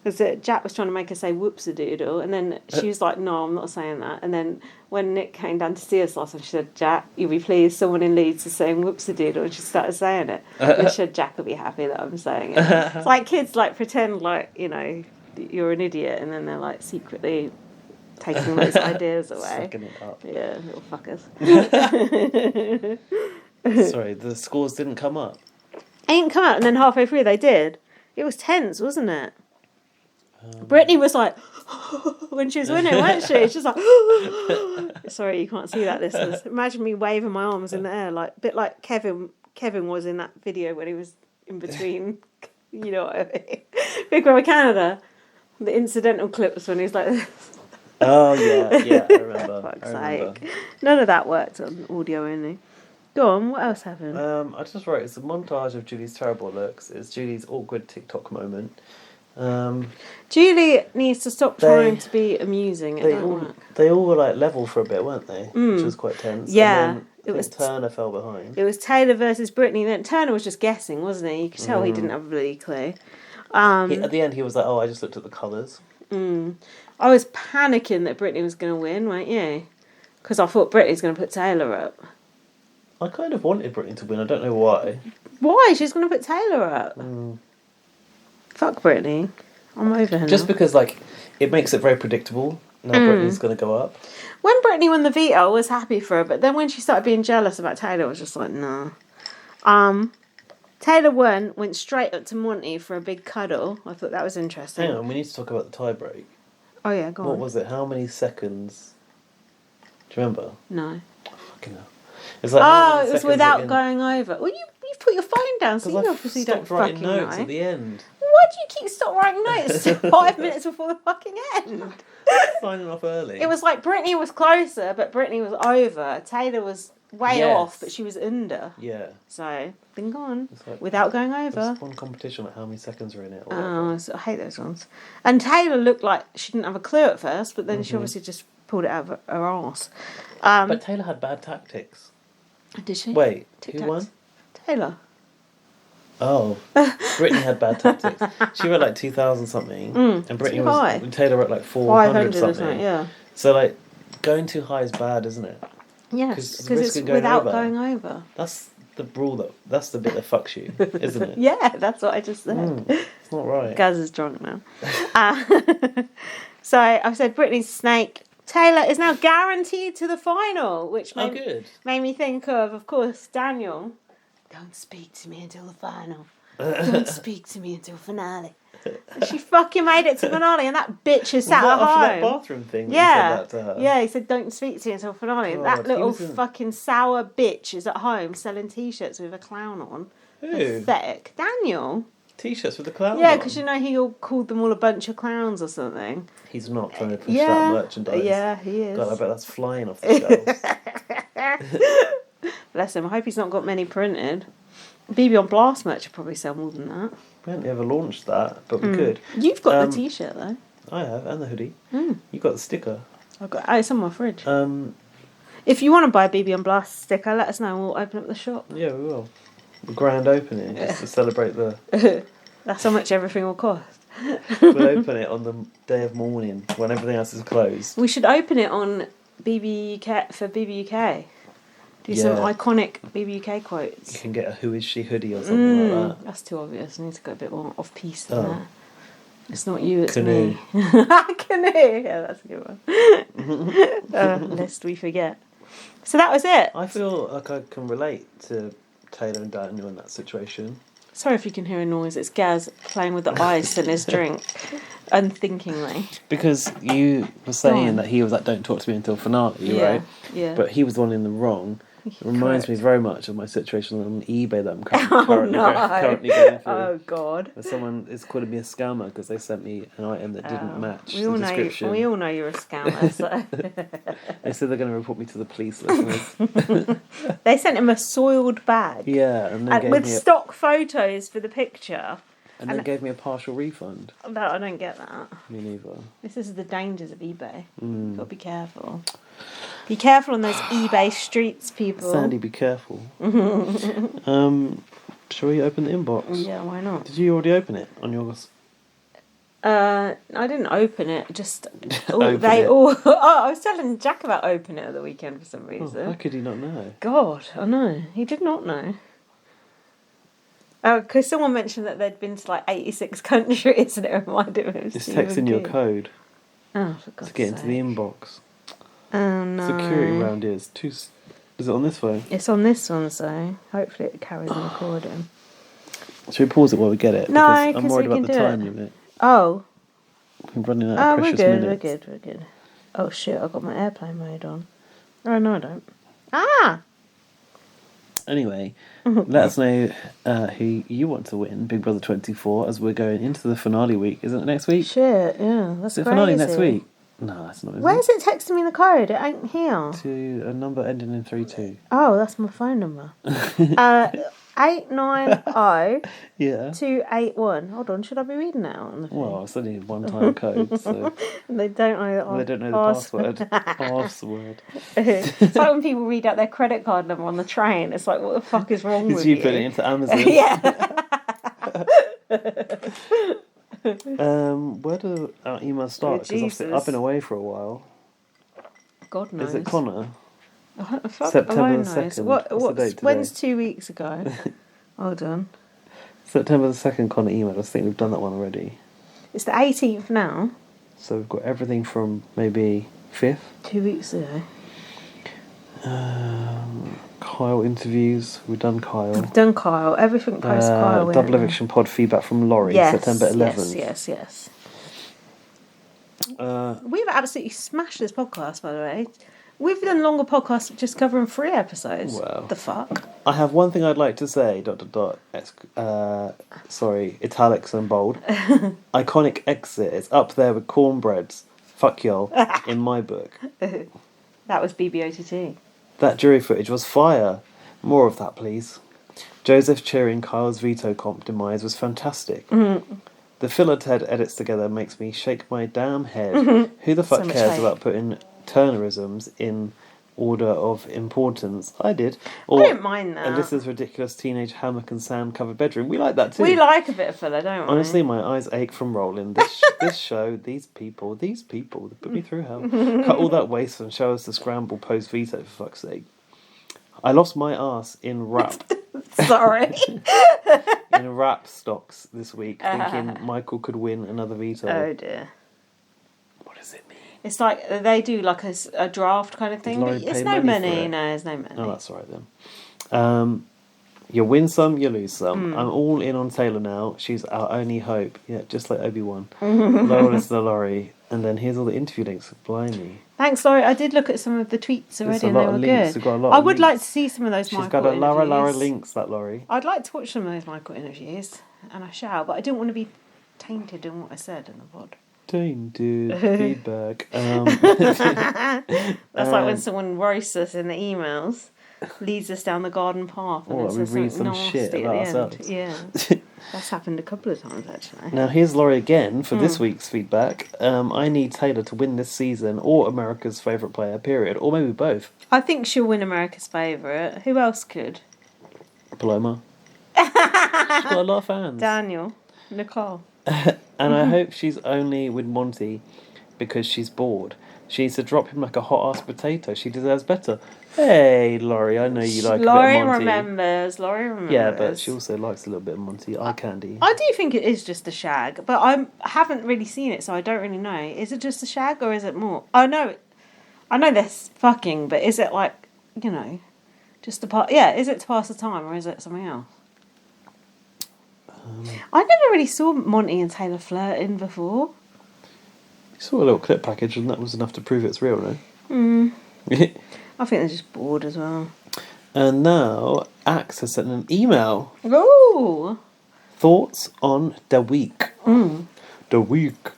Because Jack was trying to make her say whoops-a-doodle, and then she was like, no, I'm not saying that. And then when Nick came down to see us last time, she said, Jack, you'll be pleased someone in Leeds is saying whoops-a-doodle, and she started saying it. And she said, Jack will be happy that I'm saying it. It's like kids like pretend like, you know, you're an idiot, and then they're like secretly taking those ideas away. Sucking it up. Yeah, little fuckers. Sorry, the scores didn't come up. They didn't come out, and then halfway through they did. It was tense, wasn't it? Brittany was like, when she was winning, wasn't she? She was like, sorry, you can't see that, listeners. Imagine me waving my arms in the air, like a bit like Kevin was in that video when he was in between, you know what I mean? Big Brother Canada. The incidental clips when he's like this. Oh, yeah, I remember. Fuck's sake. None of that worked on audio only. Go on, what else happened? I just wrote, it's a montage of Julie's terrible looks. It's Julie's awkward TikTok moment. Julie needs to stop trying to be amusing. They all were like level for a bit, weren't they? Which was quite tense. Yeah. And then Turner fell behind. It was Taylor versus Brittany. Then Turner was just guessing, wasn't he? You could tell he didn't have a bloody clue. At the end, he was like, "Oh, I just looked at the colours." I was panicking that Brittany was going to win, weren't you? Because I thought Brittany was going to put Taylor up. I kind of wanted Brittany to win. I don't know why. Why? She's going to put Taylor up. Fuck Brittany. I'm over her Just now. because, like, it makes it very predictable. Now Brittany's going to go up. When Brittany won the veto, I was happy for her, but then when she started being jealous about Taylor, I was just like, no. Taylor went straight up to Montay for a big cuddle. I thought that was interesting. Hang on, we need to talk about the tie break. Oh yeah, go on. What was it? How many seconds? Do you remember? No. Oh, fucking hell. It was like it was without going over. Well, you've put your phone down, so you obviously don't fucking know. Notes at the end. Why do you keep stop writing notes 5 minutes before the fucking end? Signing off early. It was like Brittany was closer, but Brittany was over. Taylor was way off, but she was under. Yeah. So, been gone. Like, without going over. There's one competition, like how many seconds are in it. I hate those ones. And Taylor looked like she didn't have a clue at first, but then she obviously just pulled it out of her arse. But Taylor had bad tactics. Did she? Wait, Tic-Tacs. who won? Taylor. Oh, Brittany had bad tactics. She wrote like 2,000 something, and Taylor wrote like 400 something. Yeah. So like, going too high is bad, isn't it? Yes, because it's without going over. That's the rule that's the bit that fucks you, isn't it? Yeah, that's what I just said. It's not right. Gaz is drunk now. So I said Brittany's snake. Taylor is now guaranteed to the final, which made me think of course, Daniel. Don't speak to me until the final. Don't speak to me until finale. And she fucking made it to finale, and that bitch is sat at home. After that bathroom thing, yeah, he said that to her. Yeah, he said don't speak to me until finale. God, that little fucking sour bitch is at home selling t-shirts with a clown on. Who? Pathetic. Daniel. T-shirts with the clown on? Yeah, because you know he called them all a bunch of clowns or something. He's not trying to push that merchandise. Yeah, he is. God, I bet that's flying off the shelves. Bless him. I hope he's not got many printed. BB on Blast merch would probably sell more than that. We haven't ever launched that, but we could. You've got the t-shirt though. I have, and the hoodie. You got the sticker. It's on my fridge. If you want to buy a BB on Blast sticker, let us know and we'll open up the shop. Yeah, we will. The grand opening, just to celebrate the... That's how much everything will cost. We'll open it on the day of mourning, when everything else is closed. We should open it on BB UK. Do some iconic BB UK quotes. You can get a Who Is She hoodie or something like that. That's too obvious. I need to go a bit more off-piece than that. It's not you, it's Canoe. me. Canoe! Yeah, that's a good one. Lest we forget. So that was it. I feel like I can relate to Taylor and Daniel in that situation. Sorry if you can hear a noise. It's Gaz playing with the ice in his drink, unthinkingly. Because you were saying that he was like, don't talk to me until finale, right? Yeah. But he was the one in the wrong. It reminds me very much of my situation on eBay that I'm currently going through. Oh, God. Where someone is calling me a scammer because they sent me an item that didn't match the description. We all know you're a scammer, so... They said they're going to report me to the police, listeners. They sent him a soiled bag. Yeah. And they gave with me stock photos for the picture. And they gave me a partial refund. No, I don't get that. Me neither. This is the dangers of eBay. You've got to be careful. Be careful on those eBay streets, people. Sandy, be careful. Shall we open the inbox? Yeah, why not? Did you already open it on yours? I didn't open it. Just I was telling Jack about opening it at the weekend for some reason. How could he not know? God, I know. He did not know. Because someone mentioned that they'd been to like 86 countries and it reminded me of Just texting your code for God's to get into the inbox. Oh no. Security round is it on this phone? It's on this one, so hopefully it carries on recording. Should we pause it while we get it? No, because I'm worried about the time limit. Oh. I'm running out of precious minutes. We're good. Oh shit, I've got my airplane mode on. Oh no, I don't. Ah! Anyway, let us know who you want to win Big Brother 24 as we're going into the finale week. Isn't it next week? Shit, yeah, that's the crazy. Finale next week? No, that's not. Where is it texting me the code? It ain't here. To a number ending in 32. Oh, that's my phone number. 890 yeah 281. Hold on, should I be reading that out on the phone? Well, it's only a one-time code, so they don't know the password. Password. It's like when people read out their credit card number on the train. It's like, what the fuck is wrong with you? You put it into Amazon. Yeah. Where do our emails start? Because I've been away for a while. God knows. Is it Connor? September the 2nd. When's 2 weeks ago? Hold on. September the 2nd, Connor emailed us. I think we've done that one already. It's the 18th now. So we've got everything from maybe 5th. 2 weeks ago. Kyle interviews. We've done Kyle. We've done Kyle. Everything post Kyle. Double eviction pod feedback from Laurie. Yes, September 11th. Yes. We've absolutely smashed this podcast, by the way. We've done longer podcasts just covering 3 episodes. Wow. The fuck? I have one thing I'd like to say, ... italics and bold. Iconic exit. It's up there with cornbreads. Fuck y'all. In my book. That was BB24. That jury footage was fire. More of that, please. Joseph cheering Kyle's veto comp demise was fantastic. Mm-hmm. The filler Ted edits together makes me shake my damn head. Mm-hmm. Who the fuck cares about putting Turnerisms in order of importance? I did. Or I don't mind that. Alyssa's ridiculous teenage hammock and sand covered bedroom. We like that too. We like a bit of filler, don't we? Honestly, my eyes ache from rolling. This show, these people, they put me through hell. Cut all that waste and show us the scramble post veto, for fuck's sake. I lost my ass in rap. Sorry. In rap stocks this week, thinking Michael could win another veto. Oh dear. What does it mean? It's like they do like a draft kind of thing, but it's no money. No, there's no money. Oh, that's all right then. You win some, you lose some. I'm all in on Taylor now. She's our only hope. Yeah, just like Obi-Wan. Loyal is the Laurie. And then here's all the interview links. Blimey. Thanks, Laurie. I did look at some of the tweets already and they were good. Got a lot I would like to see some of those Michael interviews. She's got a Lara links, that Laurie. I'd like to watch some of those Michael interviews, and I shall, but I didn't want to be tainted in what I said in the pod. Tainted feedback. That's like when someone roasts us in the emails, leads us down the garden path, and we read some shit about ourselves. Yeah, that's happened a couple of times actually. Now here's Laurie again for this week's feedback. I need Taylor to win this season, or America's favourite player, period, or maybe both. I think she'll win America's favourite. Who else could? Paloma. She's got a lot of fans. Daniel, Nicole. And I hope she's only with Montay because she's bored. She needs to drop him like a hot ass potato. She deserves better. Hey, Laurie, I know you like a bit of Montay. Laurie remembers. Yeah, but she also likes a little bit of Montay. Eye candy. I do think it is just a shag, but I haven't really seen it, so I don't really know. Is it just a shag or is it more? I know they're fucking, but is it like, just to pass? Yeah, is it to pass the time or is it something else? I never really saw Monty and Taylor flirting before. You saw a little clip package and that was enough to prove it's real, no? I think they're just bored as well. And now, Axe has sent an email. Ooh! Thoughts on the week. The week.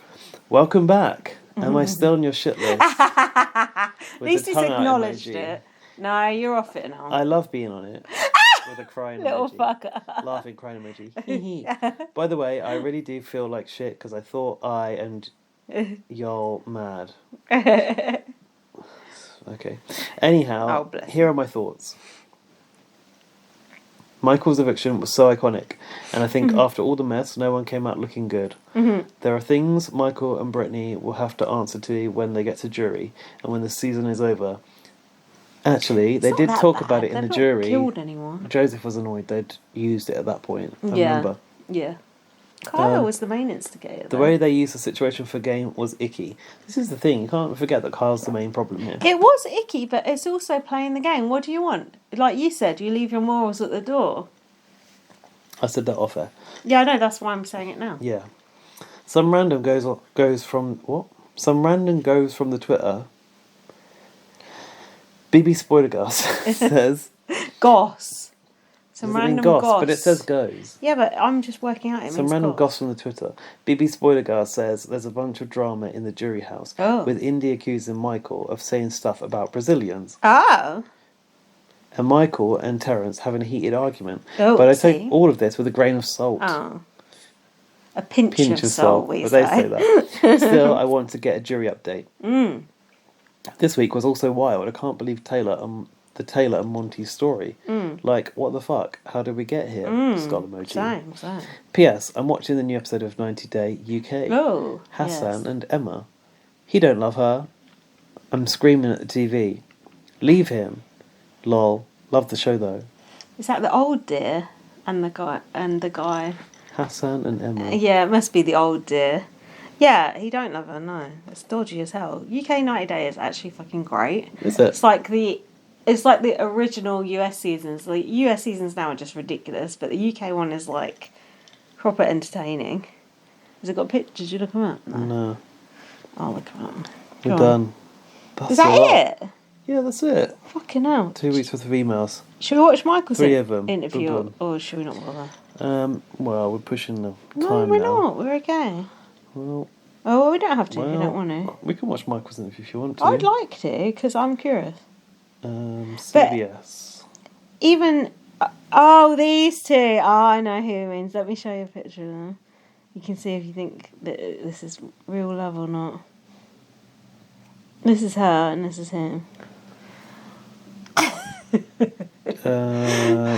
Welcome back. Am I still on your shit list? At least he's acknowledged it. No, you're off it now. I love being on it. with a crying Little emoji. fucker. Laughing, crying emoji. By the way, I really do feel like shit because I thought I and y'all mad. Okay. Anyhow, here are my thoughts. Michael's eviction was so iconic, and I think after all the mess, no one came out looking good. There are things Michael and Brittany will have to answer to when they get to jury, and when the season is over. Actually, they did talk about it in the jury. Killed anyone. Joseph was annoyed they'd used it at that point. I remember. Yeah. Kyle was the main instigator. The way they used the situation for game was icky. This is the thing, you can't forget that Kyle's the main problem here. It was icky, but it's also playing the game. What do you want? Like you said, you leave your morals at the door. I said that off air. Yeah, I know, that's why I'm saying it now. Yeah. Some random goes from the Twitter. BB Spoiler Girls says Goss. Some Does it random mean goss, goss. but it says goes. Yeah, but I'm just working out it Some means random goss. goss from the Twitter. BB Spoiler Girl says there's a bunch of drama in the jury house with Indy accusing Michael of saying stuff about Brazilians. Oh. And Michael and Terrance having a heated argument. But I take all of this with a grain of salt. Oh. A pinch of salt, but they say that. Still, I want to get a jury update. This week was also wild. I can't believe Taylor and Montay's story. Like, what the fuck? How did we get here? Skull emoji. Same. P.S. I'm watching the new episode of 90 Day UK. Oh, Hassan and Emma. He don't love her. I'm screaming at the TV. Leave him. Lol. Love the show though. Is that the old dear and the guy? Hassan and Emma. Yeah, it must be the old dear. Yeah, he don't love her. No, it's dodgy as hell. UK 90 Day is actually fucking great. Is it? It's like the original US seasons. The US seasons now are just ridiculous, but the UK one is like proper entertaining. Has it got pictures? Did you look them up? No. I'll look them up. We're done. That's is that it? Yeah, that's it. Fucking hell. 2 weeks worth of emails. Should we watch Michael's 3 of them. interview or should we not bother? Well, we're pushing the time now. No, we're not. We're okay. Well, we don't have to if you don't want to. We can watch Michael's interview if you want to. I'd like to, because I'm curious. CBS. Even... these two. I know who it means. Let me show you a picture of them. You can see if you think that this is real love or not. This is her and this is him.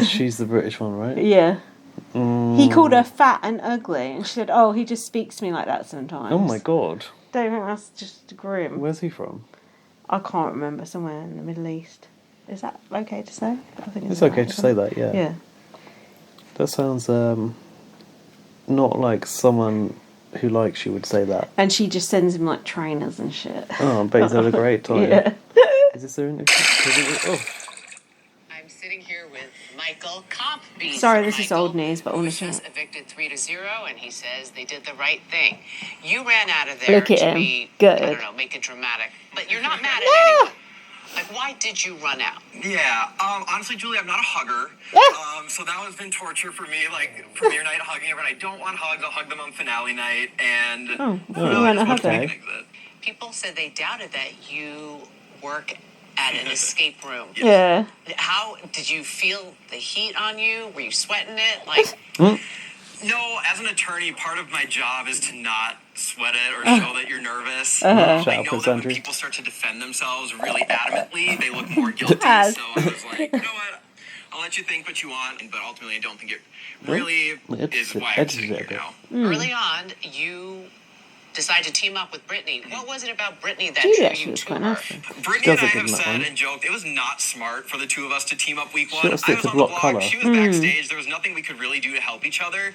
She's the British one, right? Yeah. He called her fat and ugly, and she said, "Oh, he just speaks to me like that sometimes." Oh my god! Don't think that's just grim. Where's he from? I can't remember. Somewhere in the Middle East. Is that okay to say? I think it's okay to say that. Yeah. Yeah. That sounds not like someone who likes you would say that. And she just sends him like trainers and shit. Oh, I bet he's had a great time. Yeah. Is this their interview? I'm sitting here with Michael Compbeast. Sorry, this is old news, but honestly. Was evicted 3-0, and he says they did the right thing. You ran out of there Look at to him. be, Good. I don't know, make it dramatic. But you're not mad at anyone. Like, why did you run out? Yeah, honestly, Julie, I'm not a hugger. So that has been torture for me, like, premiere night hugging everyone. I don't want hugs. I'll hug them on finale night, and... you weren't a hugger. People said they doubted that you work at an escape room. Yeah. How did you feel the heat on you? Were you sweating it? Like... No, as an attorney, part of my job is to not sweat it or show that you're nervous. Shut I up, know that when Andrew. people start to defend themselves really adamantly, they look more guilty. So I was like, you know what? I'll let you think what you want, but ultimately I don't think it really is why I'm sitting here now. Early on, you decided to team up with Brittany. What was it about Brittany that Julie drew actually you was to quite her? nice. Brittany and I Does have look like said one. and joked it was not smart for the two of us to team up week one. Should've I stick was to on the block vlog, colour. she was backstage. There was nothing we could really do to help each other.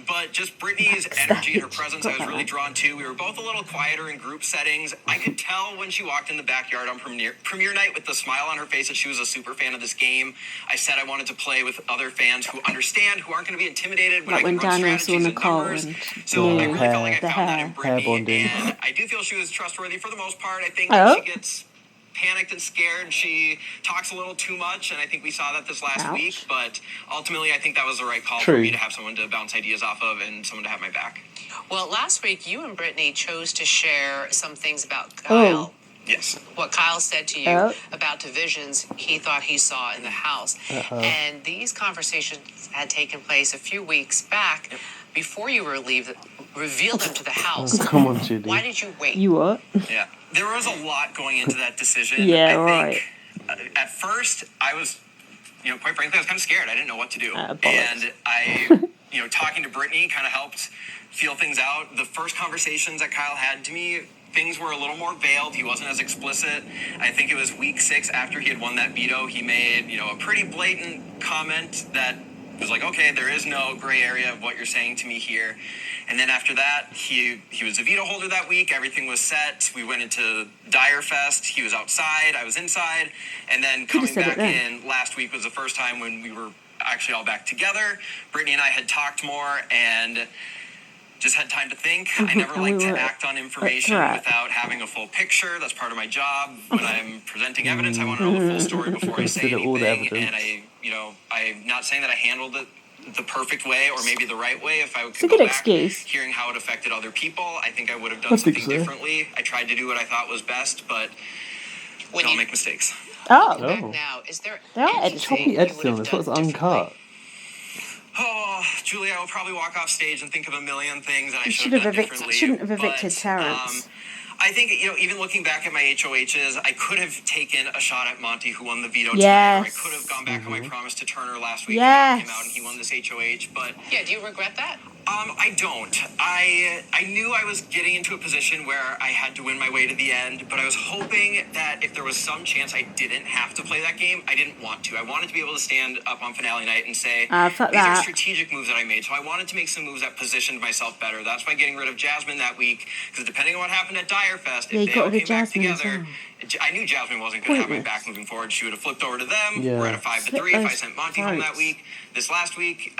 But just Brittany's energy and her presence, I was really drawn to. We were both a little quieter in group settings. I could tell when she walked in the backyard on premiere night with the smile on her face that she was a super fan of this game. I said I wanted to play with other fans who understand, who aren't going to be intimidated when Like I when can run Daniel saw strategies and Nicole numbers. and So I really hair. felt like I The found that in hair Brittany. bonding. And I do feel she was trustworthy for the most part. I think Oh. she gets panicked and scared. She talks a little too much, and I think we saw that this last Ouch. week. But ultimately, I think that was the right call True. for me to have someone to bounce ideas off of and someone to have my back. Well, last week you and Brittany chose to share some things about Kyle. Yes. What Kyle said to you about divisions he thought he saw in the house. And these conversations had taken place a few weeks back before you revealed them to the house. Come on, Judy. Why did you wait? You what? Yeah. There was a lot going into that decision. Yeah, I think at first I was, quite frankly, I was kind of scared. I didn't know what to do. And I, talking to Brittany kind of helped feel things out. The first conversations that Kyle had to me, things were a little more veiled. He wasn't as explicit. I think it was week 6 after he had won that veto, he made, a pretty blatant comment that was like, okay, there is no gray area of what you're saying to me here. And then after that, he was a veto holder that week. Everything was set. We went into Dire Fest. He was outside. I was inside. And then coming back in last week was the first time when we were actually all back together. Brittany and I had talked more and just had time to think. I never like to act on information without having a full picture. That's part of my job. When I'm presenting evidence, I want to know the full story before I say anything. And I'm not saying that I handled it the perfect way or maybe the right way. If I could go back hearing how it affected other people, I think I would have done something differently. I tried to do what I thought was best, but we don't make mistakes. Back now, is there choppy editing on this? What's uncut? Oh, Julie, I will probably walk off stage and think of a million things that I should have done differently. Shouldn't have evicted Terrance. I think, even looking back at my HOHs, I could have taken a shot at Montay, who won the veto tonight, or I could have gone back on my promise to Turner last week and came out and he won this HOH, but... Yeah, do you regret that? I don't. I knew I was getting into a position where I had to win my way to the end, but I was hoping that if there was some chance I didn't have to play that game, I didn't want to. I wanted to be able to stand up on finale night and say, these are strategic moves that I made, so I wanted to make some moves that positioned myself better. That's why getting rid of Jasmine that week, because depending on what happened at Dire Fest, if they all came back together, I knew Jasmine wasn't going to have my back moving forward. She would have flipped over to them. We're at a 5-3 if I sent Montay home that week. This last week,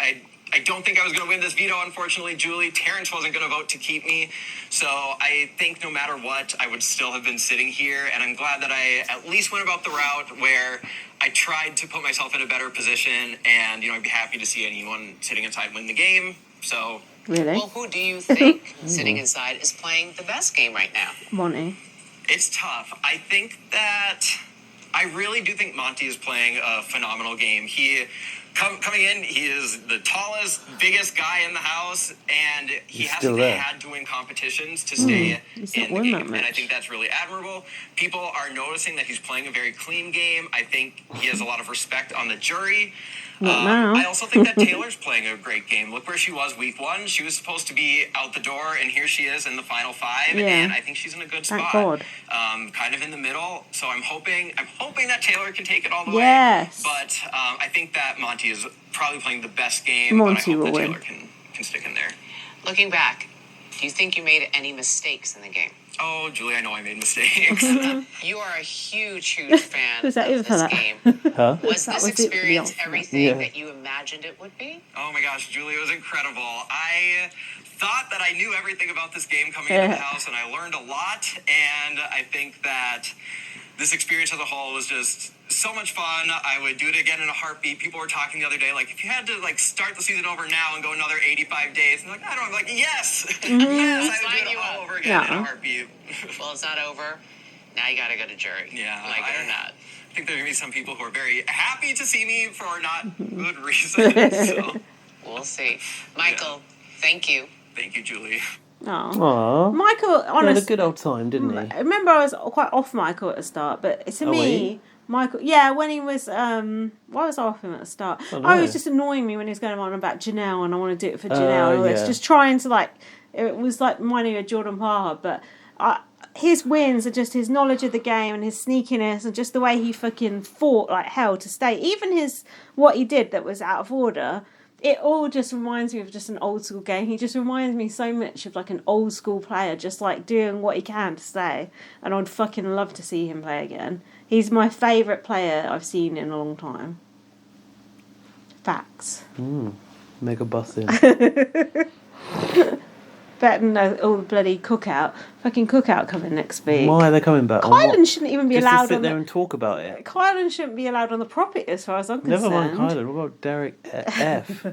I don't think I was going to win this veto, unfortunately, Julie. Terrance wasn't going to vote to keep me. So I think no matter what, I would still have been sitting here. And I'm glad that I at least went about the route where I tried to put myself in a better position. And, I'd be happy to see anyone sitting inside win the game. So... Really? Well, who do you think sitting inside is playing the best game right now? Montay. It's tough. I think that... I really do think Montay is playing a phenomenal game. Coming in, he is the tallest, biggest guy in the house, and he hasn't had to win competitions to stay in the game. And I think that's really admirable. People are noticing that he's playing a very clean game. I think he has a lot of respect on the jury. I also think that Taylor's playing a great game. Look where she was week 1. She was supposed to be out the door, and here she is in the final 5. And I think she's in a good spot. Kind of in the middle. So I'm hoping that Taylor can take it all the way. But I think that Montay is probably playing the best game. But I hope that Taylor can stick in there. Looking back, do you think you made any mistakes in the game? Oh, Julie, I know I made mistakes. You are a huge fan of this game. Was this experience everything that you imagined it would be? Oh my gosh, Julie, it was incredible. I thought that I knew everything about this game coming into the house, and I learned a lot, and I think that this experience as a whole was just so much fun. I would do it again in a heartbeat. People were talking the other day, if you had to, start the season over now and go another 85 days, and I don't know, yes! Yes, I would do it all over again in a heartbeat. Well, it's not over. Now you gotta go to jury. Yeah. Like it or not. I think there are going to be some people who are very happy to see me for not good reasons. So. We'll see. Michael, thank you. Thank you, Julie. Aww. Michael, honestly, he had a good old time, didn't he? I remember I was quite off Michael at the start, but to me, Michael, when he was, why was I off him at the start? He was just annoying me when he was going on about Janelle, and I want to do it for Janelle. It's just trying to, it was like reminding me of Jordan Parha, but his wins are just his knowledge of the game and his sneakiness and just the way he fucking fought like hell to stay. Even what he did that was out of order, it all just reminds me of just an old school game. He just reminds me so much of an old school player, just doing what he can to stay. And I'd fucking love to see him play again. He's my favourite player I've seen in a long time. Facts. Megabussin. Better than all the bloody cookout. Fucking cookout coming next week. Why are they coming back? Kylan shouldn't even be allowed to sit there and talk about it. Kylan shouldn't be allowed on the property as far as I'm concerned. Never mind Kylan. What about Derek F?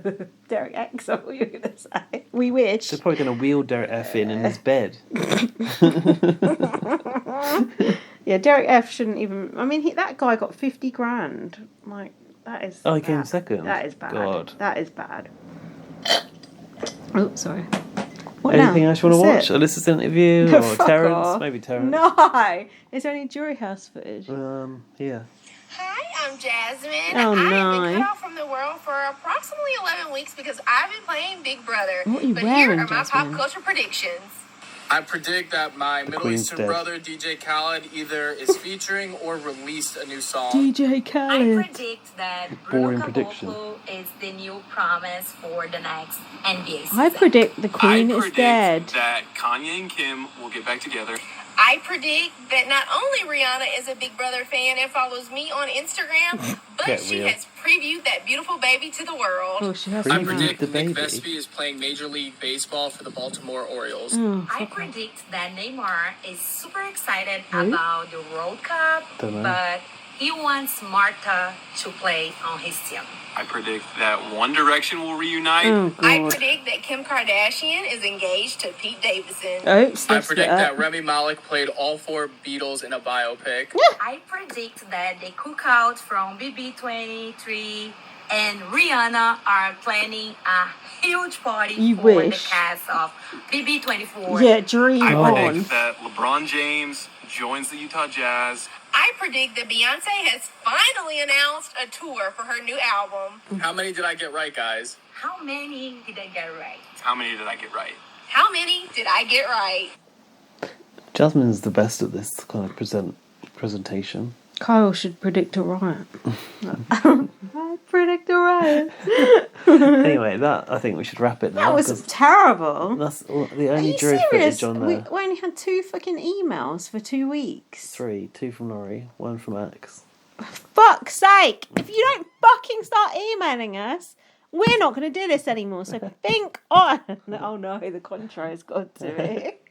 Derek X, that's what you were going to say. We wish. They're probably going to wheel Derek F in his bed. Yeah, Derek F shouldn't even. I mean, that guy got 50 grand. Like, that is. Oh, he came second. That is bad. God. That is bad. Oh, sorry. What Anything now? else you want to watch? Alyssa's interview or Fuck Terrance? off. Maybe Terrance. No, it's only jury house footage. Yeah. Hi, I'm Jasmine. Oh, I no. have been cut off from the world for approximately 11 weeks because I've been playing Big Brother. What are you but wearing, here are my Jasmine? pop culture predictions. I predict that my Middle Queen's Eastern dead. brother, DJ Khaled, either is featuring or released a new song. DJ I Khaled. predict that Boring Bruno prediction. Caboclo is the new promise for the next NBA season. I predict the Queen I is predict dead. that Kanye and Kim will get back together. I predict that not only Rihanna is a Big Brother fan and follows me on Instagram, but Get she real. has previewed that beautiful baby to the world. Oh, she has I Preview predict the Nick baby. Vespi is playing Major League Baseball for the Baltimore Orioles. Oh, I fuck off. predict that Neymar is super excited Who? about the World Cup, Dunno. but he wants Marta to play on his team. I predict that One Direction will reunite. Oh, I God. predict that Kim Kardashian is engaged to Pete Davidson. Oops, I that's predict the that Remy Malek played all 4 Beatles in a biopic. I predict that the cookout from BB23 and Rihanna are planning a huge party You for wish. the cast of BB24. Yeah, dream I on. predict that LeBron James joins the Utah Jazz. I predict that Beyonce has finally announced a tour for her new album. How many did I get right, guys? How many did I get right? How many did I get right? How many did I get right? Jasmine's the best at this kind of presentation. Kyle should predict a riot. I predict a riot. Anyway, I think we should wrap it now. That was 'cause terrible. that's the Are only you jury serious? footage on We there. only had 2 fucking emails for 2 weeks. 3, 2 from Laurie, 1 from Alex. Fuck's sake! If you don't fucking start emailing us, we're not going to do this anymore. So think on. Oh no, the contrary's got to it.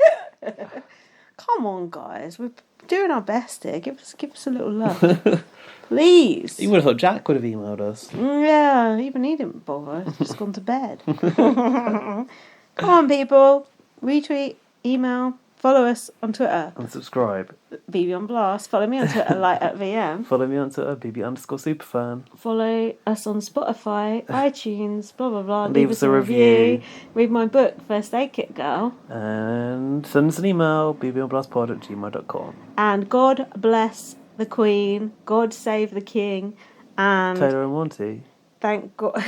Come on, guys. We're doing our best here. Give us a little love, please. You would have thought Jack would have emailed us. Yeah, even he didn't bother. He's just gone to bed. Come on, people. Retweet, email, follow us on Twitter. And subscribe. BB on Blast. Follow me on Twitter, like at VM. Follow me on Twitter, BB_superfan. Follow us on Spotify, iTunes, blah, blah, blah. Leave us a review. Read my book, First Aid Kit Girl. And send us an email, bbonblastpod@gmail.com. And God bless the Queen. God save the King. And Taylor and Monty. thank God.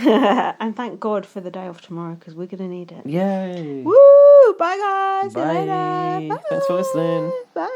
And thank God for the day off tomorrow, because we're going to need it. Yay! Woo! Bye, guys. See you Bye. later. Bye. Thanks for listening. Bye.